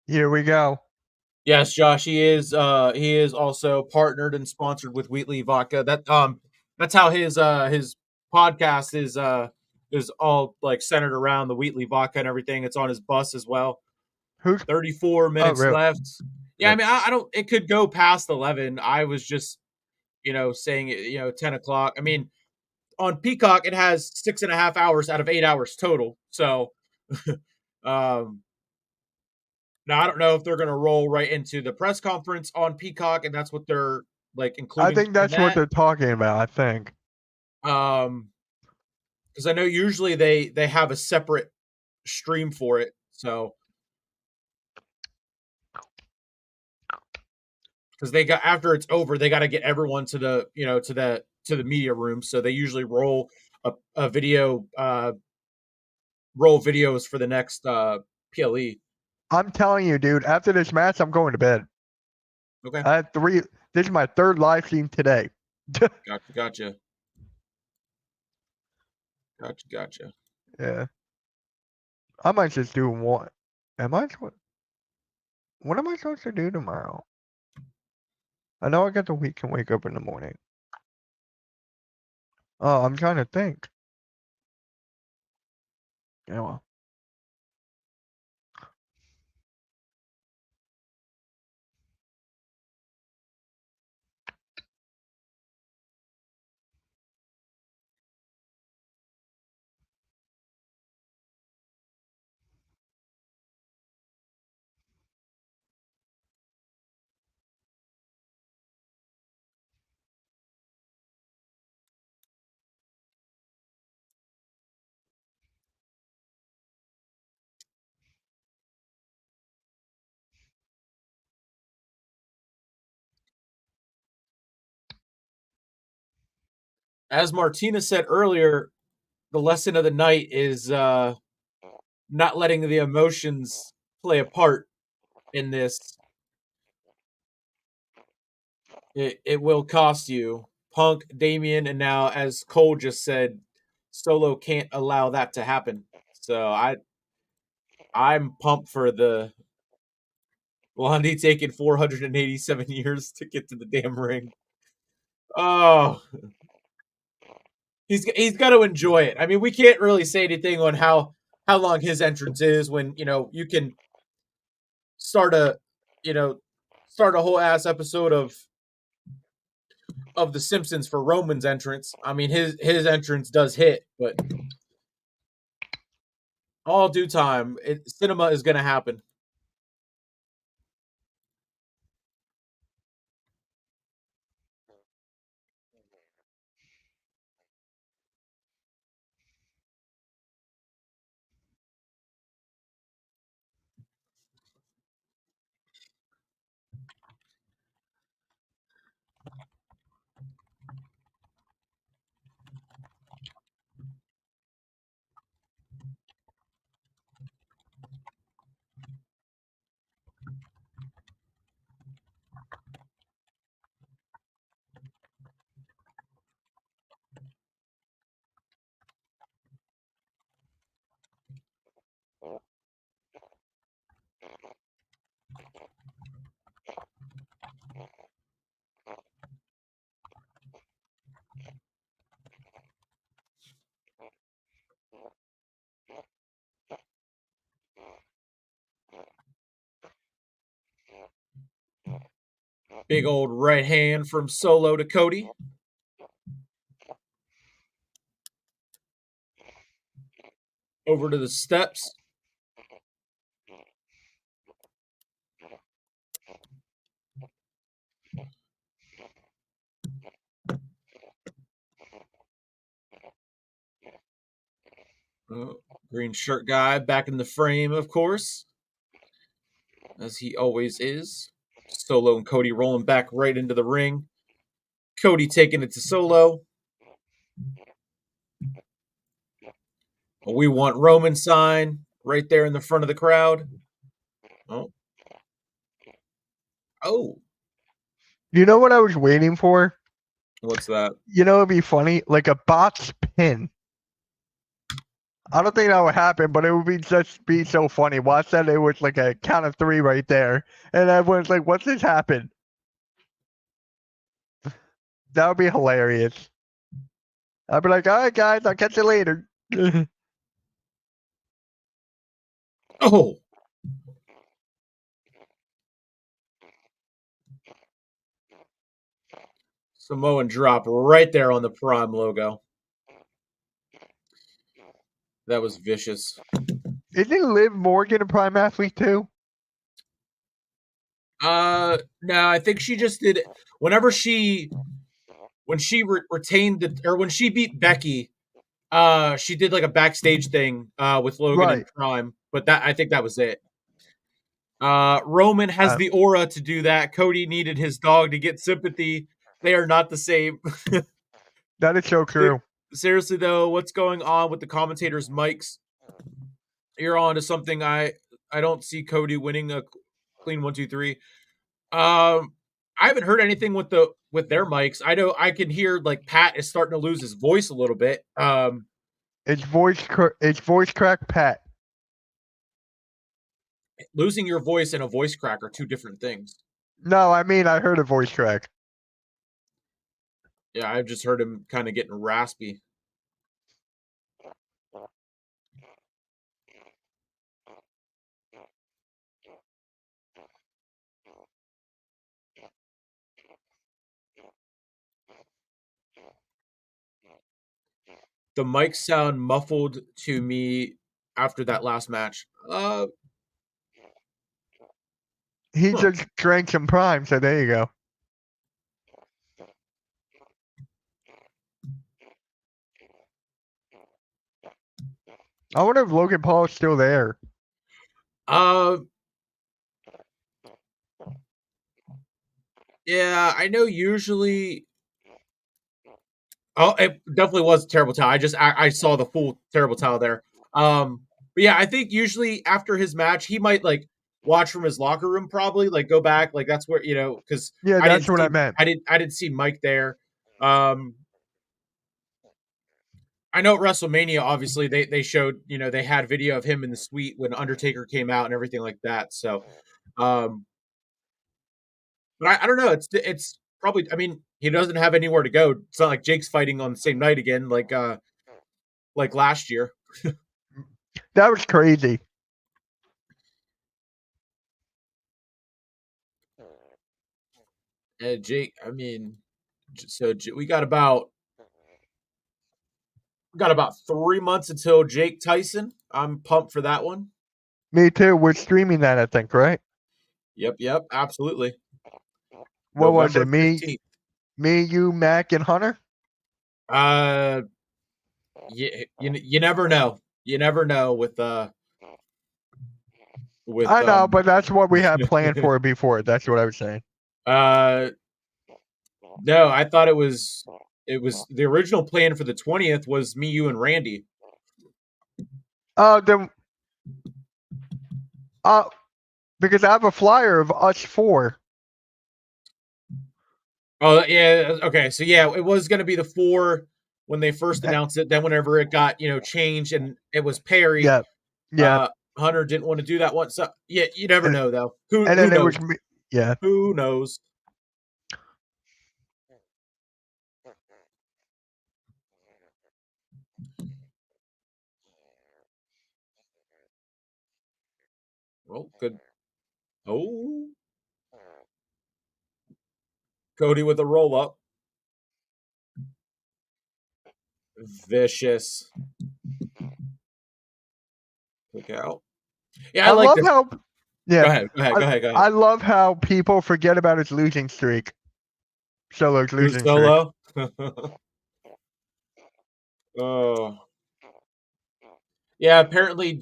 Here we go. Yes, Josh, he is. He is also partnered and sponsored with Wheatley Vodka. That's how his podcast is all like centered around the Wheatley Vodka and everything. It's on his bus as well. Who's 34 minutes really? left. Yeah, Yeah. I mean, I don't. It could go past 11. I was just, saying it. 10 o'clock. I mean, on Peacock, it has 6.5 hours out of 8 hours total. So, um, now I don't know if they're going to roll right into the press conference on Peacock, and that's what they're like I including. think in that's what that. they're talking about, I think. Because I know usually they have a separate stream for it. So, because they got after it's over, they got to get everyone to the to the media room. So they usually roll a video, roll videos for the next PLE. I'm telling you, dude, after this match, I'm going to bed. Okay, I had 3. This is my 3rd live stream today. gotcha. Yeah. I might just do one. What am I supposed to do tomorrow? I know I got the week and wake up in the morning. Oh, I'm trying to think. Yeah, well. As Martina said earlier, the lesson of the night is not letting the emotions play a part in this. It will cost you. Punk, Damian, and now, as Cole just said, Solo can't allow that to happen. So I'm pumped for the Blondie taking 487 years to get to the damn ring. Oh, he's got to enjoy it. I mean, we can't really say anything on how long his entrance is when you can start a start a whole ass episode of The Simpsons for Roman's entrance. I mean, his entrance does hit, but all due time, cinema is going to happen. Big old right hand from Solo to Cody. Over to the steps. Green shirt guy back in the frame, of course, as he always is. Solo and Cody rolling back right into the ring. Cody taking it to Solo. We want Roman sign right there in the front of the crowd. Oh. You know what I was waiting for? What's that? It'd be funny, like a box pin. I don't think that would happen, but it would just be so funny. Watch that, it was like a count of 3 right there, and everyone's like, "What's this happen?" That would be hilarious. I'd be like, "All right, guys, I'll catch you later." Oh. Samoan drop right there on the Prime logo. That was vicious. Isn't Liv Morgan a Prime athlete too? No, I think she just did it when she retained when she beat Becky. She did like a backstage thing with Logan and Prime, but I think that was it. Roman has the aura to do that. Cody needed his dog to get sympathy. They are not the same. That is so true. Seriously though, what's going on with the commentators' mics? You're on to something. I don't see Cody winning a clean 1, 2, 3. I haven't heard anything with their mics. I know I can hear like Pat is starting to lose his voice a little bit. It's voice crack Pat. Losing your voice and a voice crack are two different things. No, I mean I heard a voice crack. Yeah, I've just heard him kind of getting raspy. The mics sound muffled to me after that last match. He just drank some Prime, so there you go. I wonder if Logan Paul is still there. Yeah, I know usually. Oh, it definitely was a terrible towel. I saw the full terrible towel there. But yeah, I think usually after his match, he might like watch from his locker room, probably like go back, like that's where because Yeah, that's what I meant. I didn't see Mike there. I know at WrestleMania, obviously they showed they had video of him in the suite when Undertaker came out and everything like that. So, but I don't know. It's probably. I mean, he doesn't have anywhere to go. It's not like Jake's fighting on the same night again, like last year. That was crazy. And Jake, I mean, so we got about 3 months until Jake Tyson. I'm pumped for that one. Me too. We're streaming that, I think, right? Yep, absolutely. What was November it? 15th. Me, you, Mac, and Hunter? You never know. You never know with I know, but that's what we had planned for before. That's what I was saying. No, I thought it was the original plan for the 20th was me, you, and Randy. Then because I have a flyer of us 4. Oh yeah, okay. So yeah, it was gonna be the 4 when they first announced it. Then whenever it got changed and it was Perry. Yeah. Hunter didn't want to do that one. So yeah, you never know though. Who And then knows? it was me. Yeah. Who knows? Well, good. Oh, Cody with a roll up. Vicious. Look out. Yeah, I like love this. how. Yeah. Go ahead. I love how people forget about his losing streak. Solo's losing streak. Solo. Oh. Yeah, apparently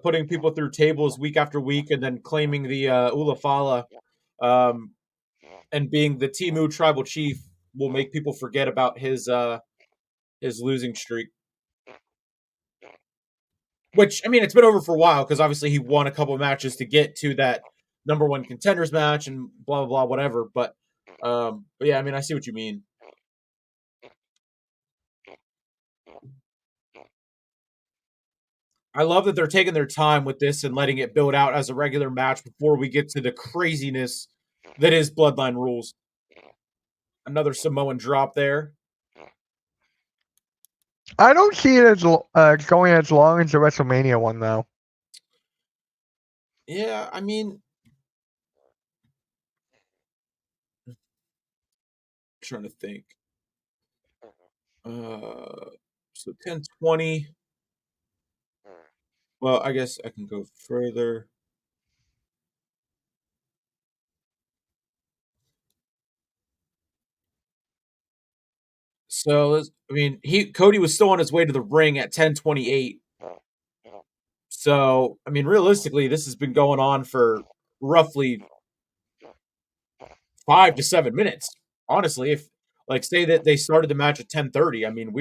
putting people through tables week after week and then claiming the Ulafala and being the Timu tribal chief will make people forget about his losing streak. Which, I mean, it's been over for a while because obviously he won a couple of matches to get to that number 1 contenders match and blah blah blah whatever. But yeah, I mean, I see what you mean. I love that they're taking their time with this and letting it build out as a regular match before we get to the craziness that is Bloodline Rules. Another Samoan drop there. I don't see it as going as long as the WrestleMania one, though. Yeah, I mean, I'm trying to think. So 10:20. Well, I guess I can go further. So, I mean, Cody was still on his way to the ring at 10:28. So, I mean, realistically, this has been going on for roughly 5 to 7 minutes. Honestly, if say that they started the match at 10:30, I mean,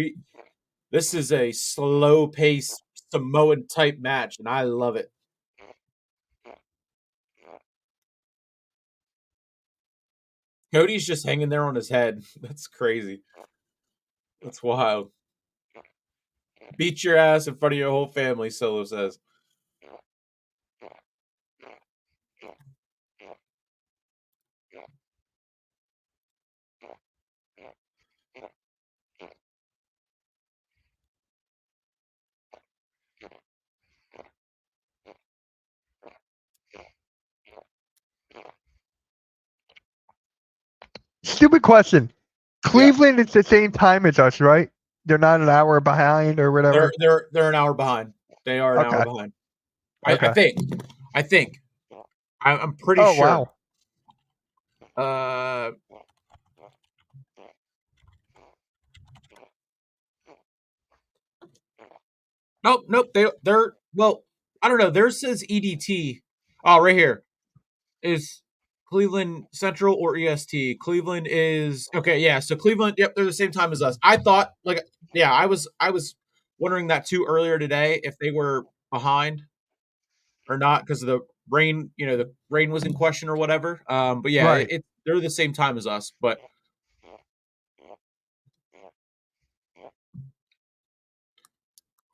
this is a slow pace Samoan type match, and I love it. Cody's just hanging there on his head. That's crazy. That's wild. Beat your ass in front of your whole family, Solo says. Stupid question. Cleveland is the same time as us, right? They're not an hour behind or whatever. They're an hour behind. They are an hour behind. Okay. I think. I'm pretty sure. Wow. Nope. They're well. I don't know. Theirs says EDT. Oh, right here is Cleveland Central or EST. Cleveland is okay. Yeah, so Cleveland. Yep, they're the same time as us. I thought I was wondering that too earlier today if they were behind or not because of the rain. The rain was in question or whatever. But yeah, Right. they're the same time as us, but.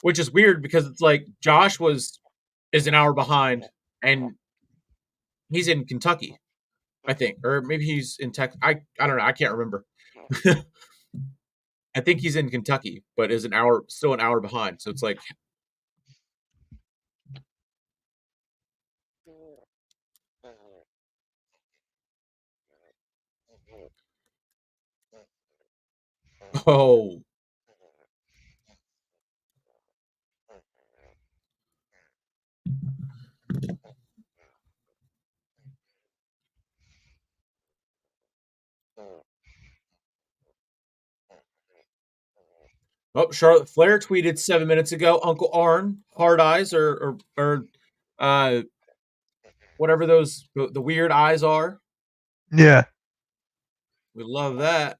Which is weird because it's like Josh is an hour behind, and he's in Kentucky, I think, or maybe he's in Texas. I don't know. I can't remember. I think he's in Kentucky, but is still an hour behind. So it's like, oh, Charlotte Flair tweeted 7 minutes ago. Uncle Arn, hard eyes, or uh, whatever the weird eyes are. Yeah. We love that.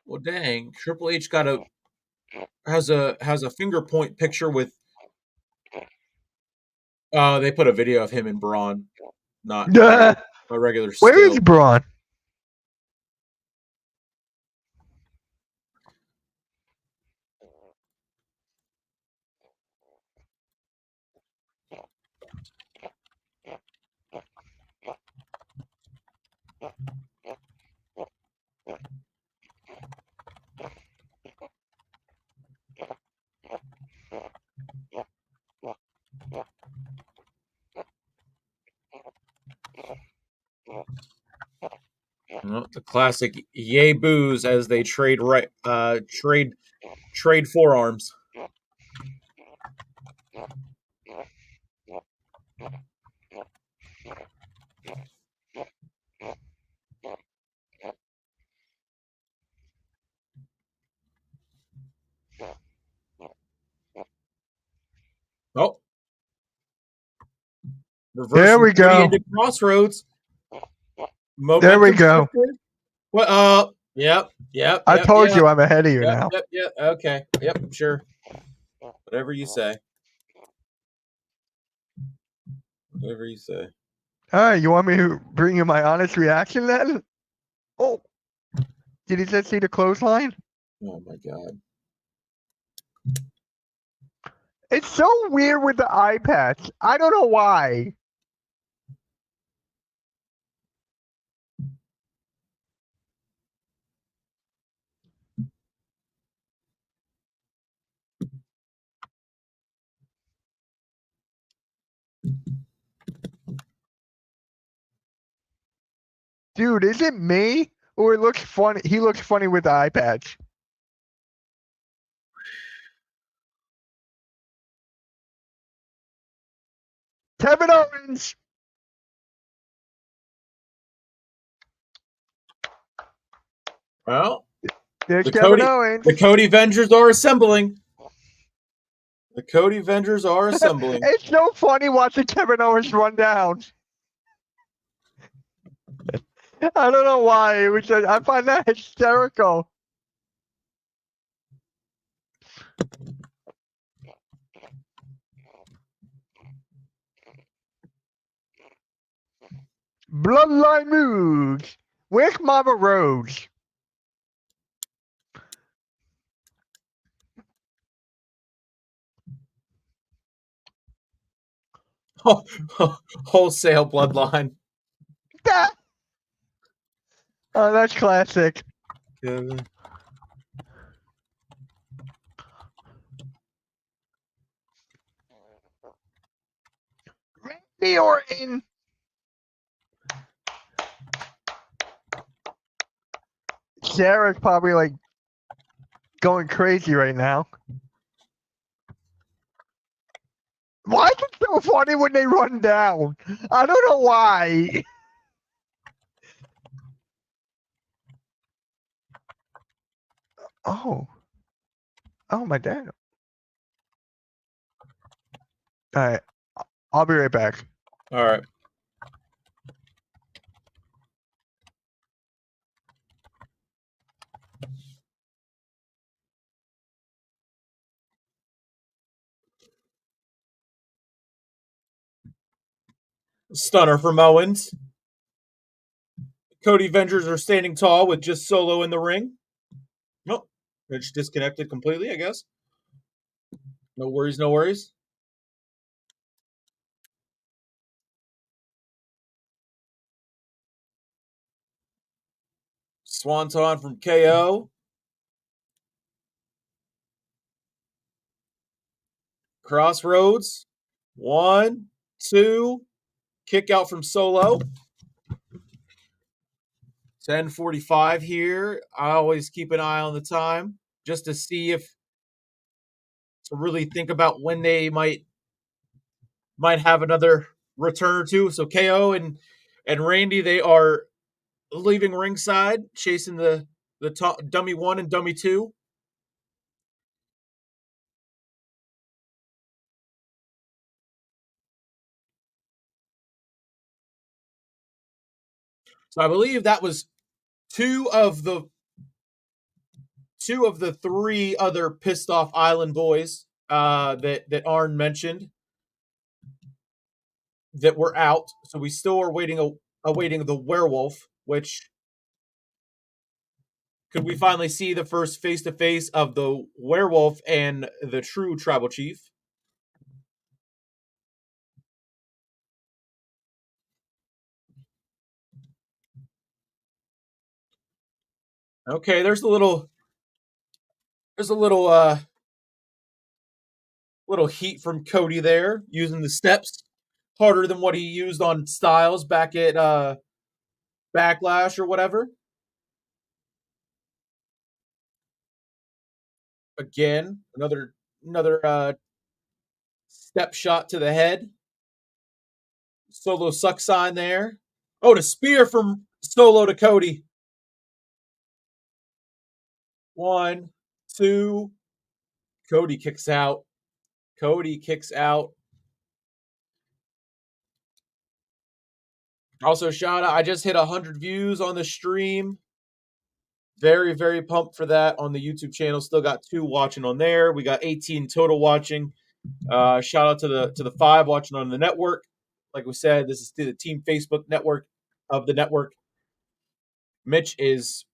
Well, dang, Triple H has a finger point picture with. They put a video of him and Braun, not a regular Where is still. Braun? The classic yay boos as they trade forearms. Oh, There we go. into Crossroads. Momentum There we go. shifted. Well, yep. I told you I'm ahead of you now. Yep. Okay. Yep. Sure. Whatever you say. Whatever you say. All right, you want me to bring you my honest reaction then? Oh, did you just see the clothesline? Oh my god. It's so weird with the eye patch. I don't know why. Dude, is it me? Or it looks funny? He looks funny with the eye patch. Kevin Owens. Well, There's the Kevin Owens. The Cody Vengers are assembling. The Cody Vengers are assembling. It's so funny watching Kevin Owens run down. I don't know why. I find that hysterical. Bloodline moves. Where's Mama Rose? Wholesale bloodline. Oh, that's classic. Kevin. Randy Orton. Sarah's probably like going crazy right now. Why is it so funny when they run down? I don't know why. Oh. Oh, my dad. All right. I'll be right back. All right. Stunner from Owens. Cody Vengers are standing tall with just Solo in the ring. Nope. Mitch disconnected completely, I guess. No worries, no worries. Swanton from KO. Crossroads. 1, 2. Kick out from Solo. 10:45 here. I always keep an eye on the time just to see if to really think about when they might have another return or two. So KO and Randy, they are leaving ringside, chasing the dummy 1 and dummy 2. So I believe that was two of the 3 other pissed off Island boys that Arn mentioned that were out. So we still are awaiting the werewolf, which could we finally see the first face to face of the werewolf and the true tribal chief? Okay, there's a little little heat from Cody there, using the steps harder than what he used on Styles back at Backlash or whatever. Again, another step shot to the head. Solo suck sign there. Oh, the spear from Solo to Cody. 1, 2. Cody kicks out. Cody kicks out. Also, shout out, I just hit 100 views on the stream. Very, very pumped for that on the YouTube channel. Still got 2 watching on there. We got 18 total watching. Shout out to the 5 watching on the network. Like we said, this is the Team Facebook network of the network. Mitch is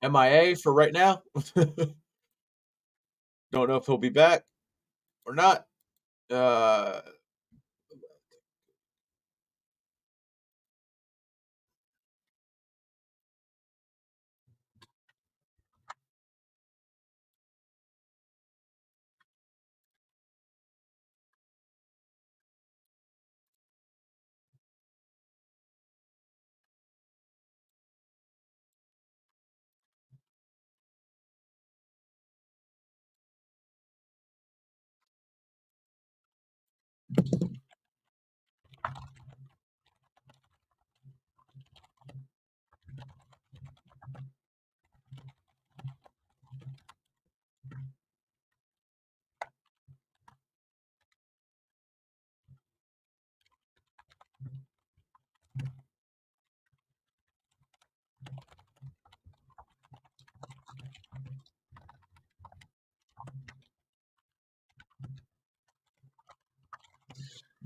MIA for right now. Don't know if he'll be back or not.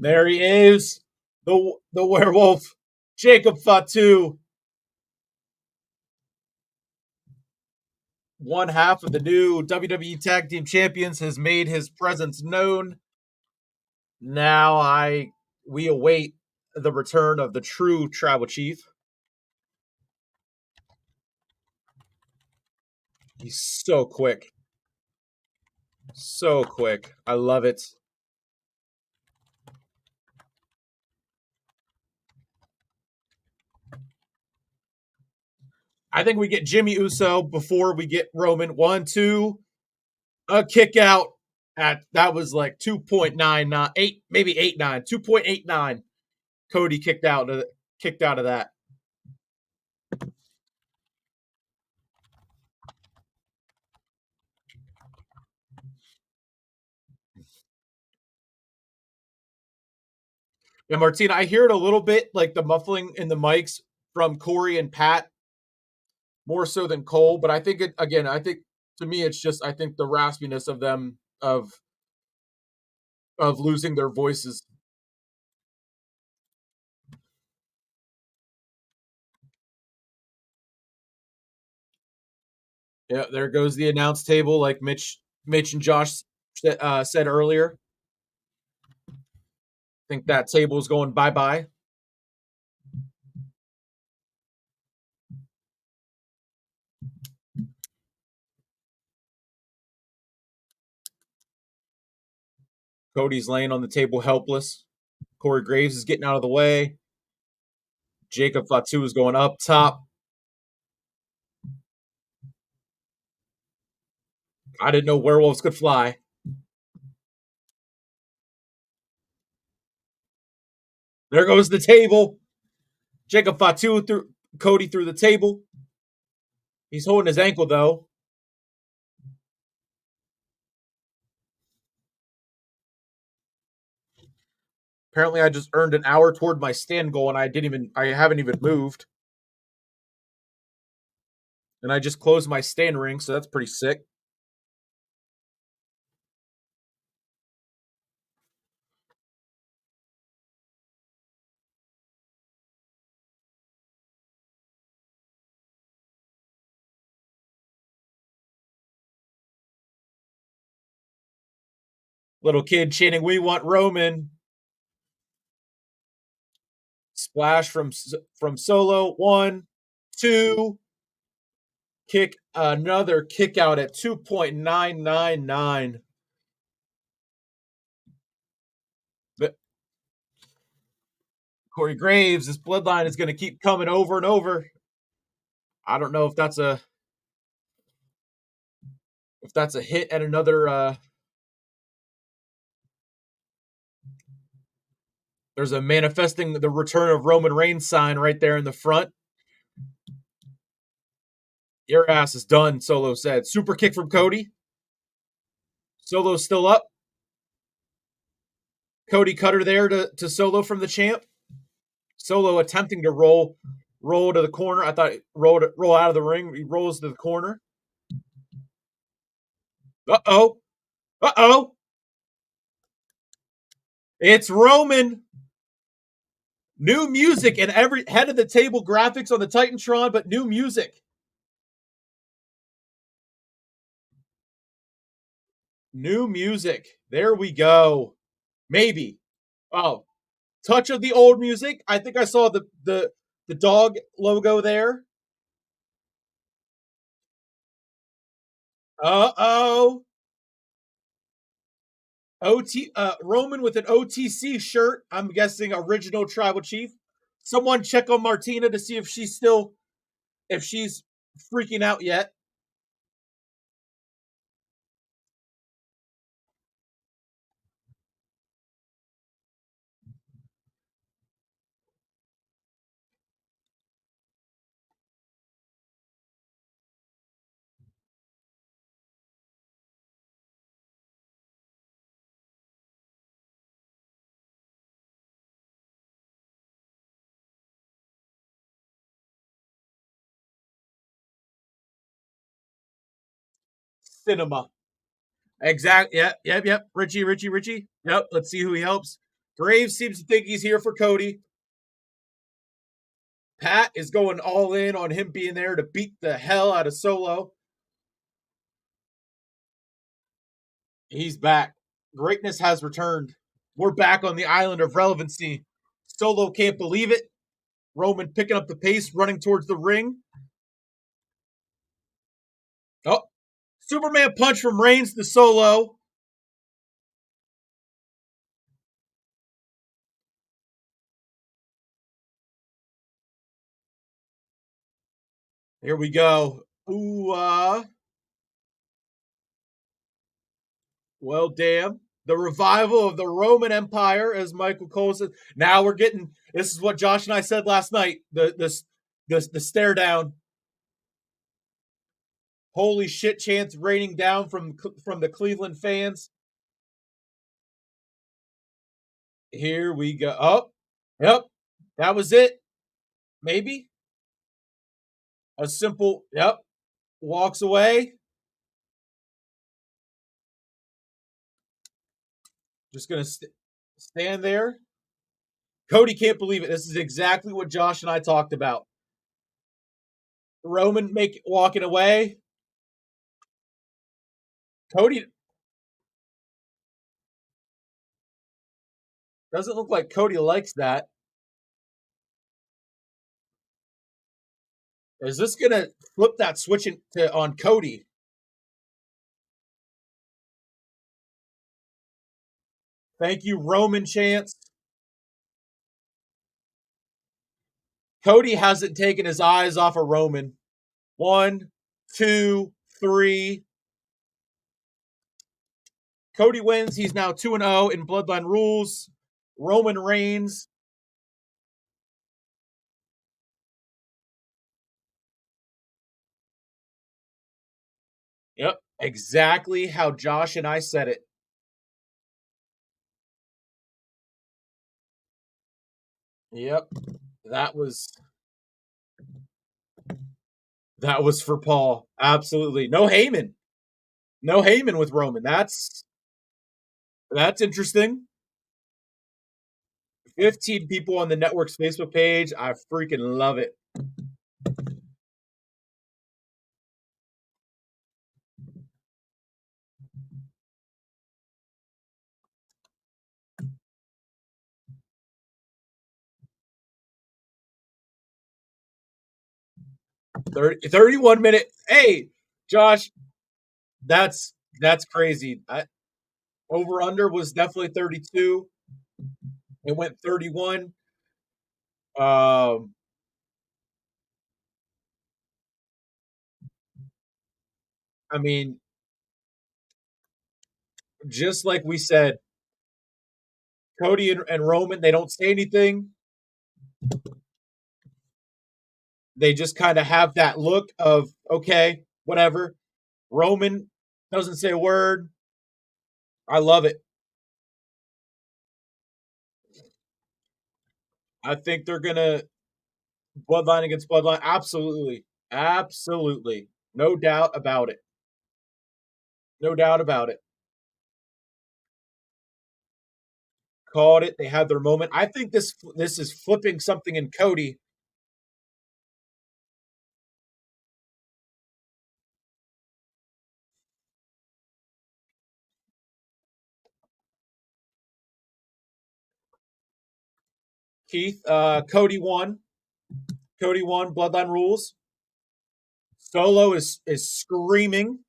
There he is, the werewolf, Jacob Fatu. One half of the new WWE Tag Team Champions has made his presence known. Now we await the return of the true tribal chief. He's so quick. So quick. I love it. I think we get Jimmy Uso before we get Roman. 1, 2, a kick out at that was like 2.99, 8, maybe 8.9, 2.89. Cody kicked out of that. And Martina, I hear it a little bit like the muffling in the mics from Corey and Pat more so than Cole, but I think I think to me it's just I think the raspiness of them of losing their voices. Yeah, there goes the announce table, like Mitch and Josh said earlier. I think that table is going bye bye. Cody's laying on the table helpless. Corey Graves is getting out of the way. Jacob Fatu is going up top. I didn't know werewolves could fly. There goes the table. Jacob Fatu threw Cody through the table. He's holding his ankle though. Apparently, I just earned an hour toward my stand goal, and I haven't even moved. And I just closed my stand ring, so that's pretty sick. Little kid chanting, "We want Roman." Splash from Solo. 1, 2. Kick another kick out at 2.999. But Corey Graves, this bloodline is going to keep coming over and over. I don't know if that's a hit at another. There's a manifesting the return of Roman Reigns sign right there in the front. Your ass is done, Solo said. Super kick from Cody. Solo's still up. Cody cutter there to Solo from the champ. Solo attempting to roll to the corner. I thought roll out of the ring. He rolls to the corner. Uh-oh. It's Roman. New music and every head of the table graphics on the Titantron, but new music. New music. There we go. Maybe. Oh, touch of the old music. I think I saw the dog logo there. Uh-oh. Roman with an OTC shirt. I'm guessing original tribal chief. Someone check on Martina to see if she's freaking out yet. Cinema. Exact. Yep. Richie. Yep. Let's see who he helps. Graves seems to think he's here for Cody. Pat is going all in on him being there to beat the hell out of Solo. He's back. Greatness has returned. We're back on the island of relevancy. Solo can't believe it. Roman picking up the pace, running towards the ring. Oh, Superman punch from Reigns to Solo. Here we go. Ooh, well, damn. The revival of the Roman Empire, as Michael Cole said. Now we're getting. This is what Josh and I said last night. The stare down. Holy shit! Chants raining down from the Cleveland fans. Here we go. Oh, yep. That was it. Maybe a simple. Yep. Walks away. Just gonna stand there. Cody can't believe it. This is exactly what Josh and I talked about. Roman walking away. Cody doesn't look like Cody likes that. Is this gonna flip that switch on Cody? Thank you, Roman chance. Cody hasn't taken his eyes off of Roman. 1, 2, 3. Cody wins. He's now 2-0 in Bloodline Rules. Roman reigns. Yep, exactly how Josh and I said it. Yep, that was for Paul. Absolutely. No Heyman. No Heyman with Roman. That's interesting. 15 people on the network's Facebook page. I freaking love it. Thirty 31 minute. Hey, Josh, that's crazy. Over under was definitely 32. It went 31. I mean, just like we said, Cody and Roman, they don't say anything. They just kind of have that look of, okay, whatever. Roman doesn't say a word. I love it. I think they're going to bloodline against bloodline. Absolutely. Absolutely. No doubt about it. No doubt about it. Called it. They had their moment. I think this is flipping something in Cody. Keith, Cody won. Cody won. Bloodline rules. Solo is screaming.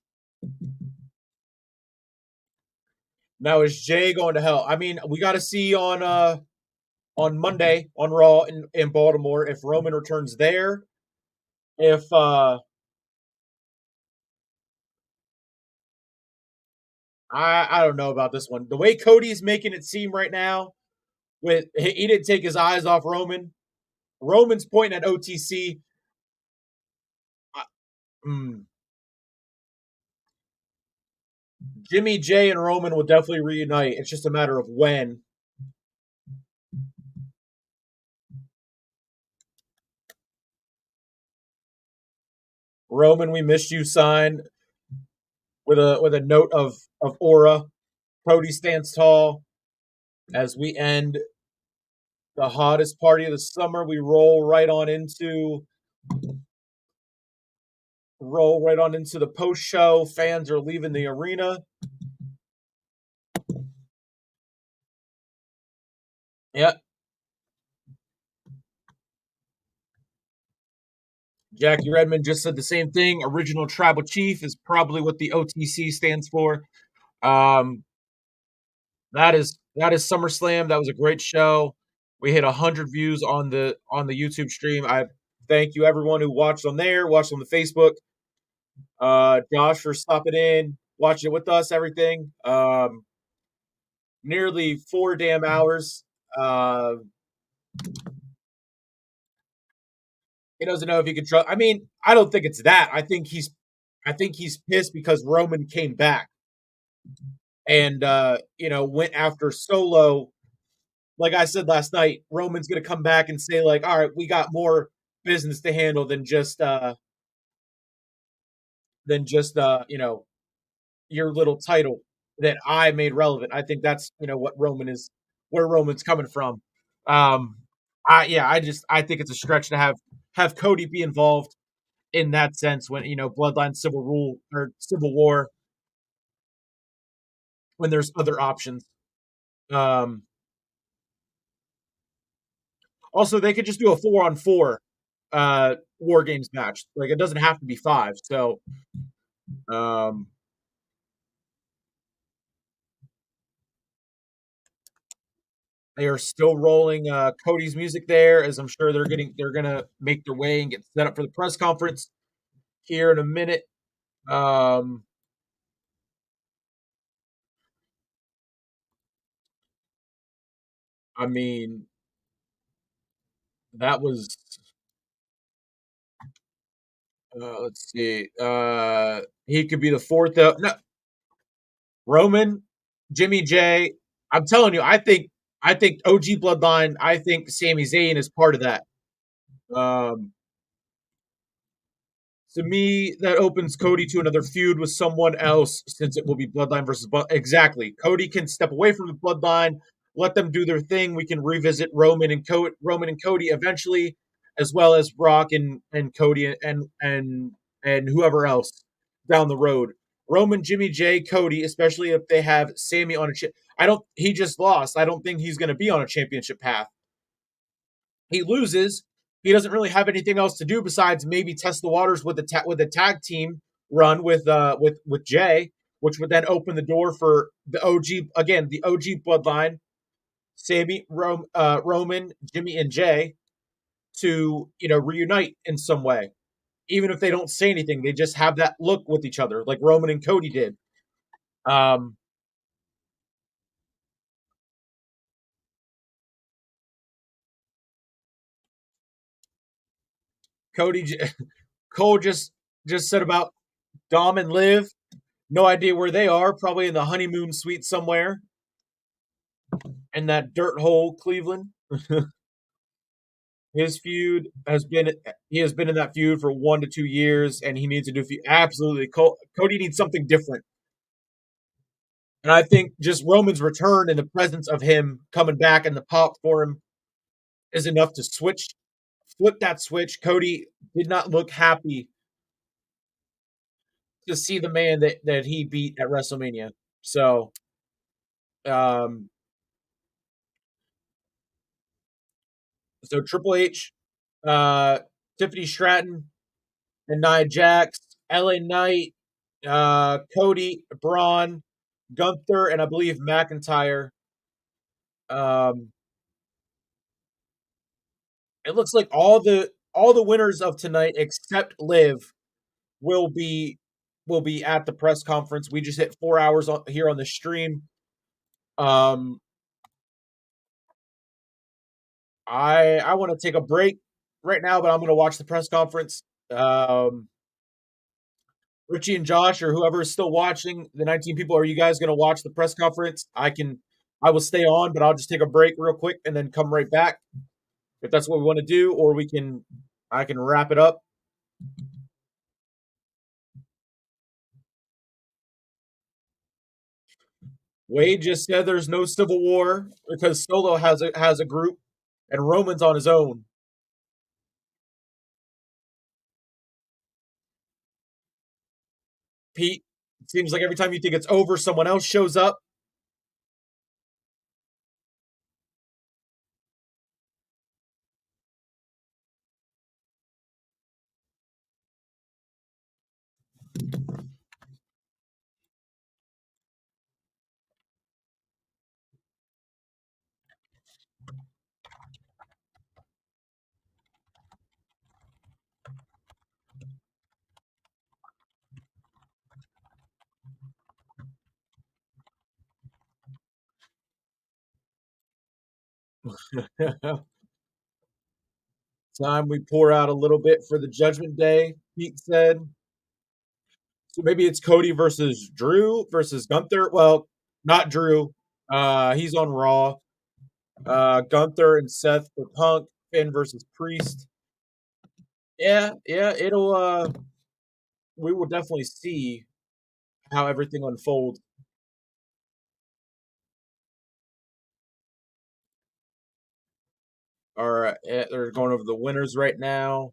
Now is Jay going to hell? I mean, we got to see on Monday on Raw in Baltimore if Roman returns there. If I don't know about this one. The way Cody's making it seem right now, with he didn't take his eyes off Roman. Roman's pointing at OTC. Jimmy, Jay, and Roman will definitely reunite. It's just a matter of when. Roman, we missed you sign with a note of aura. Cody stands tall as we end the hottest party of the summer. We roll right on into the post show. Fans are leaving the arena. Yep. Jackie Redmond just said the same thing. Original Tribal Chief is probably what the OTC stands for. That is SummerSlam. That was a great show. We hit 100 views on the YouTube stream. thank you everyone who watched on there, watched on the Facebook. Josh for stopping in, watching it with us, everything. Nearly 4 damn hours. Uh, he doesn't know if he can trust. I mean, I don't think it's that. I think he's pissed because Roman came back and went after Solo. Like I said last night, Roman's gonna come back and say like, "All right, we got more business to handle than just your little title that I made relevant." I think that's what Roman is, where Roman's coming from. Um, I think it's a stretch to have Cody be involved in that sense when Bloodline Civil Rule or Civil War when there's other options. Um, Also, they could just do a 4-on-4 War Games match. Like it doesn't have to be 5. So um, they are still rolling Cody's music there, as I'm sure they're gonna make their way and get set up for the press conference here in a minute. Um, I mean, that was let's see. He could be the fourth. No, Roman, Jimmy J. I'm telling you, I think OG Bloodline. I think Sami Zayn is part of that. Um, To me, that opens Cody to another feud with someone else, since it will be Bloodline versus exactly. Cody can step away from the Bloodline, let them do their thing. We can revisit Roman and Cody eventually, as well as Brock and Cody and whoever else down the road. Roman, Jimmy J, Cody, especially if they have Sammy on a chip. I don't. He just lost. I don't think he's going to be on a championship path. He loses. He doesn't really have anything else to do besides maybe test the waters with the tag team run with Jay, which would then open the door for the OG again, the OG bloodline, Roman, Jimmy, and Jay to reunite in some way. Even if they don't say anything, they just have that look with each other, like Roman and Cody did. Um, Cody Cole just said about Dom and Liv. No idea where they are. Probably in the honeymoon suite somewhere in that dirt hole, Cleveland. His feud has been he has been in that feud for 1 to 2 years, and he needs to do absolutely. Cody needs something different, and I think just Roman's return and the presence of him coming back and the pop for him is enough to flip that switch. Cody did not look happy to see the man that he beat at WrestleMania. So, um, Triple H, uh, Tiffany Stratton, and Nia Jax, LA Knight, Cody, Braun, Gunther, and I believe McIntyre. Um, it looks like all the winners of tonight except Liv will be at the press conference. We just hit 4 hours here on the stream. Um, I want to take a break right now, but I'm going to watch the press conference. Um, Richie and Josh or whoever is still watching, the 19 people, are you guys going to watch the press conference? I will stay on, but I'll just take a break real quick and then come right back if that's what we want to do, or I can wrap it up. Wade just said there's no civil war because Solo has a group and Roman's on his own. Pete, it seems like every time you think it's over, someone else shows up. Time we pour out a little bit for the Judgment Day, Pete said. So maybe it's Cody versus Drew versus Gunther. Well, not Drew. He's on Raw. Gunther and Seth for Punk. Finn versus Priest. Yeah, yeah, it'll we will definitely see how everything unfolds. All right, they're going over the winners right now.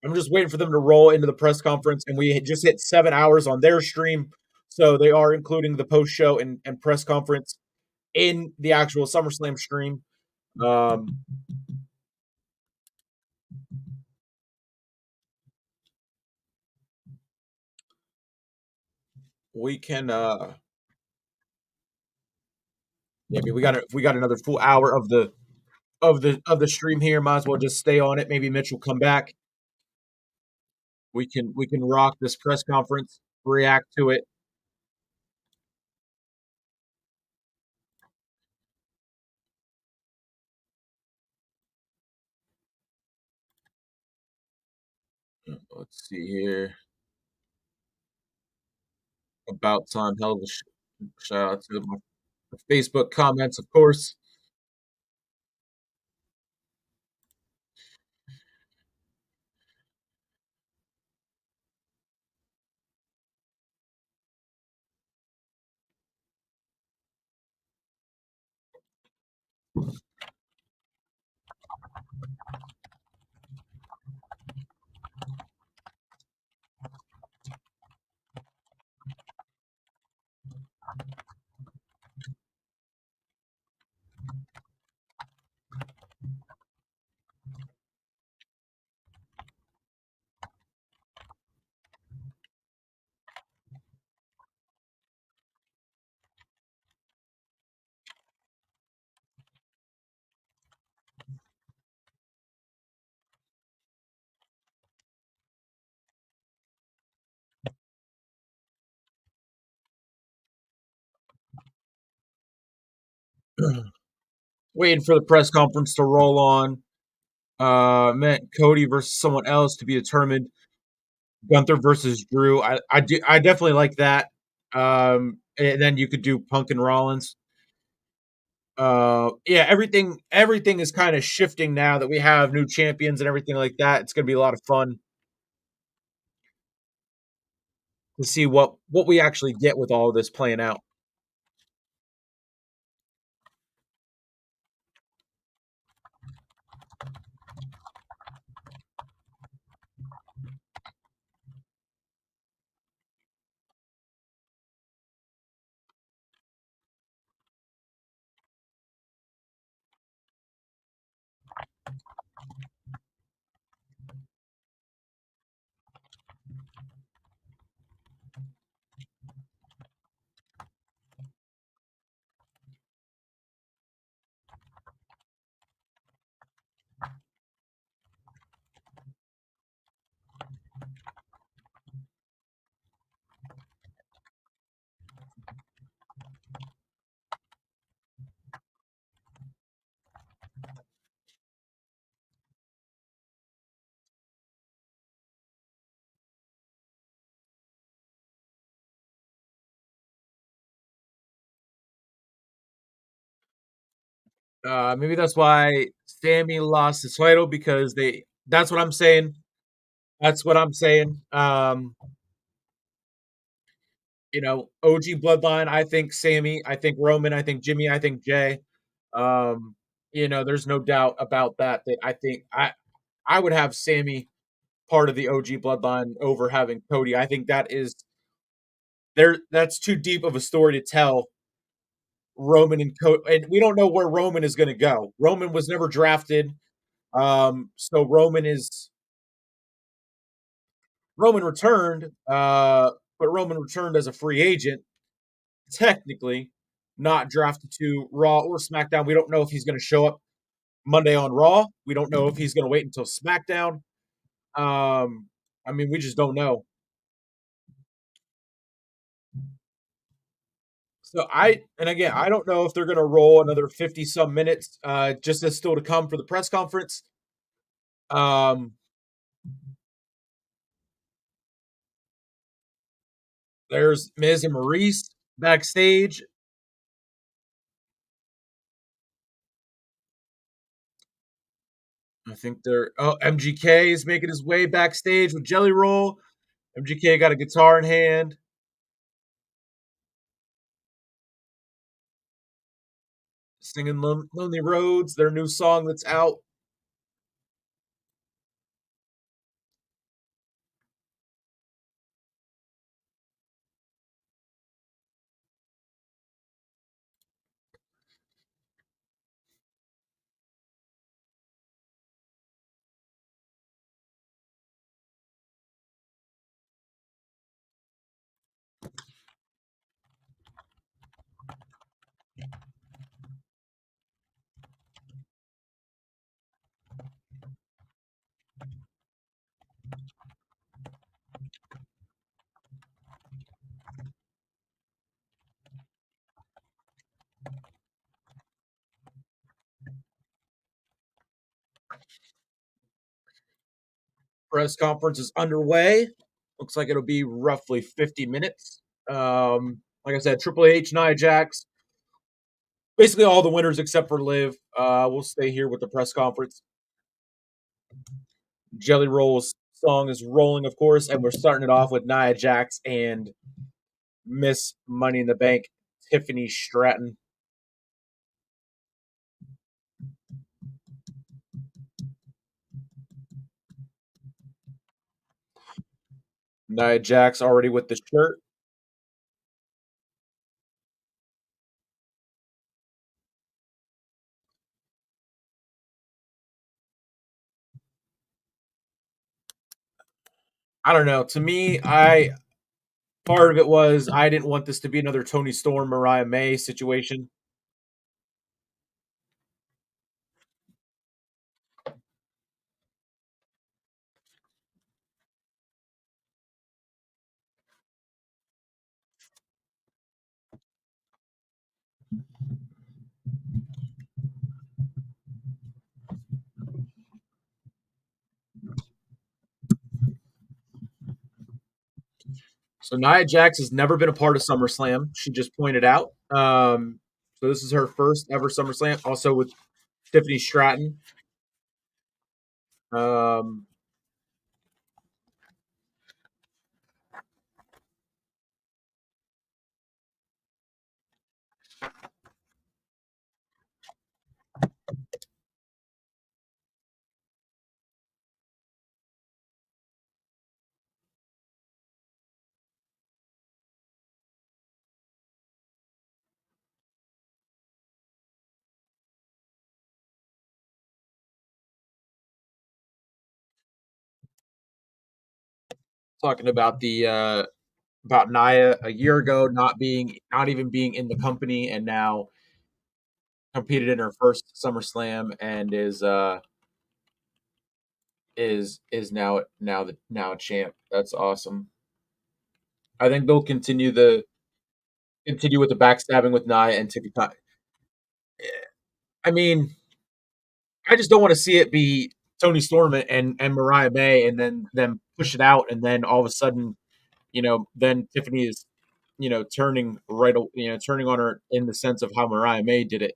I'm just waiting for them to roll into the press conference, and we just hit 7 hours on their stream, so they are including the post show and press conference in the actual SummerSlam stream. Um, we can, yeah, I mean, we got another full hour of the stream here. Might as well just stay on it. Maybe Mitch will come back. We can rock this press conference, react to it. Let's see here. About time, hell of a shout out to my Facebook comments, of course. Waiting for the press conference to roll on. Meant Cody versus someone else to be determined. Gunther versus Drew. I definitely like that. And then you could do Punk and Rollins. Yeah, everything is kind of shifting now that we have new champions and everything like that. It's gonna be a lot of fun to see what we actually get with all of this playing out. Maybe that's why Sammy lost his title because they. That's what I'm saying. That's what I'm saying. OG Bloodline. I think Sammy. I think Roman. I think Jimmy. I think Jay. Um, there's no doubt about that. That I think I would have Sammy part of the OG Bloodline over having Cody. I think that is there. That's too deep of a story to tell. Roman and Cody, and we don't know where Roman is going to go. Roman was never drafted. So Roman returned, but Roman returned as a free agent, technically, not drafted to Raw or SmackDown. We don't know if he's going to show up Monday on Raw. We don't know if he's going to wait until SmackDown. I mean, we just don't know. So I don't know if they're going to roll another 50 some minutes. Just as still to come for the press conference. Um, there's Miz and Maurice backstage. I think MGK is making his way backstage with Jelly Roll. MGK got a guitar in hand. Singing Lonely Roads, their new song that's out. Press conference is underway. Looks like it'll be roughly 50 minutes. Like I said, Triple H, Nia Jax, basically all the winners except for Liv. We'll stay here with the press conference. Jelly Roll's song is rolling, of course, and we're starting it off with Nia Jax and Miss Money in the Bank, Tiffany Stratton. Nia Jax already with the shirt. I don't know. To me, part of it was I didn't want this to be another Tony Storm, Mariah May situation. So Nia Jax has never been a part of SummerSlam. She just pointed out. So this is her first ever SummerSlam. Also with Tiffany Stratton. Um, talking about the about Nia a year ago not even being in the company and now competed in her first SummerSlam and is now a champ. That's awesome. I think they'll continue with the backstabbing with Nia and TikTok. I mean, I just don't want to see it be Tony Storm and Mariah May and then them push it out and then all of a sudden, then Tiffany is, turning on her in the sense of how Mariah May did it.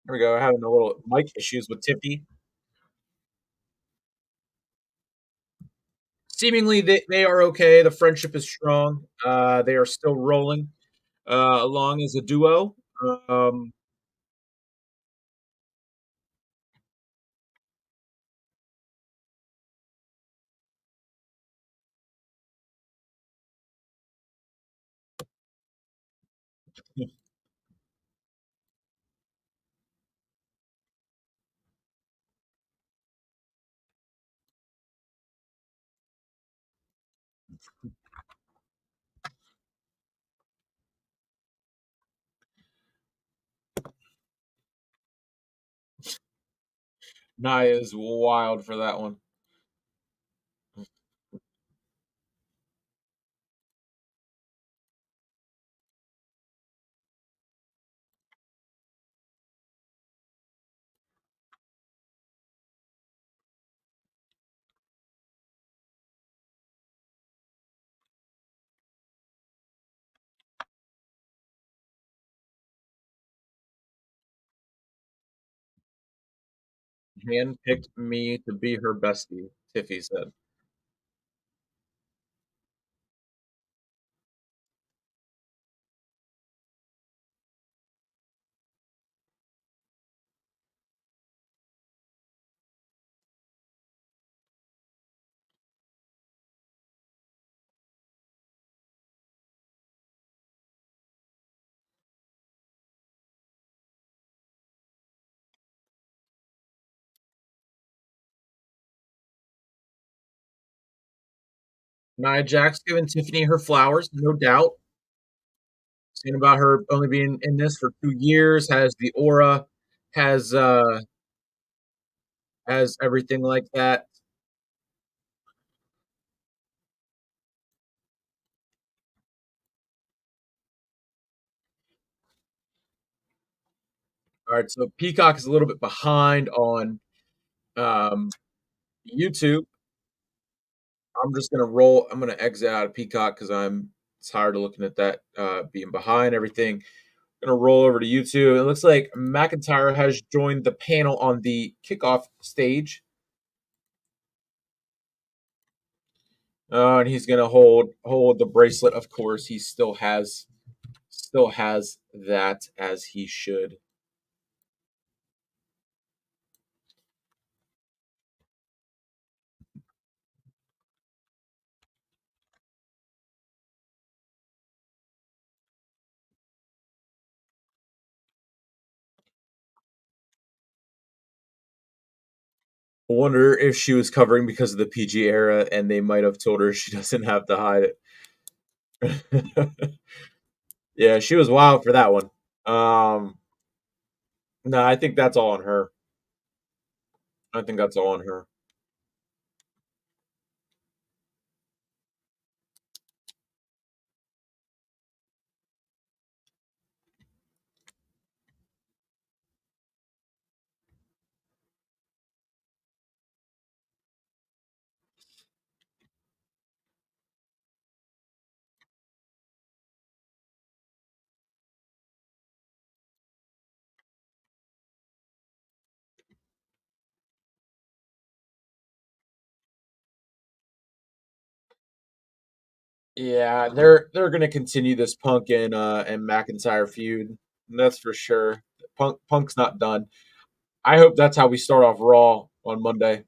There we go. Having a little mic issues with Tiffy. Seemingly, they are okay. The friendship is strong. They are still rolling along as a duo. Um, Naya is wild for that one. Handpicked me to be her bestie, Tiffy said. Nia Jax giving Tiffany her flowers, no doubt. Saying about her only being in this for 2 years, has the aura, has has everything like that. All right, so Peacock is a little bit behind on um, YouTube. I'm just gonna roll. I'm gonna exit out of Peacock because I'm tired of looking at that being behind everything. Gonna roll over to YouTube. It looks like McIntyre has joined the panel on the kickoff stage, and he's gonna hold the bracelet. Of course, he still has that as he should. I wonder if she was covering because of the PG era, and they might have told her she doesn't have to hide it. Yeah, she was wild for that one. No, I think that's all on her. I think that's all on her. Yeah, they're gonna continue this Punk and McIntyre feud. That's for sure. Punk's not done. I hope that's how we start off Raw on Monday.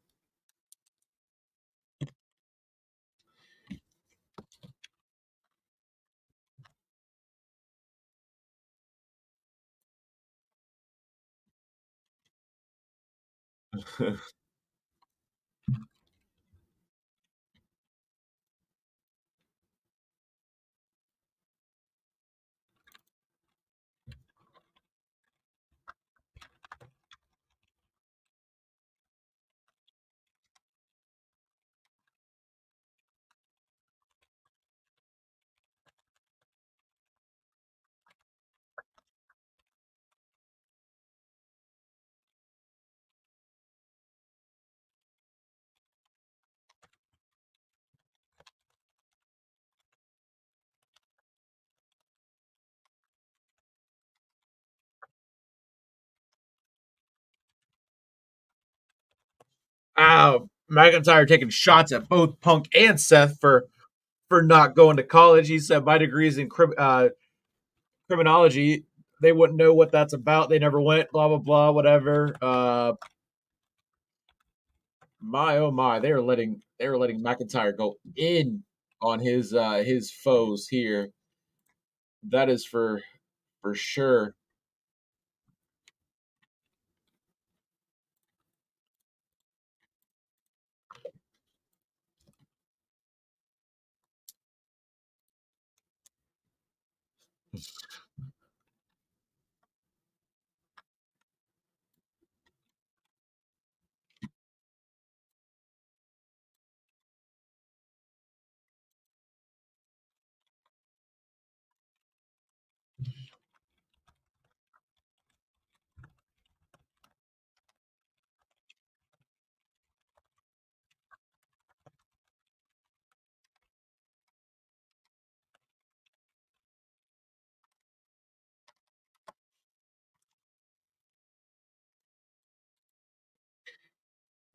McIntyre taking shots at both Punk and Seth for not going to college. He said, "My degree's in criminology. They wouldn't know what that's about. They never went. Blah blah blah. Whatever." My oh my, they were letting McIntyre go in on his foes here. That is for sure.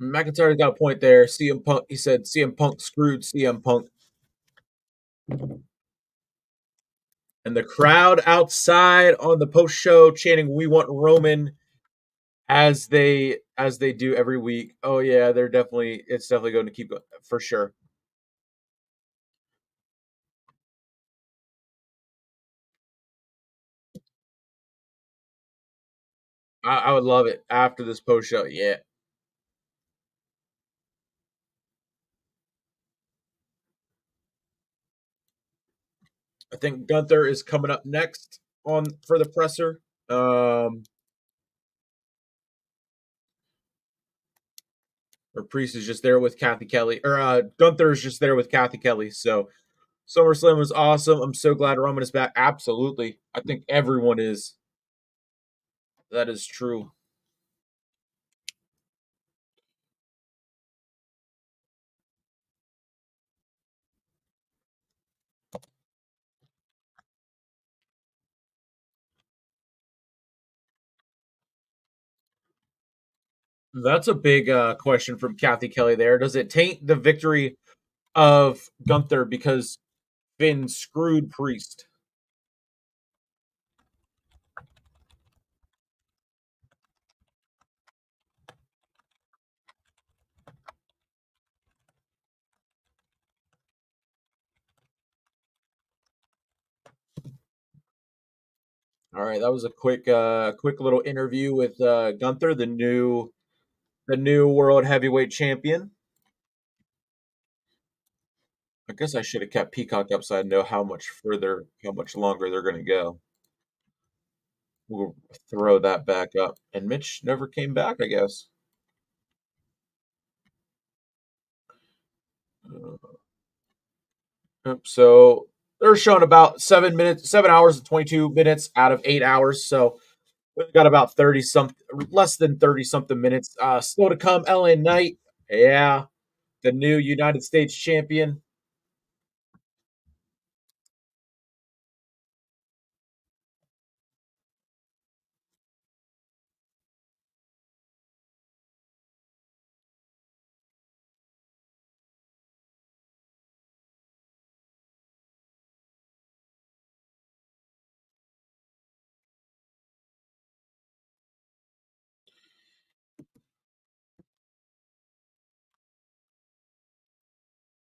McIntyre's got a point there. CM Punk, he said CM Punk screwed CM Punk. And the crowd outside on the post show chanting "We want Roman" as they do every week. Oh yeah, it's definitely going to keep going for sure. I would love it after this post show. Yeah. I think Gunther is coming up next on for the presser. Or Priest is just there with Kathy Kelly, or Gunther is just there with Kathy Kelly. So SummerSlam was awesome. I'm so glad Roman is back. Absolutely, I think everyone is. That is true. That's a big question from Kathy Kelly. There, does it taint the victory of Gunther because Finn screwed Priest? All right, that was a quick little interview with Gunther, the new world heavyweight champion. I guess I should have kept Peacock up so I know how much longer they're going to go. We'll throw that back up. And Mitch never came back, I guess. So they're showing about 7 minutes, 7 hours and 22 minutes out of 8 hours. So we've got about 30 some, less than 30 something minutes. Still to come, LA Knight. Yeah, the new United States champion.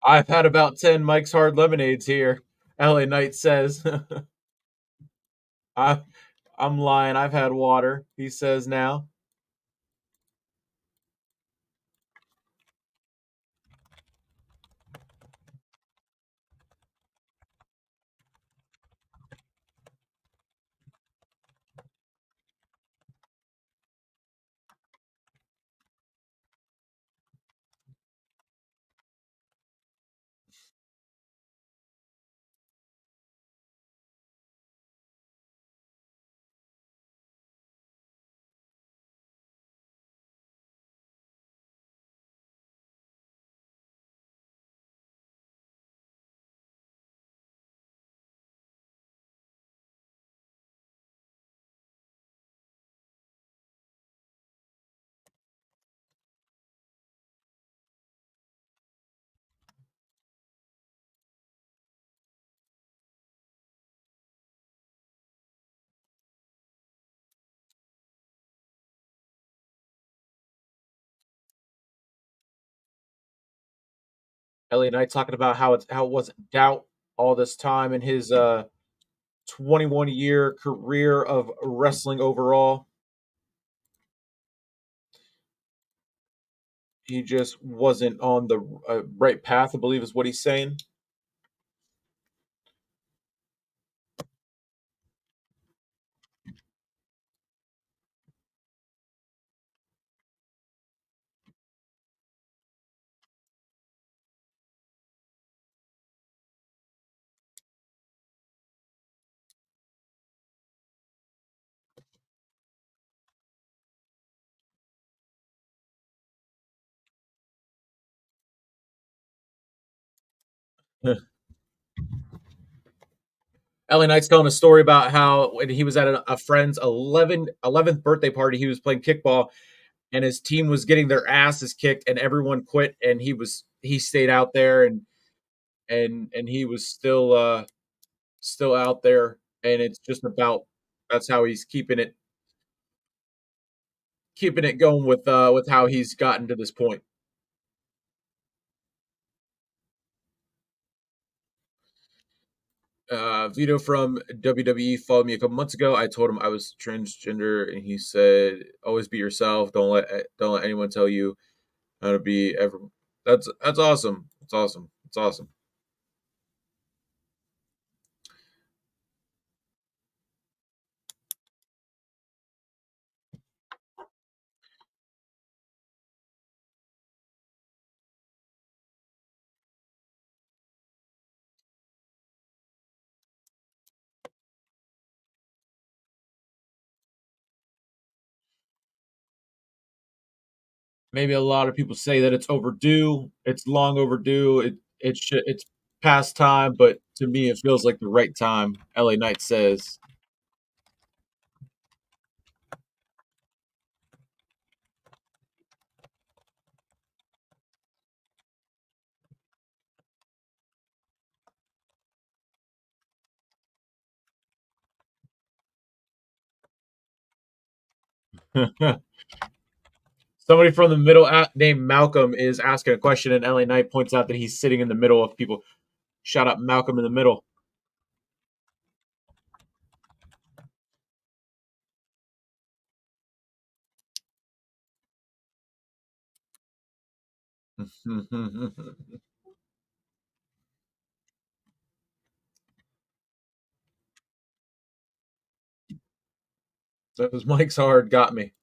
I've had about 10 Mike's Hard Lemonades here, LA Knight says. I, I'm lying. I've had water, he says now. LA Knight talking about how it wasn't doubt all this time in his 21-year career of wrestling overall. He just wasn't on the right path, I believe is what he's saying. LA Knight's telling a story about how when he was at a friend's 11th birthday party, he was playing kickball and his team was getting their asses kicked and everyone quit and he stayed out there and he was still out there, and it's just about that's how he's keeping it going with how he's gotten to this point. Vito from WWE followed me a couple months ago. I told him I was transgender, and he said, "Always be yourself. Don't let anyone tell you how to be ever." That's awesome. It's awesome. It's awesome. Maybe a lot of people say that it's overdue. It's long overdue. It's past time, but to me, it feels like the right time. LA Knight says. Somebody from the middle named Malcolm is asking a question, and LA Knight points out that he's sitting in the middle of people. Shout out Malcolm in the middle. Those Mike's hard got me.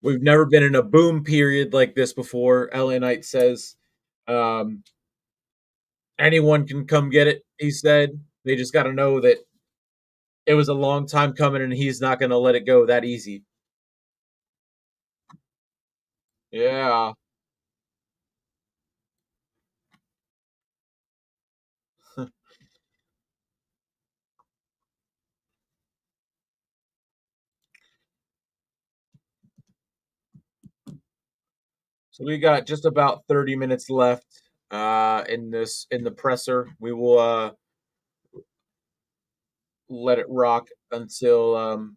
We've never been in a boom period like this before. LA Knight says, um, anyone can come get it. He said they just got to know that it was a long time coming, and he's not going to let it go that easy. Yeah. So we got just about 30 minutes left in the presser. We will let it rock until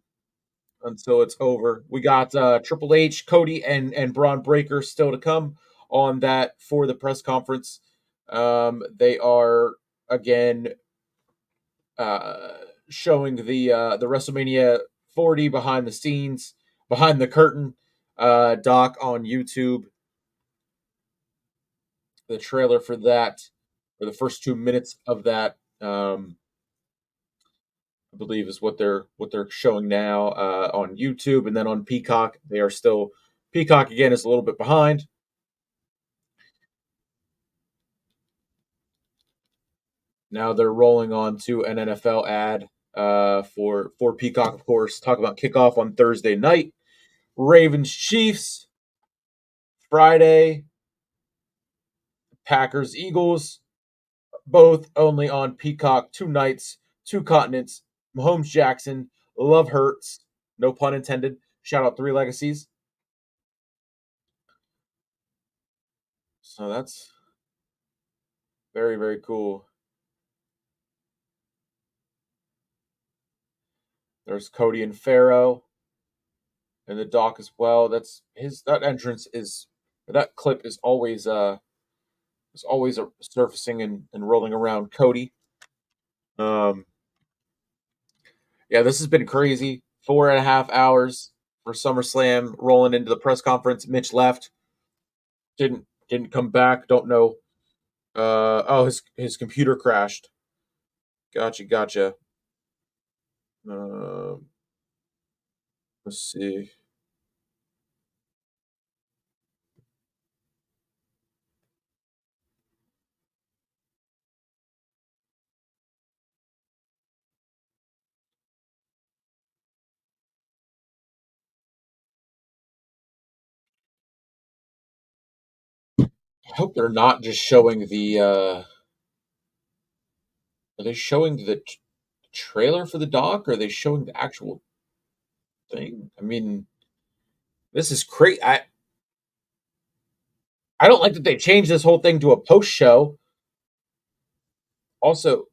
it's over. We got Triple H, Cody, and Braun Breaker still to come on that for the press conference. They are again uh, showing the WrestleMania 40 behind the scenes, behind the curtain doc on YouTube. The trailer for that, for the first 2 minutes of that, I believe is what they're showing now on YouTube, and then on Peacock they are still. Peacock again is a little bit behind. Now they're rolling on to an NFL ad for Peacock, of course. Talk about kickoff on Thursday night. Ravens Chiefs Friday. Packers Eagles, both only on Peacock. 2 nights, 2 continents. Mahomes Jackson, love hurts. No pun intended. Shout out Three Legacies. So that's very, very cool. There's Cody and Pharaoh and the doc as well. That entrance is that clip is always surfacing and rolling around Cody. Um, yeah, this has been crazy. 4.5 hours for SummerSlam, rolling into the press conference. Mitch left, didn't come back. Don't know. Oh, his computer crashed. Gotcha. Uh, let's see. I hope they're not just showing the. Are they showing the trailer for the doc? Or are they showing the actual thing? I mean, this is crazy. I don't like that they changed this whole thing to a post show. Also,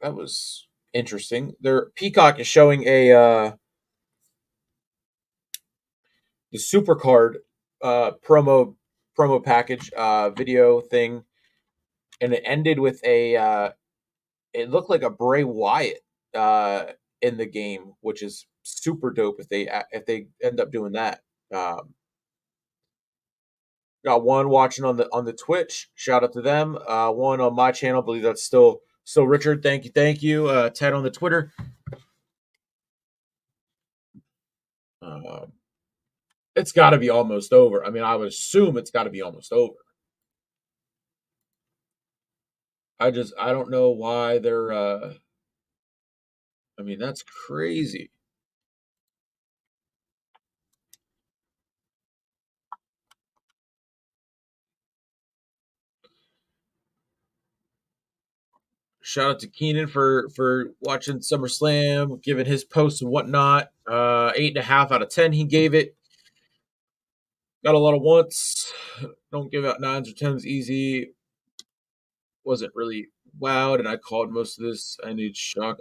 that was interesting. Their Peacock is showing a the Supercard promo package video thing, and it ended with a it looked like a Bray Wyatt uh, in the game, which is super dope if they end up doing that. Um, got one watching on the Twitch. Shout out to them. One on my channel. I believe that's still Richard. Thank you. Ted on the Twitter. Um, it's got to be almost over. I mean, I would assume it's got to be almost over. I don't know why they're. I mean, that's crazy. Shout out to Keenan for watching SummerSlam, giving his posts and whatnot. 8.5 out of 10 he gave it. Got a lot of wants. Don't give out nines or tens easy. Wasn't really wowed, and I called most of this. I need shock.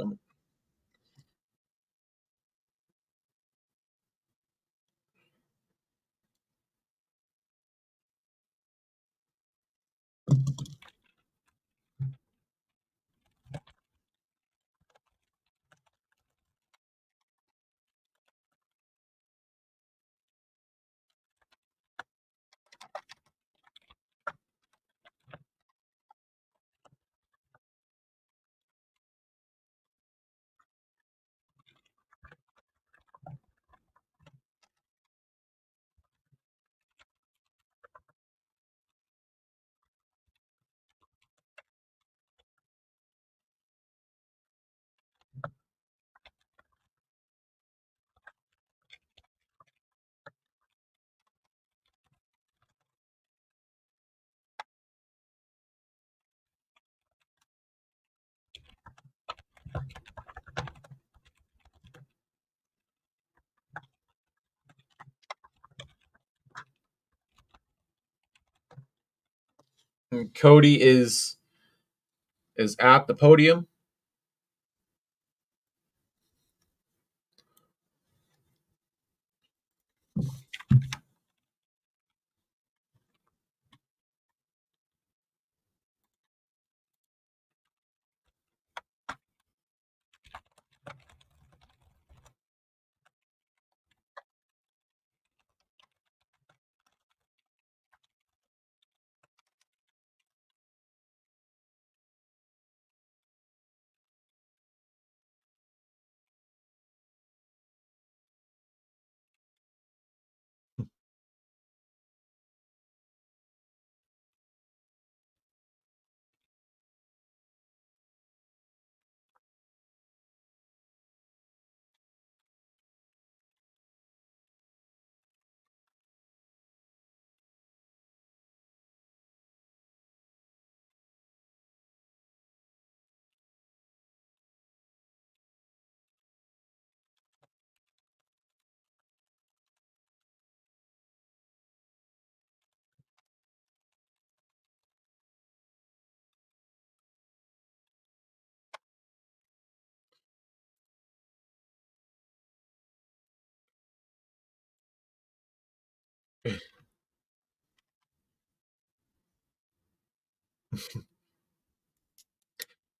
And Cody is at the podium.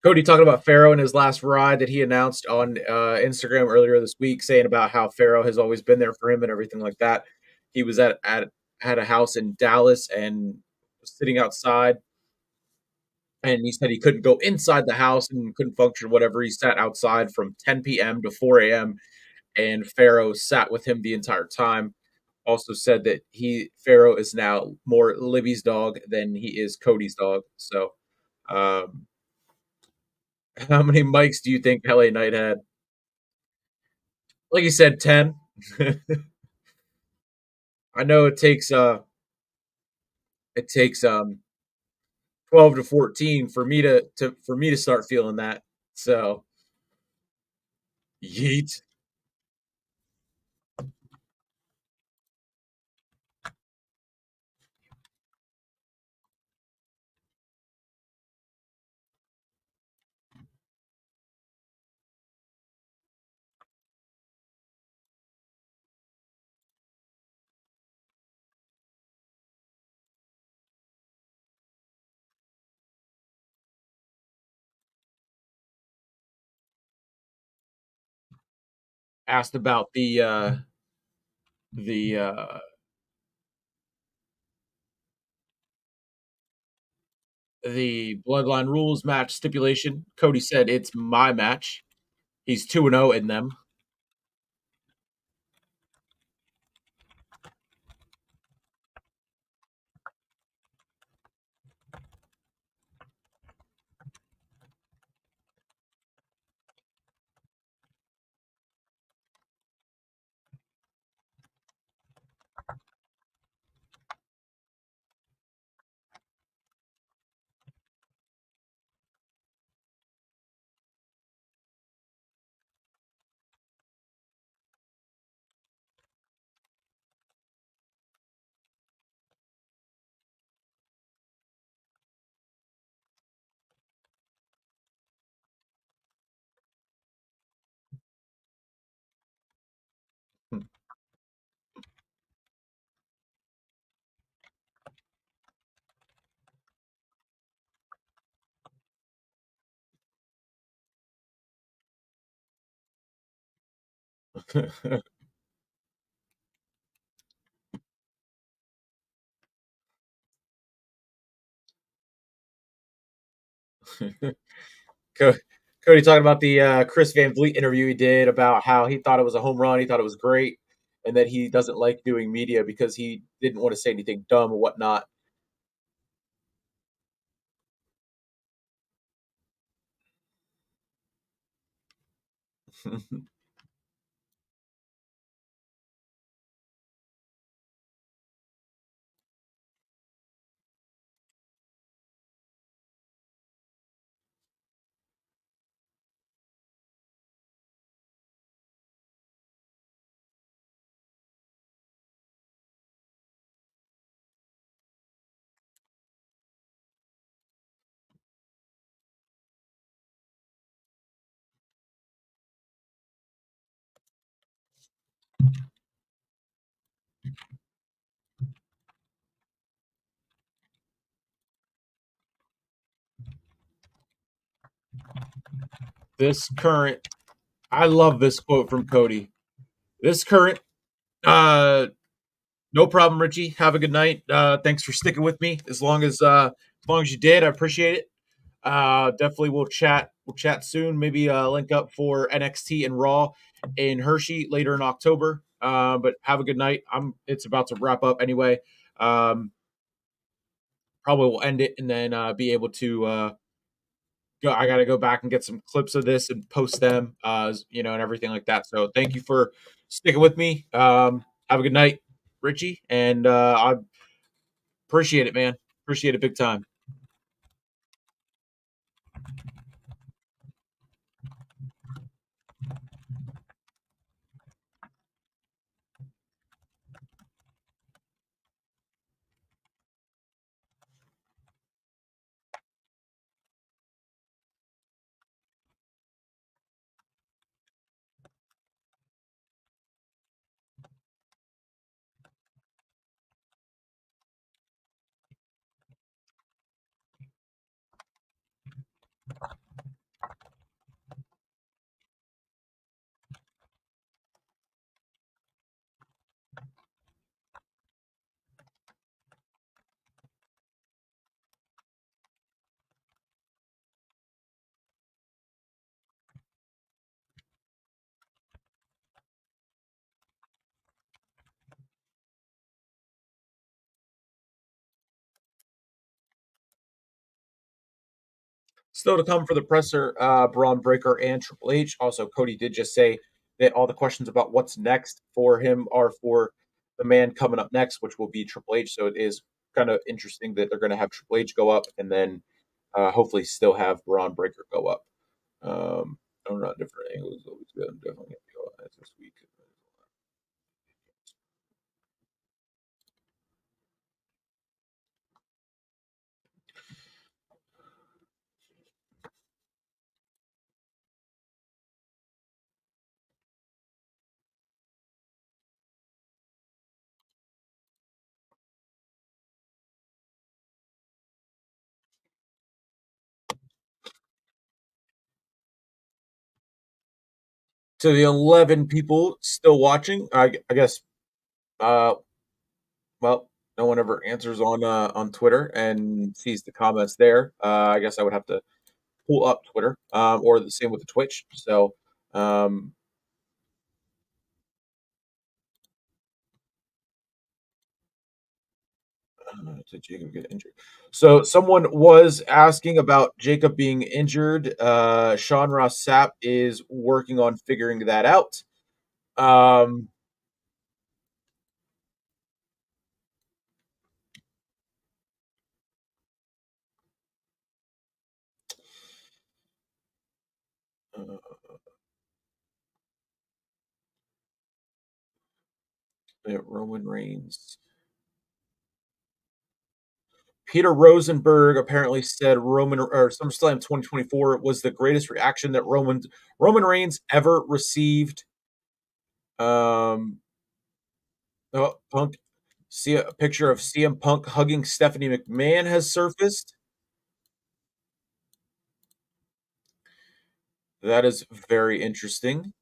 Cody talking about Pharaoh in his last ride that he announced on Instagram earlier this week, saying about how Pharaoh has always been there for him and everything like that. He was at had a house in Dallas and was sitting outside, and he said he couldn't go inside the house and couldn't function. Whatever, he sat outside from 10 p.m. to 4 a.m. and Pharaoh sat with him the entire time. Also said that Pharaoh is now more Libby's dog than he is Cody's dog. So, um, how many mics do you think LA Knight had? Like you said, 10. I know it takes 12 to 14 for me to start feeling that. So, yeet. Asked about the the bloodline rules match stipulation. Cody said it's my match. He's 2-0 in them. Cody talking about the Chris Van Vliet interview he did about how he thought it was a home run, he thought it was great, and that he doesn't like doing media because he didn't want to say anything dumb or whatnot. This current, I love this quote from Cody. This current, uh, no problem, Richie. Have a good night. Thanks for sticking with me as long as you did. I appreciate it. Definitely we'll chat. We'll chat soon. Maybe link up for NXT and Raw in Hershey later in October. But have a good night. It's about to wrap up anyway. Um, Probably will end it and then be able to go. I got to go back and get some clips of this and post them, and everything like that. So thank you for sticking with me. Have a good night, Richie, and I appreciate it, man. Appreciate it big time. Still to come for the presser, Braun Breaker and Triple H. Also, Cody did just say that all the questions about what's next for him are for the man coming up next, which will be Triple H. So it is kind of interesting that they're going to have Triple H go up and then hopefully still have Braun Breaker go up. I don't know, different angles. Always good. I'm definitely going to go this week. To the 11 people still watching, I guess. Uh, well, no one ever answers on Twitter and sees the comments there. I guess I would have to pull up Twitter, or the same with the Twitch. So, um, did Jacob get injured? So, someone was asking about Jacob being injured. Sean Ross Sapp is working on figuring that out. Um, uh, Roman Reigns. Peter Rosenberg apparently said Roman or SummerSlam 2024 was the greatest reaction that Roman Reigns ever received. Punk. See a picture of CM Punk hugging Stephanie McMahon has surfaced. That is very interesting.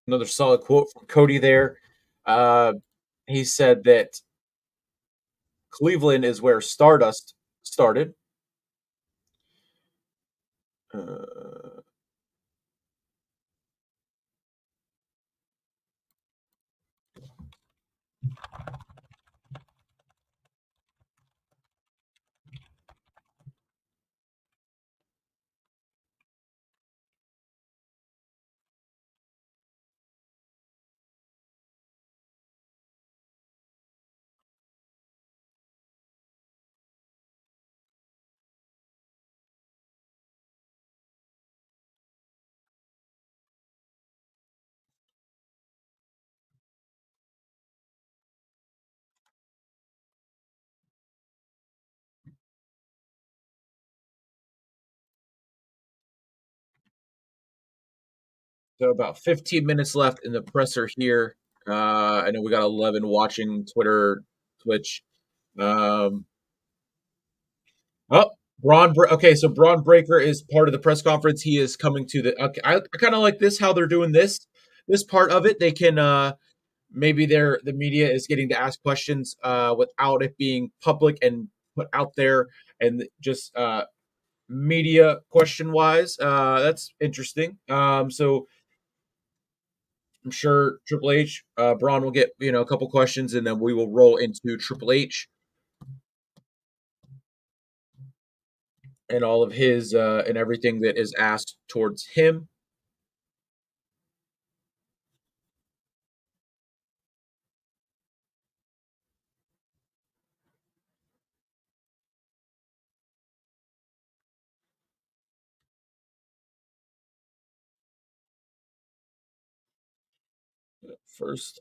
Another solid quote from Cody there. Uh, he said that Cleveland is where Stardust started. Uh, so about 15 minutes left in the presser here. I know we got 11 watching Twitter, Twitch. Um, oh, okay, so Braun Breaker is part of the press conference. He is coming to the. Okay, I kind of like this how they're doing this part of it. They can maybe the media is getting to ask questions without it being public and put out there, and just media question wise. That's interesting. So I'm sure Triple H, Braun will get a couple questions, and then we will roll into Triple H and all of his and everything that is asked towards him. First,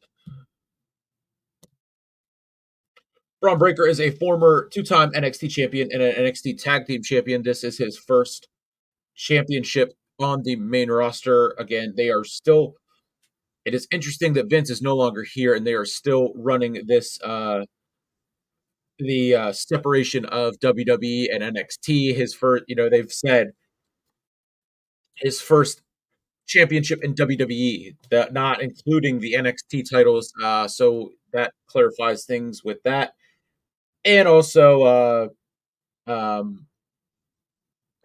Braun Breaker is a former two-time NXT champion and an NXT Tag Team champion. This is his first championship on the main roster. Again, they are still. It is interesting that Vince is no longer here, and they are still running this the separation of WWE and NXT. His first, they've said his first championship in WWE, that not including the NXT titles. So that clarifies things with that, and also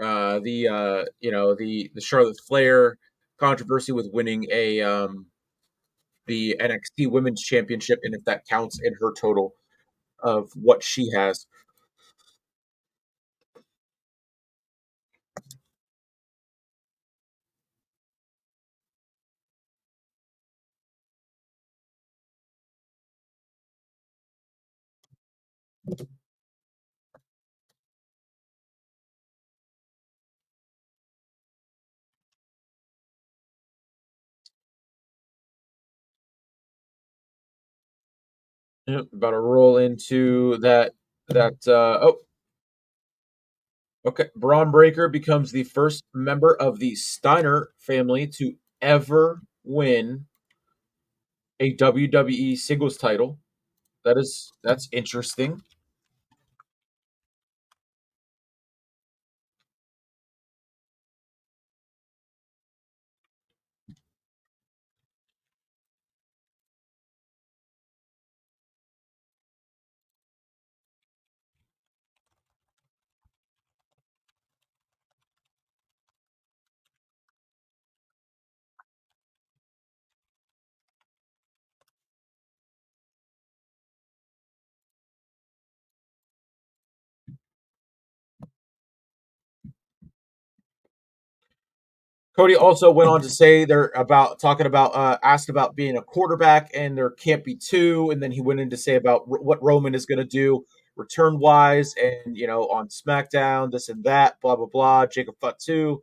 the Charlotte Flair controversy with winning a the NXT Women's Championship, and if that counts in her total of what she has. Yep, about to roll into that. Okay. Braun Breaker becomes the first member of the Steiner family to ever win a WWE singles title. That's interesting. Cody also went on to say they're about talking about asked about being a quarterback, and there can't be two, and then he went in to say about what Roman is going to do return wise, and on SmackDown, this and that, blah blah blah. Jacob Fatu,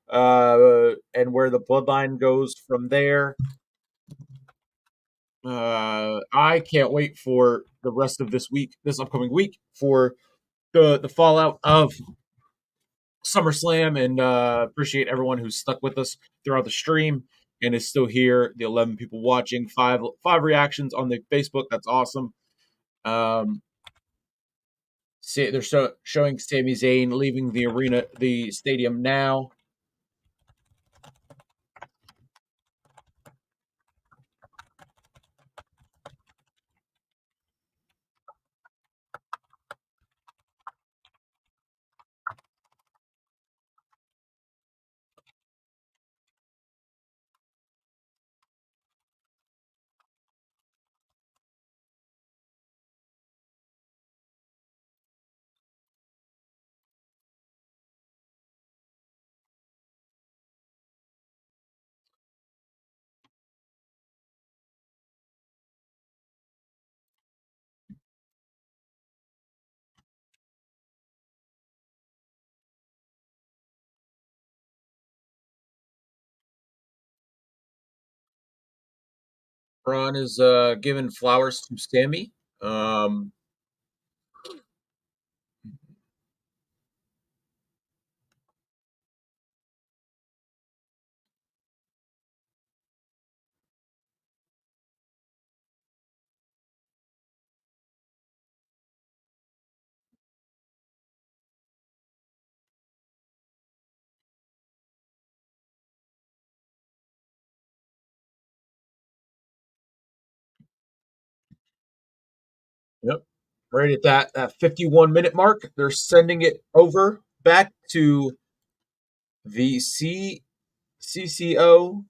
and where the bloodline goes from there. I can't wait for the rest of this upcoming week, for the fallout of SummerSlam, and appreciate everyone who's stuck with us throughout the stream and is still here. The 11 people watching, five reactions on the Facebook. That's awesome. They're showing Sami Zayn leaving the stadium now. Braun is giving flowers to Sammy. Um, yep. Right at that 51-minute mark, they're sending it over back to the CCO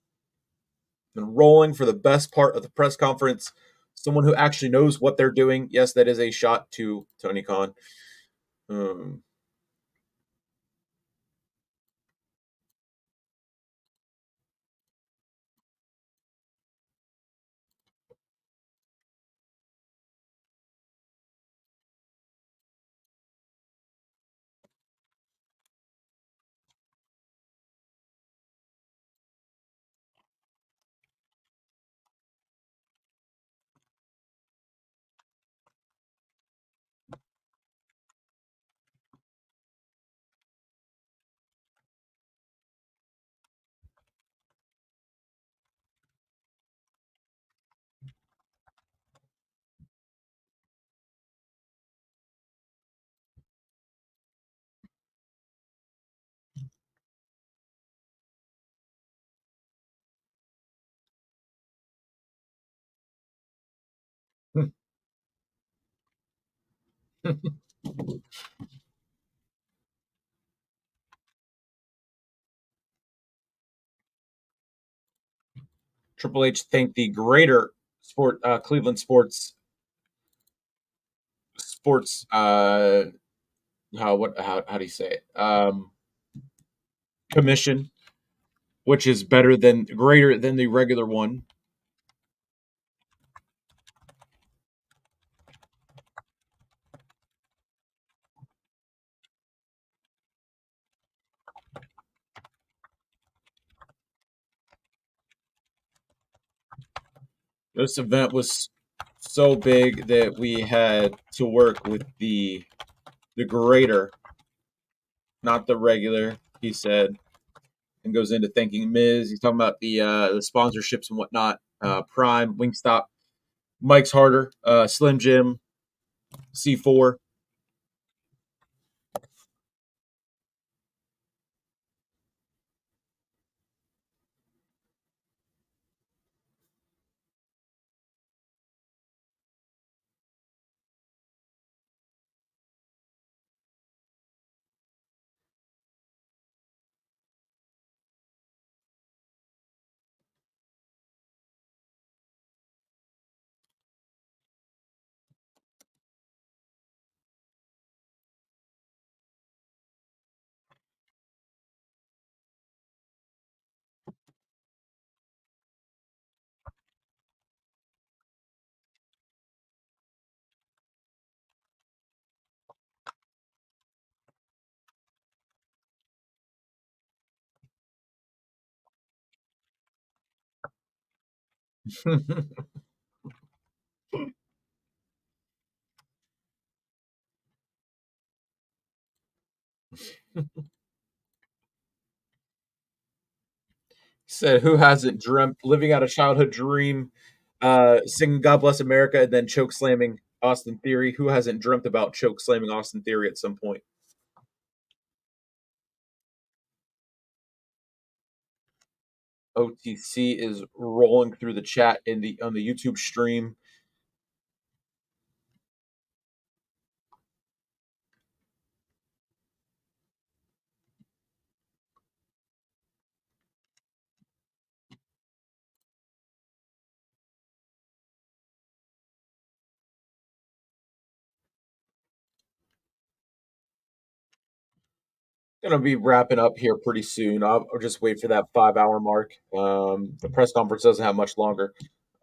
and rolling for the best part of the press conference. Someone who actually knows what they're doing. Yes, that is a shot to Tony Khan. Um, Triple H thanked the greater Cleveland sports how do you say it commission, which is greater than the regular one. This event was so big that we had to work with the greater, not the regular. He said, and goes into thanking Miz. He's talking about the sponsorships and whatnot. Prime, Wingstop, Mike's Harder, Slim Jim, C4. Said, who hasn't dreamt living out a childhood dream, singing God Bless America and then choke slamming Austin Theory? Who hasn't dreamt about choke slamming Austin Theory at some point? OTC is rolling through the chat on the YouTube stream. Going to be wrapping up here pretty soon. I'll just wait for that 5 hour mark. The press conference doesn't have much longer.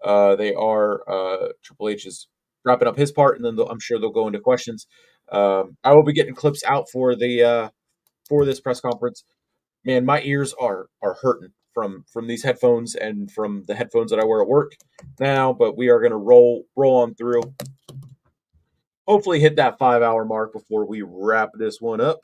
They are Triple H is wrapping up his part, and then I'm sure they'll go into questions. I will be getting clips out for the for this press conference. Man, my ears are hurting from these headphones and from the headphones that I wear at work now. But we are going to roll on through. Hopefully, hit that 5 hour mark before we wrap this one up.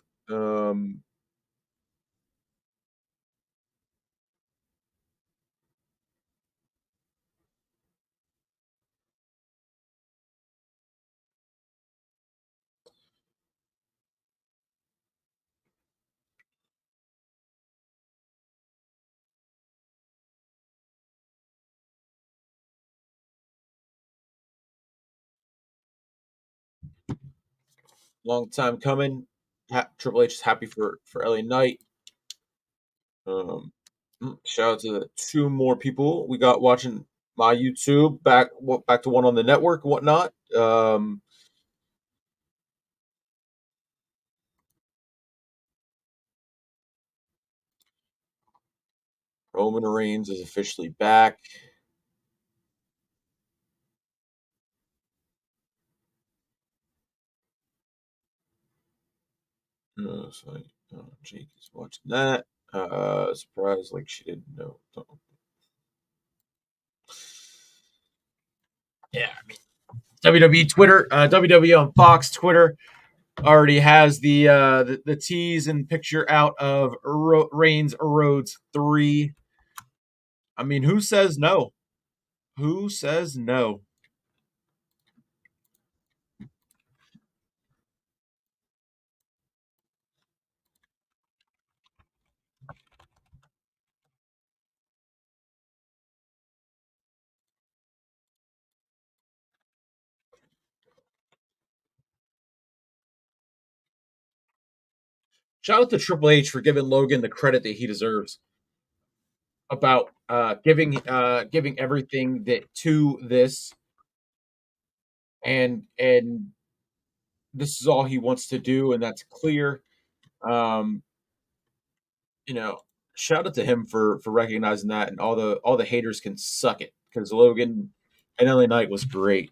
Long time coming. Triple H is happy for LA Knight. Shout out to the two more people we got watching my YouTube. Back to one on the network and whatnot. Roman Reigns is officially back. So Jake is watching that. Surprised like she didn't know. Yeah, I mean WWE Twitter, WWE on Fox Twitter already has the tease and picture out of Reigns Roads 3. I mean, who says no? Who says no? Shout out to Triple H for giving Logan the credit that he deserves about giving everything that to this, and this is all he wants to do, and that's clear. Um, you know, shout out to him for recognizing that, and all the haters can suck it because Logan and LA Knight was great.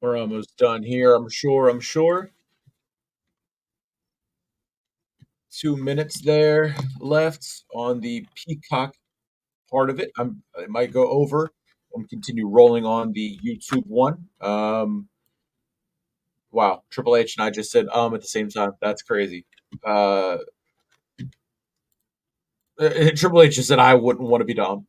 We're almost done here. I'm sure. 2 minutes there left on the Peacock part of it. I might go over and continue rolling on the YouTube one. Wow, Triple H and I just said at the same time. That's crazy. Triple H just said I wouldn't want to be Dom.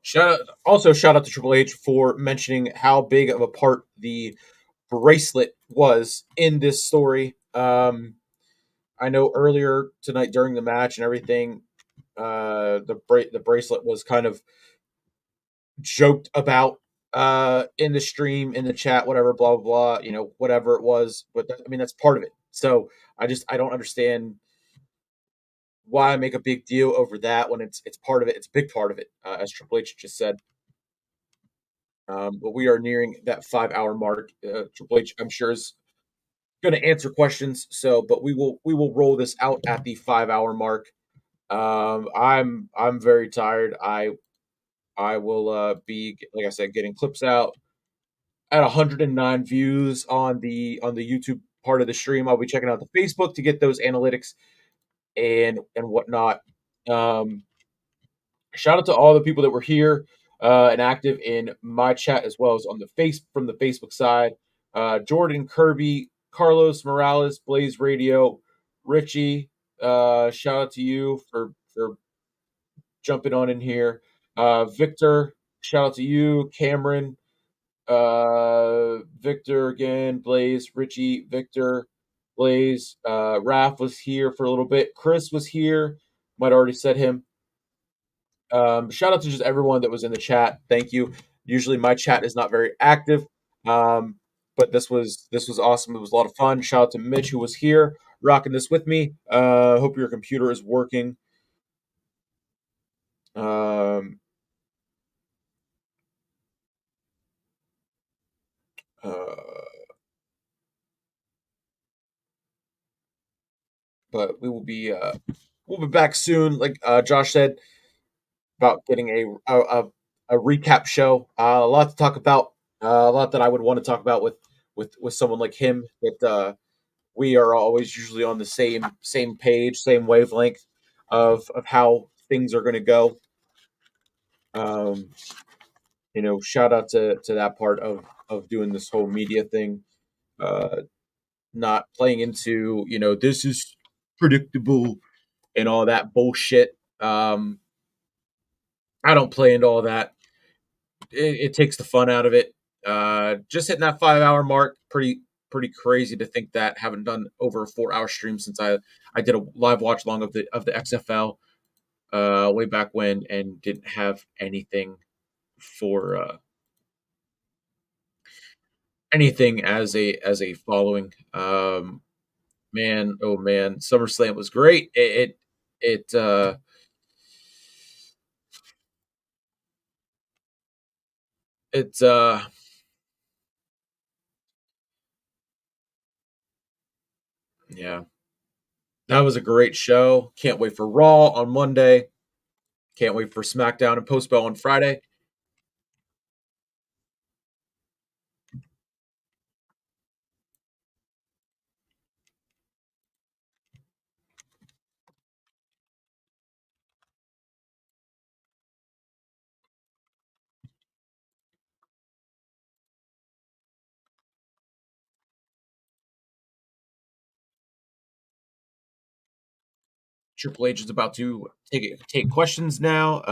Shout out to Triple H for mentioning how big of a part the bracelet was in this story. I know earlier tonight during the match and everything, the bracelet was kind of joked about in the stream, in the chat, whatever, blah blah blah. Whatever it was, but I mean that's part of it. So I don't understand why make a big deal over that when it's part of it. It's a big part of it, as Triple H just said. But we are nearing that 5 hour mark. Triple H, I'm sure, is going to answer questions. So, but we will roll this out at the 5 hour mark. I'm very tired. I will be, like I said, getting clips out at 109 views on the YouTube part of the stream. I'll be checking out the Facebook to get those analytics and whatnot. Um, Shout out to all the people that were here and active in my chat as well as on the face from the Facebook side. Jordan, Kirby, Carlos Morales, Blaze Radio, Richie. Shout out to you for jumping on in here. Victor, shout out to you. Cameron, Victor again, Blaze, Richie, Victor, Blaze. Raph was here for a little bit. Chris was here. Might already said him. Shout out to just everyone that was in the chat. Thank you. Usually my chat is not very active, but this was awesome. It was a lot of fun. Shout out to Mitch who was here rocking this with me. Hope your computer is working. Um, uh, but we'll be back soon. Like Josh said about getting a recap show. A lot to talk about. A lot that I would want to talk about with someone like him that we are always usually on the same page, same wavelength of how things are going to go. Um, shout out to that part of doing this whole media thing, uh, not playing into this is predictable and all that bullshit. I don't play into all that. It takes the fun out of it. Just hitting that 5 hour mark, pretty crazy to think that. Haven't done over a 4 hour stream since I did a live watch long of the XFL way back when, and didn't have anything for anything as a following. Man, oh man, SummerSlam was great. It's yeah, that was a great show. Can't wait for Raw on Monday. Can't wait for SmackDown and Postbell on Friday. Triple H is about to take questions now.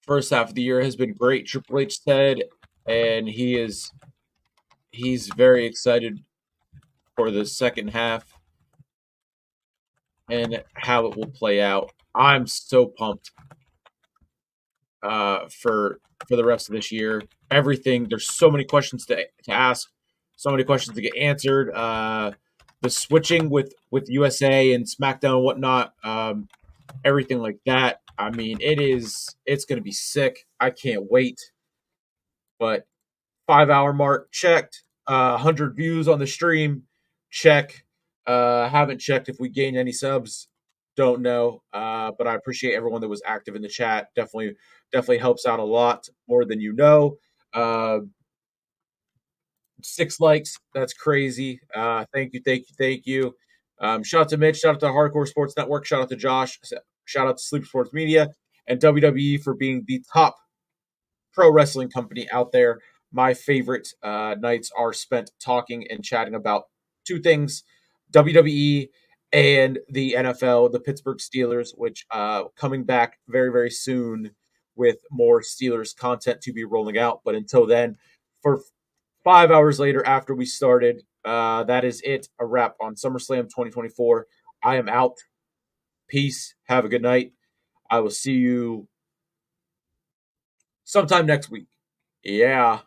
First half of the year has been great, Triple H said, and he's very excited for the second half and how it will play out. I'm so pumped for the rest of this year. Everything, there's so many questions to ask, so many questions to get answered. The switching with USA and SmackDown and whatnot, everything like that. I mean, it's going to be sick. I can't wait. But 5 hour mark checked. 100 views on the stream, check. Haven't checked if we gained any subs. Don't know. But I appreciate everyone that was active in the chat. Definitely helps out a lot more than you know. 6 likes. That's crazy. Thank you. Shout out to Mitch. Shout out to Hardcore Sports Network. Shout out to Josh. Shout out to Sleep Sports Media and WWE for being the top pro wrestling company out there. My favorite nights are spent talking and chatting about two things: WWE and the NFL, the Pittsburgh Steelers, which coming back very, very soon with more Steelers content to be rolling out. But until then, for 5 hours later after we started, That is it. A wrap on SummerSlam 2024. I am out. Peace. Have a good night. I will see you sometime next week. Yeah.